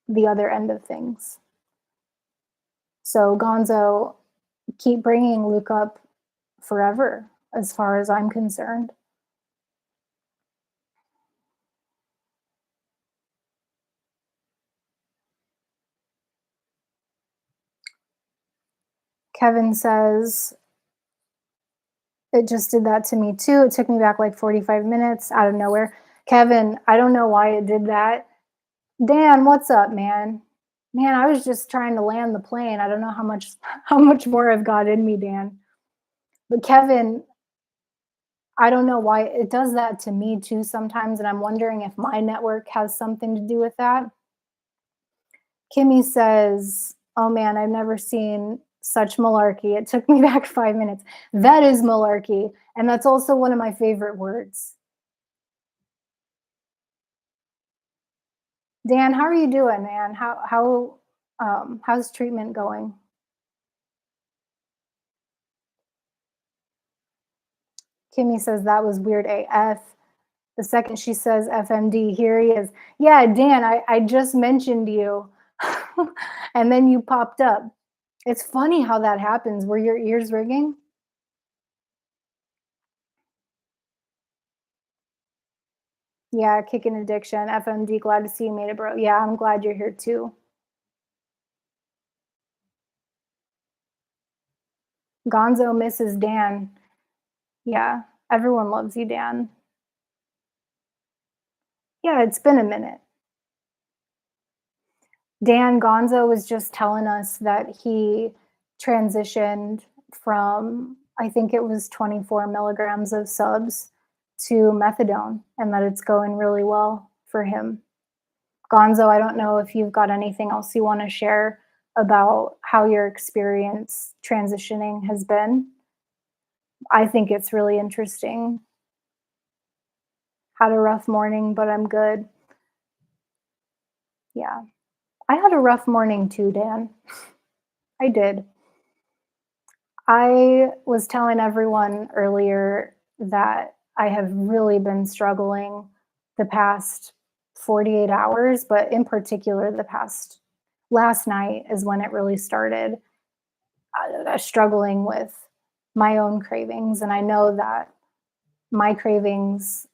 S1: the other end of things. So, Gonzo, keep bringing Luke up forever, as far as I'm concerned. Kevin says, it just did that to me too. It took me back like 45 minutes out of nowhere. Kevin, I don't know why it did that. Dan, what's up, man? Man, I was just trying to land the plane. I don't know how much more I've got in me, Dan. But Kevin, I don't know why it does that to me too sometimes, and I'm wondering if my network has something to do with that. Kimmy says, "Oh man, I've never seen such malarkey. It took me back 5 minutes." That is malarkey, and that's also one of my favorite words. Dan, how are you doing, man? How's treatment going? Kimmy says that was weird AF. The second she says FMD, here he is. Yeah, Dan, I just mentioned you. And then you popped up. It's funny how that happens. Were your ears ringing? Yeah, kicking addiction. FMD, glad to see you made it, bro. Yeah, I'm glad you're here too. Gonzo misses Dan. Yeah, everyone loves you, Dan. Yeah, it's been a minute. Dan Gonzo was just telling us that he transitioned from, I think it was 24 milligrams of subs to methadone, and that it's going really well for him. Gonzo, I don't know if you've got anything else you want to share about how your experience transitioning has been. I think it's really interesting. Had a rough morning, but I'm good. Yeah. I had a rough morning too, Dan. I did. I was telling everyone earlier that I have really been struggling the past 48 hours, but in particular, the past last night is when it really started, struggling with my own cravings. And I know that my cravings,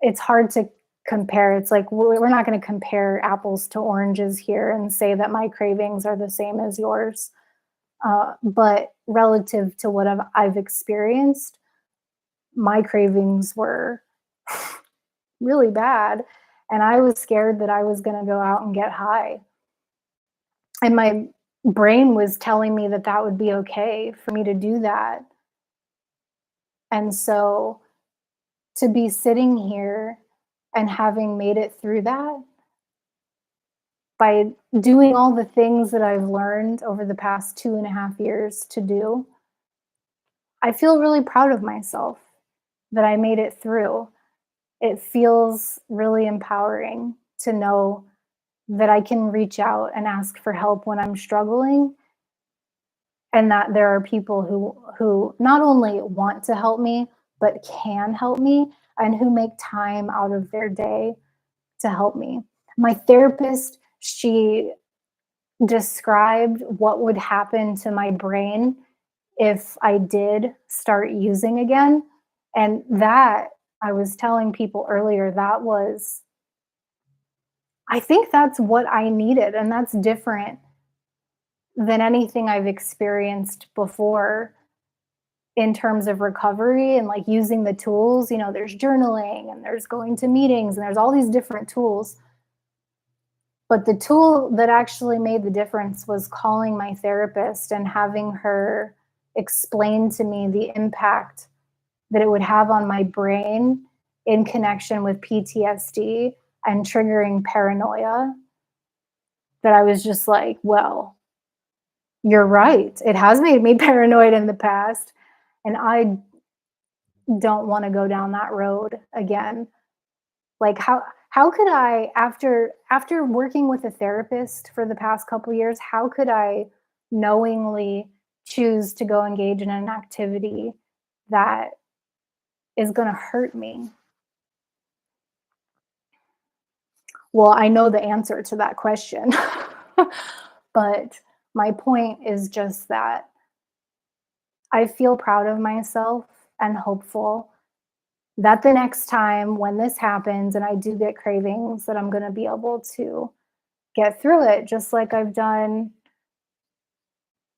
S1: it's hard to compare. It's like we're not going to compare apples to oranges here and say that my cravings are the same as yours. But relative to what I've experienced, my cravings were really bad. And I was scared that I was going to go out and get high. And my brain was telling me that that would be okay for me to do that. And so to be sitting here and having made it through that by doing all the things that I've learned over the past 2.5 years to do, I feel really proud of myself that I made it through. It feels really empowering to know that I can reach out and ask for help when I'm struggling, and that there are people who not only want to help me but can help me, and who make time out of their day to help me. My therapist, she described what would happen to my brain if I did start using again. And that, I was telling people earlier, that was, I think that's what I needed. And that's different than anything I've experienced before in terms of recovery and like using the tools. You know, there's journaling and there's going to meetings and there's all these different tools. But the tool that actually made the difference was calling my therapist and having her explain to me the impact that it would have on my brain in connection with PTSD and triggering paranoia. That I was just like, well, you're right. It has made me paranoid in the past. And I don't want to go down that road again. Like how could I, after working with a therapist for the past couple years, how could I knowingly choose to go engage in an activity that is going to hurt me? Well, I know the answer to that question. But my point is just that I feel proud of myself and hopeful that the next time when this happens and I do get cravings, that I'm going to be able to get through it, just like I've done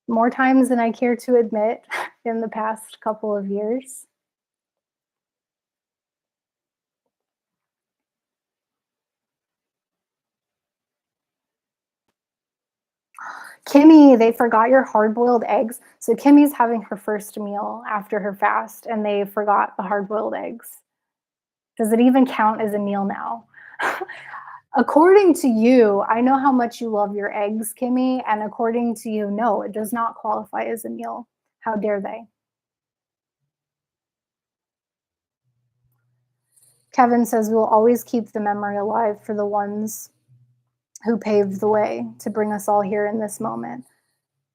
S1: more times than I care to admit in the past couple of years. Kimmy, they forgot your hard boiled eggs. So Kimmy's having her first meal after her fast and they forgot the hard boiled eggs. Does it even count as a meal now? According to you, I know how much you love your eggs, Kimmy, and according to you, no, it does not qualify as a meal. How dare they? Kevin says we will always keep the memory alive for the ones who paved the way to bring us all here in this moment.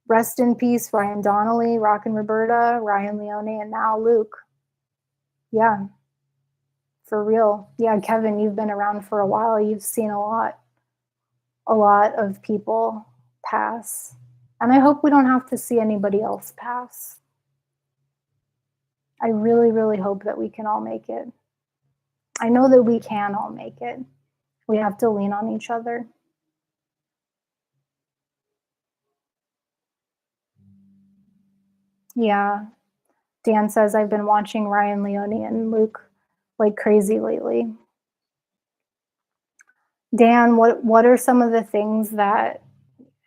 S1: Rest in peace, Ryan Donnelly, Rockin' Roberta, Ryan Leone, and now Luke. Yeah, for real. Yeah, Kevin, you've been around for a while. You've seen a lot of people pass. And I hope we don't have to see anybody else pass. I really, really hope that we can all make it. I know that we can all make it. We have to lean on each other. Yeah. Dan says, I've been watching Ryan Leone and Luke like crazy lately. Dan, what are some of the things that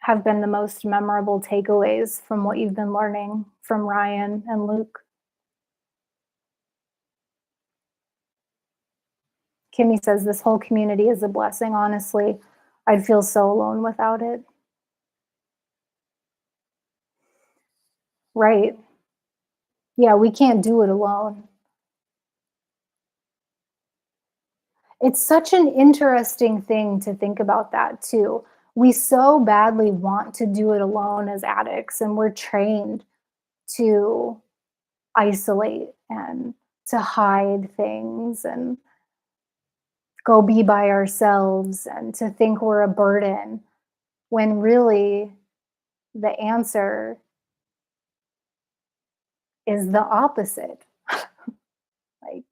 S1: have been the most memorable takeaways from what you've been learning from Ryan and Luke? Kimmy says, this whole community is a blessing. Honestly, I'd feel so alone without it. Right. Yeah, we can't do it alone. It's such an interesting thing to think about that too. We so badly want to do it alone as addicts, and we're trained to isolate and to hide things and go be by ourselves and to think we're a burden when really the answer is the opposite. Like,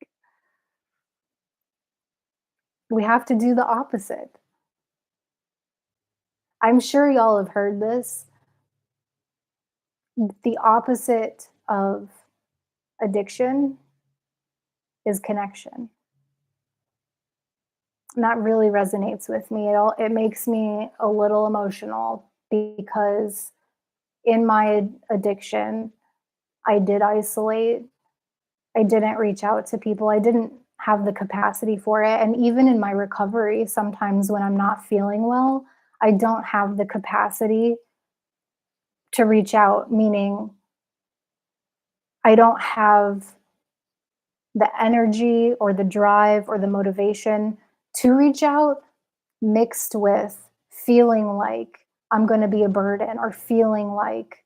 S1: we have to do the opposite. I'm sure y'all have heard this. The opposite of addiction is connection. And that really resonates with me. It makes me a little emotional because in my addiction, I did isolate. I didn't reach out to people. I didn't have the capacity for it. And even in my recovery, sometimes when I'm not feeling well, I don't have the capacity to reach out, meaning I don't have the energy or the drive or the motivation to reach out, mixed with feeling like I'm going to be a burden or feeling like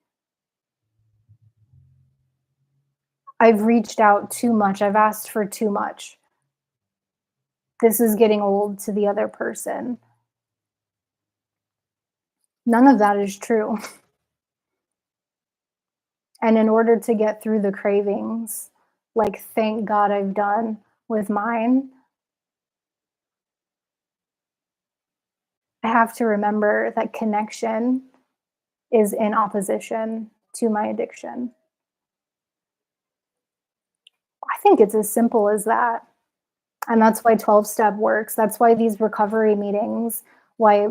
S1: I've reached out too much, I've asked for too much. This is getting old to the other person. None of that is true. And in order to get through the cravings, like thank God I've done with mine, I have to remember that connection is in opposition to my addiction. I think it's as simple as that. And that's why 12 step works. That's why these recovery meetings, why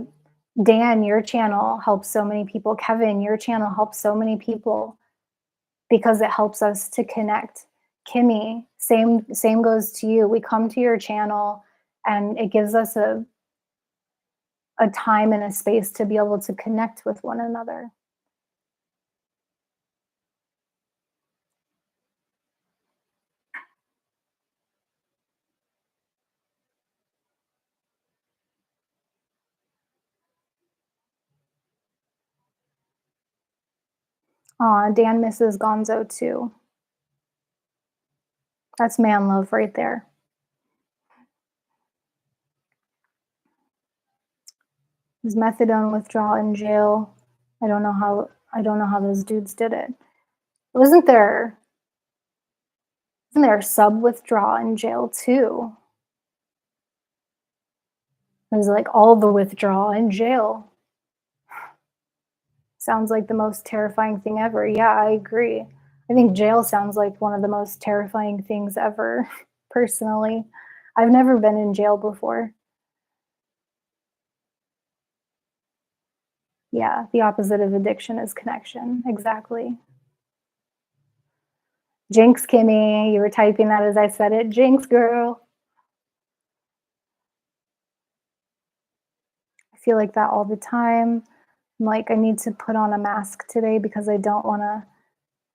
S1: Dan, your channel helps so many people. Kevin, your channel helps so many people because it helps us to connect. Kimmy, same goes to you. We come to your channel and it gives us a time and a space to be able to connect with one another. Aw, Dan misses Gonzo too. That's man love right there. His methadone withdrawal in jail. I don't know how those dudes did it. Wasn't there wasn't there sub withdrawal in jail too? It was like all the withdrawal in jail. Sounds like the most terrifying thing ever. Yeah, I agree. I think jail sounds like one of the most terrifying things ever, personally. I've never been in jail before. Yeah, the opposite of addiction is connection. Exactly. Jinx, Kimmy, you were typing that as I said it. Jinx, girl. I feel like that all the time. I'm like, I need to put on a mask today because I don't want to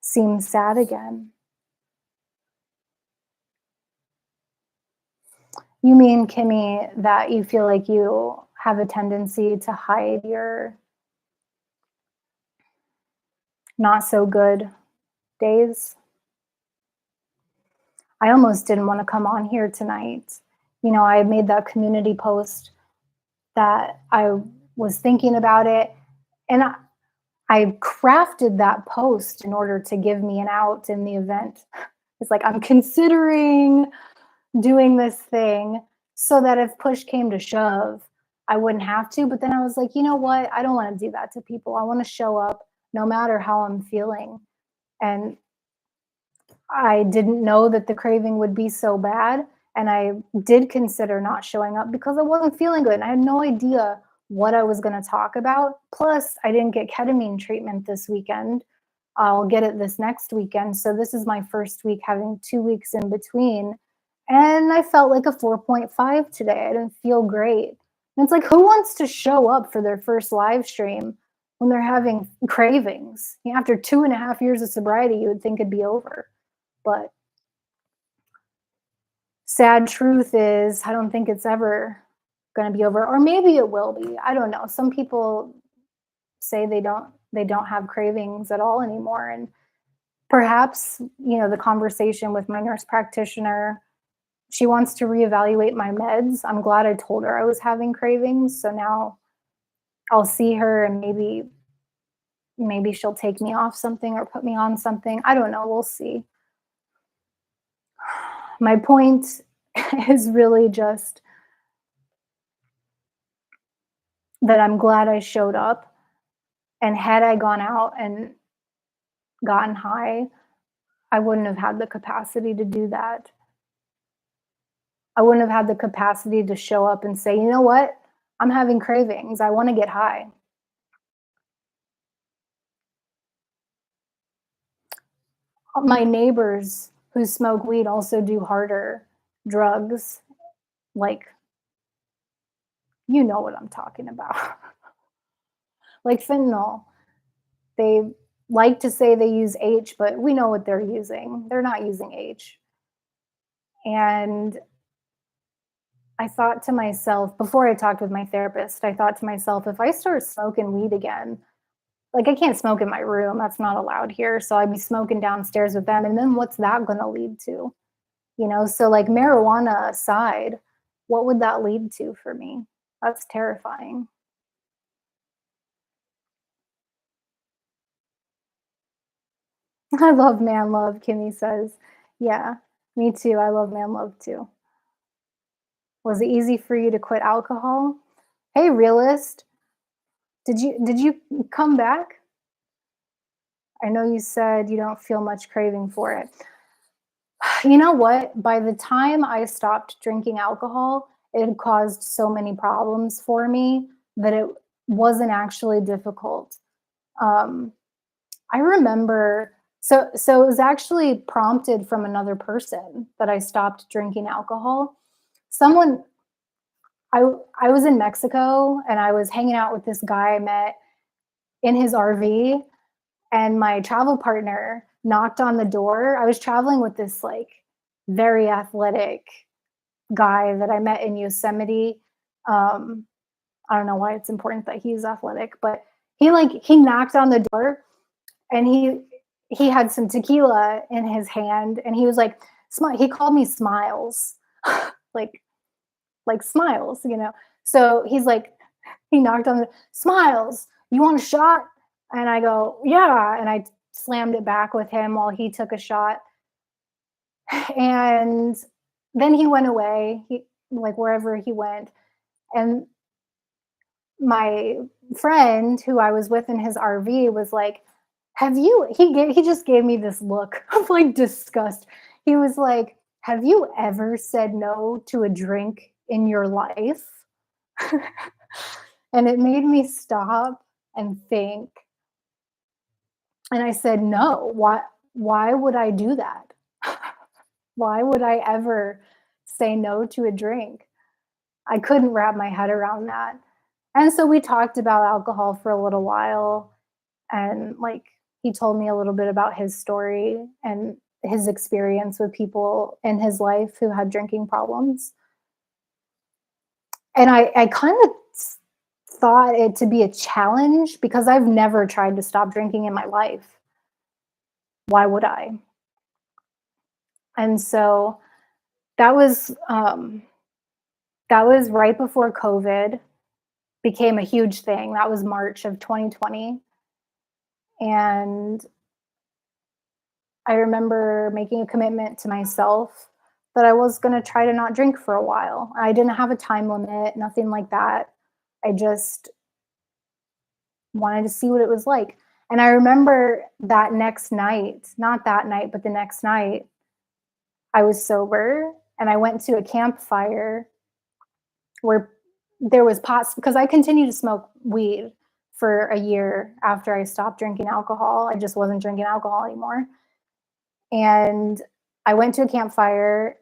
S1: seem sad again. You mean, Kimmy, that you feel like you have a tendency to hide your not so good days? I almost didn't want to come on here tonight. I made that community post that I was thinking about it, and I crafted that post in order to give me an out in the event. It's like I'm considering doing this thing so that if push came to shove, I wouldn't have to. But then I was like, you know what? I don't want to do that to people. I want to show up no matter how I'm feeling. And I didn't know that the craving would be so bad. And I did consider not showing up because I wasn't feeling good. And I had no idea what I was going to talk about. Plus, I didn't get ketamine treatment this weekend. I'll get it this next weekend. So this is my first week having 2 weeks in between. And I felt like a 4.5 today. I didn't feel great. And it's like, who wants to show up for their first live stream when they're having cravings? After 2.5 years of sobriety, you would think it'd be over. But sad truth is, I don't think it's ever going to be over, or maybe it will be. I don't know. Some people say they don't have cravings at all anymore, and perhaps the conversation with my nurse practitioner, she wants to reevaluate my meds. I'm glad I told her I was having cravings, so now I'll see her and maybe she'll take me off something or put me on something. I don't know. We'll see. My point is really just that I'm glad I showed up. And had I gone out and gotten high, I wouldn't have had the capacity to do that. I wouldn't have had the capacity to show up and say, you know what? I'm having cravings. I want to get high. My neighbors who smoke weed also do harder drugs, like, you know what I'm talking about, like fentanyl. They like to say they use H, but we know what they're using. They're not using H. And I thought to myself, before I talked with my therapist, I thought to myself, if I start smoking weed again, like I can't smoke in my room, that's not allowed here. So I'd be smoking downstairs with them. And then what's that going to lead to? So like marijuana aside, what would that lead to for me? That's terrifying. I love man love, Kimmy says. Yeah, me too. I love man love too. Was it easy for you to quit alcohol? Hey, realist, did you come back? I know you said you don't feel much craving for it. You know what? By the time I stopped drinking alcohol, it had caused so many problems for me that it wasn't actually difficult. Um, I remember so it was actually prompted from another person that I stopped drinking alcohol. Someone I was in Mexico and I was hanging out with this guy I met in his RV, and my travel partner knocked on the door. I was traveling with this like very athletic guy that I met in Yosemite. Um, I don't know why it's important that he's athletic, but he knocked on the door and he had some tequila in his hand and he was like, he called me Smiles. like like Smiles, you know. So he's like, he knocked on the Smiles, you want a shot? And I go, yeah. And I slammed it back with him while he took a shot. And then he went away. He like wherever he went. And my friend who I was with in his RV was like, "Have you?" He just gave me this look of like disgust. He was like, "Have you ever said no to a drink in your life?" And it made me stop and think. And I said, "No. Why would I do that? Why would I ever say no to a drink?" I couldn't wrap my head around that. And so we talked about alcohol for a little while, and like he told me a little bit about his story and his experience with people in his life who had drinking problems. And I kind of thought it to be a challenge because I've never tried to stop drinking in my life. Why would I? And so that was um, that was right before COVID became a huge thing. That was March of 2020, and I remember making a commitment to myself that I was going to try to not drink for a while. I didn't have a time limit, nothing like that. I just wanted to see what it was like. And I remember that next night, not that night, but the next night, I was sober and I went to a campfire where there was pots because I continued to smoke weed for a year after I stopped drinking alcohol. I just wasn't drinking alcohol anymore. And I went to a campfire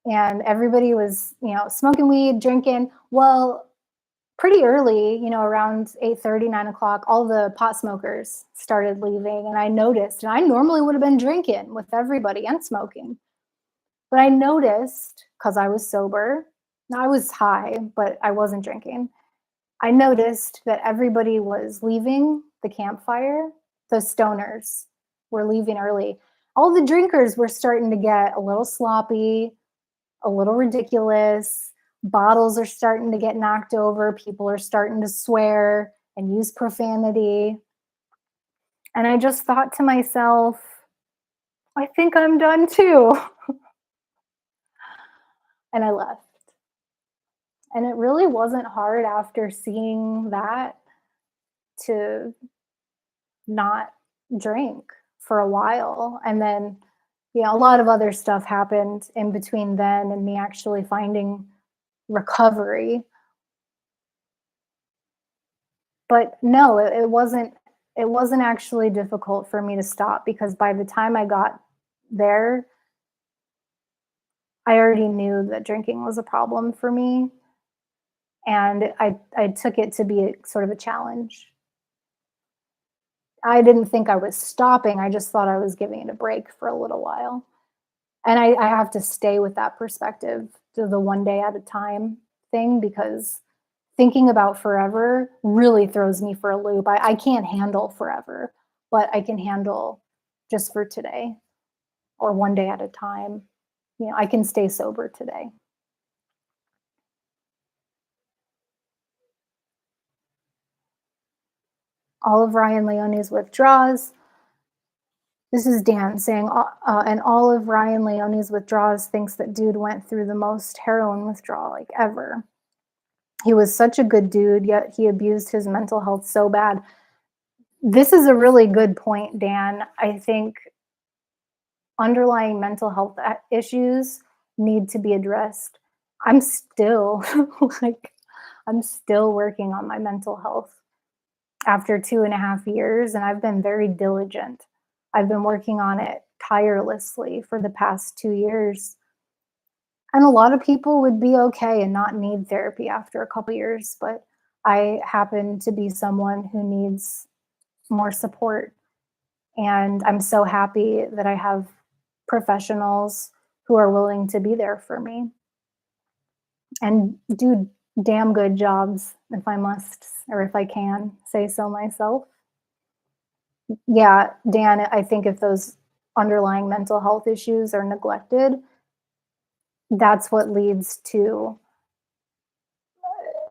S1: and everybody was, smoking weed, drinking. Well, pretty early, around 8:30, 9 o'clock, all the pot smokers started leaving. And I noticed, and I normally would have been drinking with everybody and smoking, but I noticed because I was sober, I was high, but I wasn't drinking. I noticed that everybody was leaving the campfire. The stoners were leaving early. All the drinkers were starting to get a little sloppy, a little ridiculous. Bottles are starting to get knocked over. People are starting to swear and use profanity. And I just thought to myself, I think I'm done too. And I left. And it really wasn't hard after seeing that to not drink for a while. And then, a lot of other stuff happened in between then and me actually finding recovery. But no, it wasn't actually difficult for me to stop because by the time I got there, I already knew that drinking was a problem for me, and I took it to be sort of a challenge. I didn't think I was stopping, I just thought I was giving it a break for a little while. And I have to stay with that perspective to the one day at a time thing because thinking about forever really throws me for a loop. I can't handle forever, but I can handle just for today or one day at a time. I can stay sober today. All of Ryan Leone's withdraws. This is Dan saying, and all of Ryan Leone's withdrawals thinks that dude went through the most heroin withdrawal like ever. He was such a good dude, yet he abused his mental health so bad. This is a really good point, Dan. I think underlying mental health issues need to be addressed. I'm still like, I'm still working on my mental health after 2.5 years, and I've been very diligent. I've been working on it tirelessly for the past 2 years. And a lot of people would be okay and not need therapy after a couple years, but I happen to be someone who needs more support. And I'm so happy that I have professionals who are willing to be there for me and do damn good jobs, if I must, or if I can say so myself. Yeah, Dan, I think if those underlying mental health issues are neglected, that's what leads to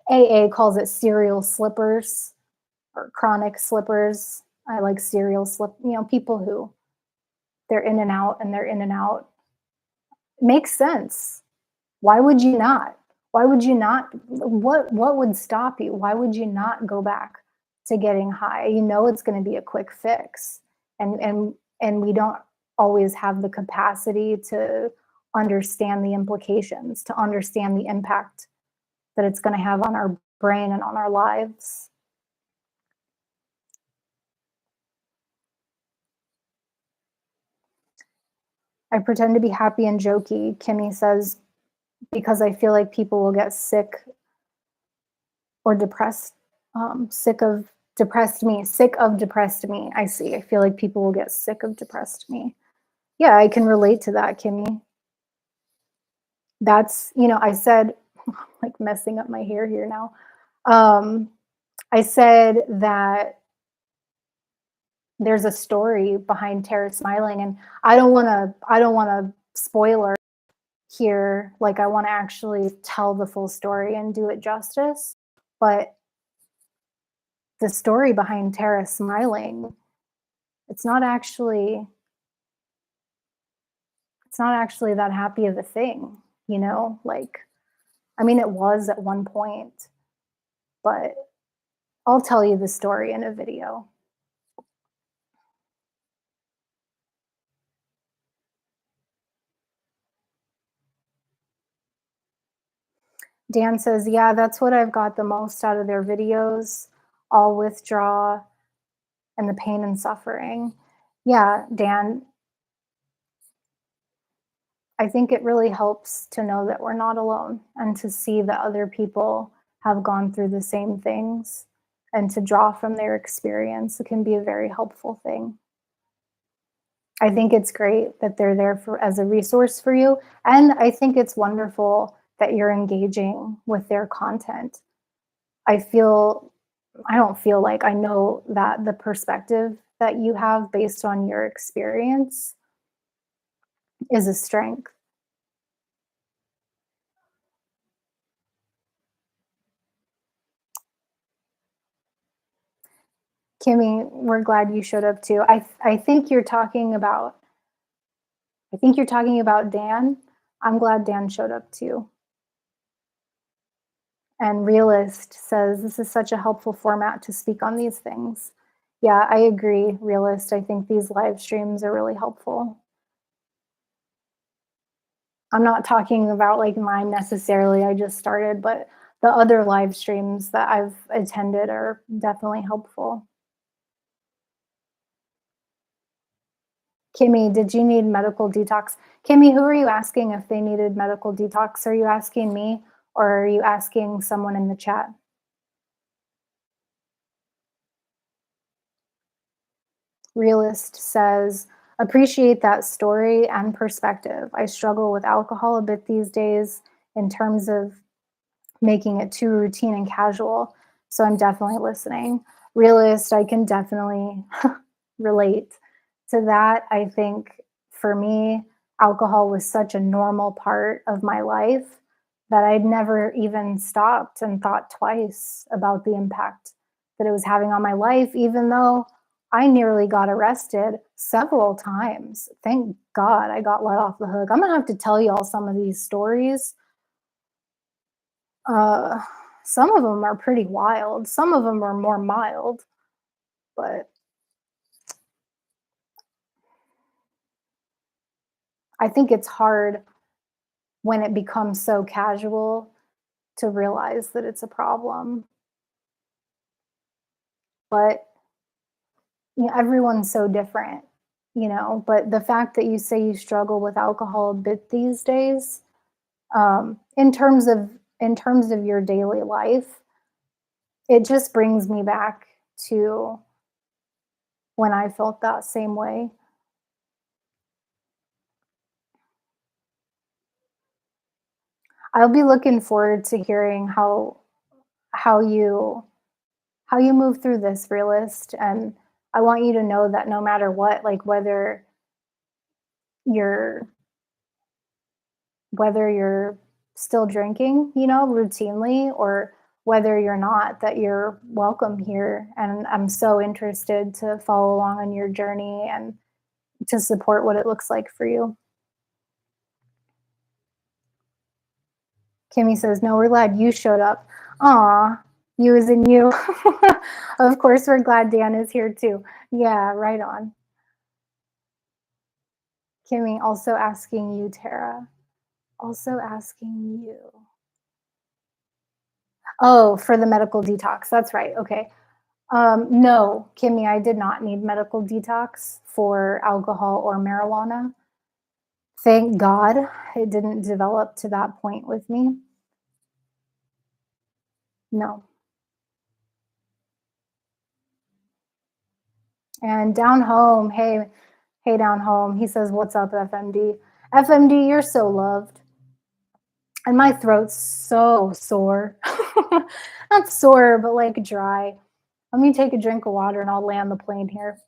S1: AA calls it serial slippers or chronic slippers. I like serial slip, people who they're in and out and they're in and out. Makes sense. Why would you not? Why would you not? What would stop you? Why would you not go back to getting high? You know it's going to be a quick fix. And we don't always have the capacity to understand the implications, to understand the impact that it's going to have on our brain and on our lives. I pretend to be happy and jokey, Kimmy says, because I feel like people will get sick or depressed, sick of depressed me. I see. I feel like people will get sick of depressed me. Yeah, I can relate to that, Kimmy. That's, I said, like messing up my hair here now. I said that there's a story behind Tara smiling, and I don't want to spoiler here. Like, I want to actually tell the full story and do it justice. But the story behind Tara smiling, it's not actually that happy of a thing, like, I mean, it was at one point, but I'll tell you the story in a video. Dan says, yeah, that's what I've got the most out of their videos, all withdraw and the pain and suffering. Yeah, Dan, I think it really helps to know that we're not alone and to see that other people have gone through the same things and to draw from their experience. It can be a very helpful thing. I think it's great that they're there as a resource for you. And I think it's wonderful that you're engaging with their content. I don't feel like I know that the perspective that you have based on your experience is a strength. Kimmy, we're glad you showed up too. I think you're talking about Dan. I'm glad Dan showed up too. And Realist says this is such a helpful format to speak on these things. Yeah, I agree, Realist. I think these live streams are really helpful. I'm not talking about like mine necessarily, I just started, but the other live streams that I've attended are definitely helpful. Kimmy, did you need medical detox? Kimmy, who are you asking if they needed medical detox? Are you asking me or are you asking someone in the chat? Realist says, appreciate that story and perspective. I struggle with alcohol a bit these days in terms of making it too routine and casual. So I'm definitely listening. Realist, I can definitely relate to that. I think for me, alcohol was such a normal part of my life that I'd never even stopped and thought twice about the impact that it was having on my life, even though I nearly got arrested several times. Thank God I got let off the hook. I'm gonna have to tell y'all some of these stories. Uh, some of them are pretty wild. Some of them are more mild, but I think it's hard when it becomes so casual to realize that it's a problem. But everyone's so different, But the fact that you say you struggle with alcohol a bit these days, in terms of your daily life, it just brings me back to when I felt that same way. I'll be looking forward to hearing how you how you move through this, realist. And I want you to know that no matter what, like you're whether you're still drinking, routinely, or whether you're not, that you're welcome here. And I'm so interested to follow along on your journey and to support what it looks like for you. Kimmy says, "No, we're glad you showed up." Aw, you as in you. Of course, we're glad Dan is here too. Yeah, right on. Kimmy also asking you, Tara. Also asking you. Oh, for the medical detox. That's right. Okay. No, Kimmy, I did not need medical detox for alcohol or marijuana. Thank God it didn't develop to that point with me. No. And down home, hey, down home, he says, "What's up, FMD?" FMD, you're so loved. And my throat's so sore. Not sore, but like dry. Let me take a drink of water and I'll land the plane here.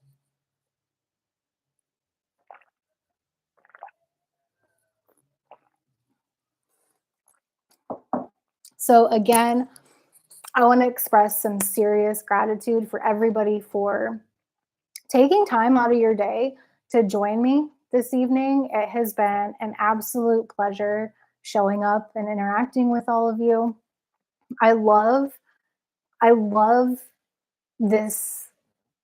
S1: So, again, I want to express some serious gratitude for everybody for taking time out of your day to join me this evening. It has been an absolute pleasure showing up and interacting with all of you. I love I love this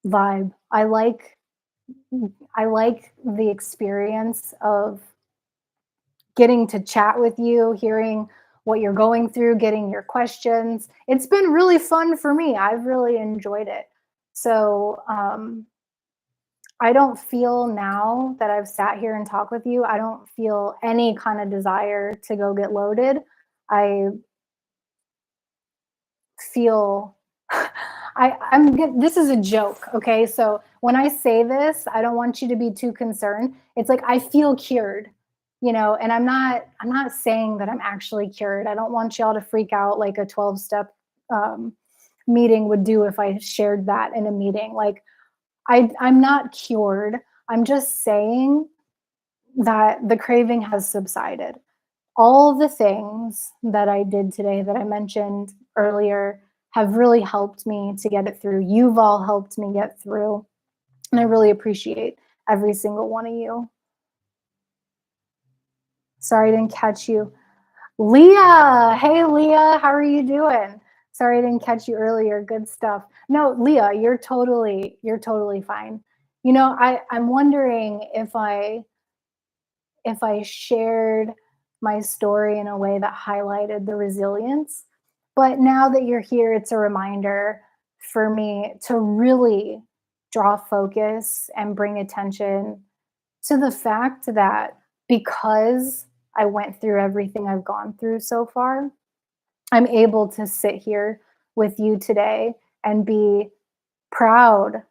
S1: vibe. I like the experience of getting to chat with you, hearing what you're going through, getting your questions. It's been really fun for me. I've really enjoyed it. So, I don't feel, now that I've sat here and talked with you, I don't feel any kind of desire to go get loaded. I feel this is a joke, okay? So when I say this, I don't want you to be too concerned. It's like I feel cured, and I'm not saying that I'm actually cured. I don't want y'all to freak out like a 12-step meeting would do if I shared that in a meeting. Like I'm not cured. I'm just saying that the craving has subsided. All the things that I did today that I mentioned earlier have really helped me to get it through. You've all helped me get through, and I really appreciate every single one of you. Sorry I didn't catch you. Leah, hey Leah, how are you doing? Sorry I didn't catch you earlier. Good stuff. No, Leah, you're totally fine. I'm wondering if I shared my story in a way that highlighted the resilience. But now that you're here, it's a reminder for me to really draw focus and bring attention to the fact that because I went through everything I've gone through so far, I'm able to sit here with you today and be proud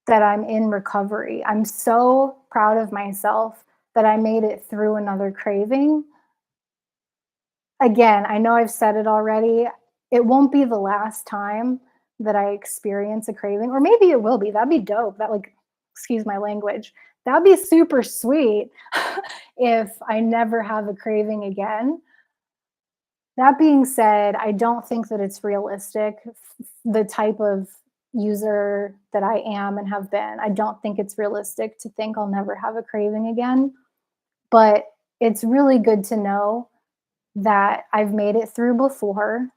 S1: that I'm in recovery. I'm so proud of myself that I made it through another craving. Again, I know I've said it already. It won't be the last time that I experience a craving, or maybe it will be. That'd be dope. Excuse my language. That'd be super sweet if I never have a craving again. That being said, I don't think that it's realistic, the type of user that I am and have been, I don't think it's realistic to think I'll never have a craving again. But it's really good to know that I've made it through before.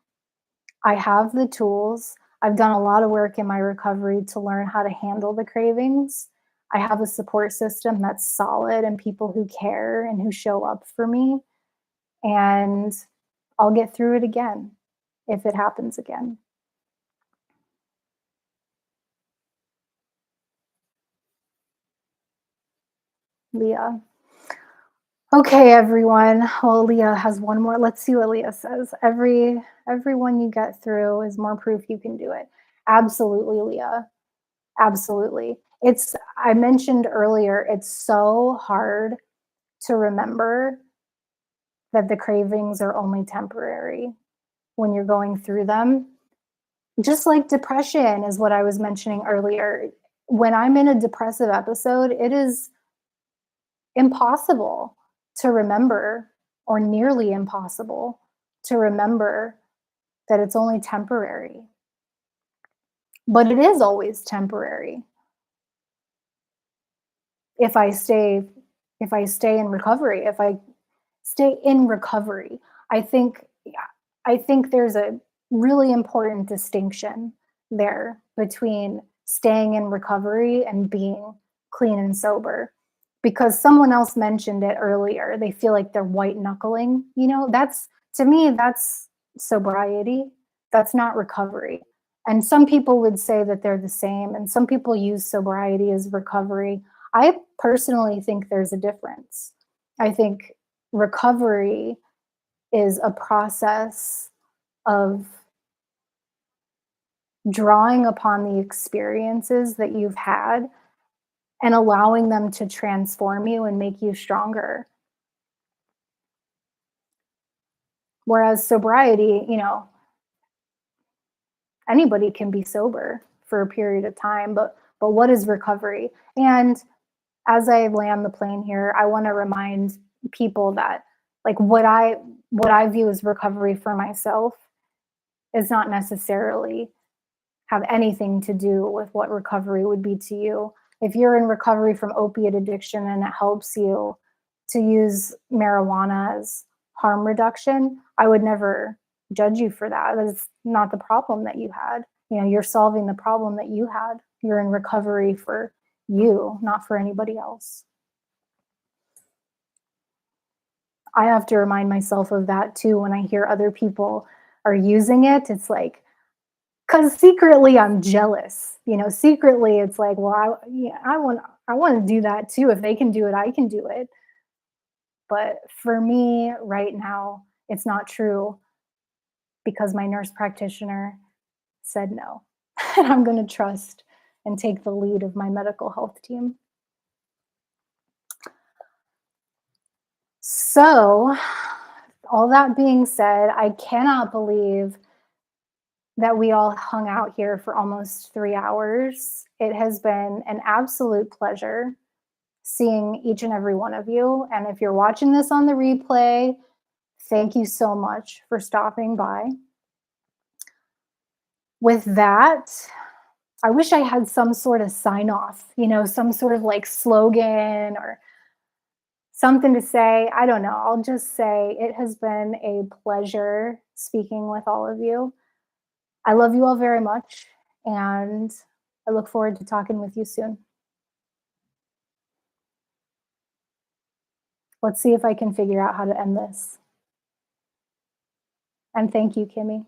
S1: I have the tools. I've done a lot of work in my recovery to learn how to handle the cravings. I have a support system that's solid and people who care and who show up for me. And I'll get through it again if it happens again. Leah. Okay, everyone. Well, Leah has one more. Let's see what Leah says. Everyone you get through is more proof you can do it. Absolutely, Leah. Absolutely. It's I mentioned earlier, it's so hard to remember that the cravings are only temporary when you're going through them. Just like depression is what I was mentioning earlier. When I'm in a depressive episode, it is impossible to remember, or nearly impossible to remember, that it's only temporary. But it is always temporary if I stay if I stay in recovery, if I stay in recovery. I think I think there's a really important distinction there between staying in recovery and being clean and sober. Because someone else mentioned it earlier, they feel like they're white knuckling. That's, to me, that's sobriety. That's not recovery. And some people would say that they're the same, and some people use sobriety as recovery. I personally think there's a difference. I think recovery is a process of drawing upon the experiences that you've had and allowing them to transform you and make you stronger. Whereas sobriety, anybody can be sober for a period of time, but what is recovery? And as I land the plane here, I want to remind people that, like, what I view as recovery for myself is not necessarily have anything to do with what recovery would be to you. If you're in recovery from opiate addiction and it helps you to use marijuana as harm reduction, I would never judge you for that. That's not the problem that you had. You're solving the problem that you had. You're in recovery for you, not for anybody else. I have to remind myself of that too when I hear other people are using it. It's like, because secretly I'm jealous. Secretly it's like, well, I want to do that too. If they can do it, I can do it. But for me right now, it's not true because my nurse practitioner said no. And I'm going to trust and take the lead of my medical health team. So, all that being said, I cannot believe that we all hung out here for almost 3 hours. It has been an absolute pleasure seeing each and every one of you. And if you're watching this on the replay, thank you so much for stopping by. With that, I wish I had some sort of sign off, some sort of like slogan or something to say. I don't know. I'll just say it has been a pleasure speaking with all of you. I love you all very much, and I look forward to talking with you soon. Let's see if I can figure out how to end this. And thank you, Kimmy.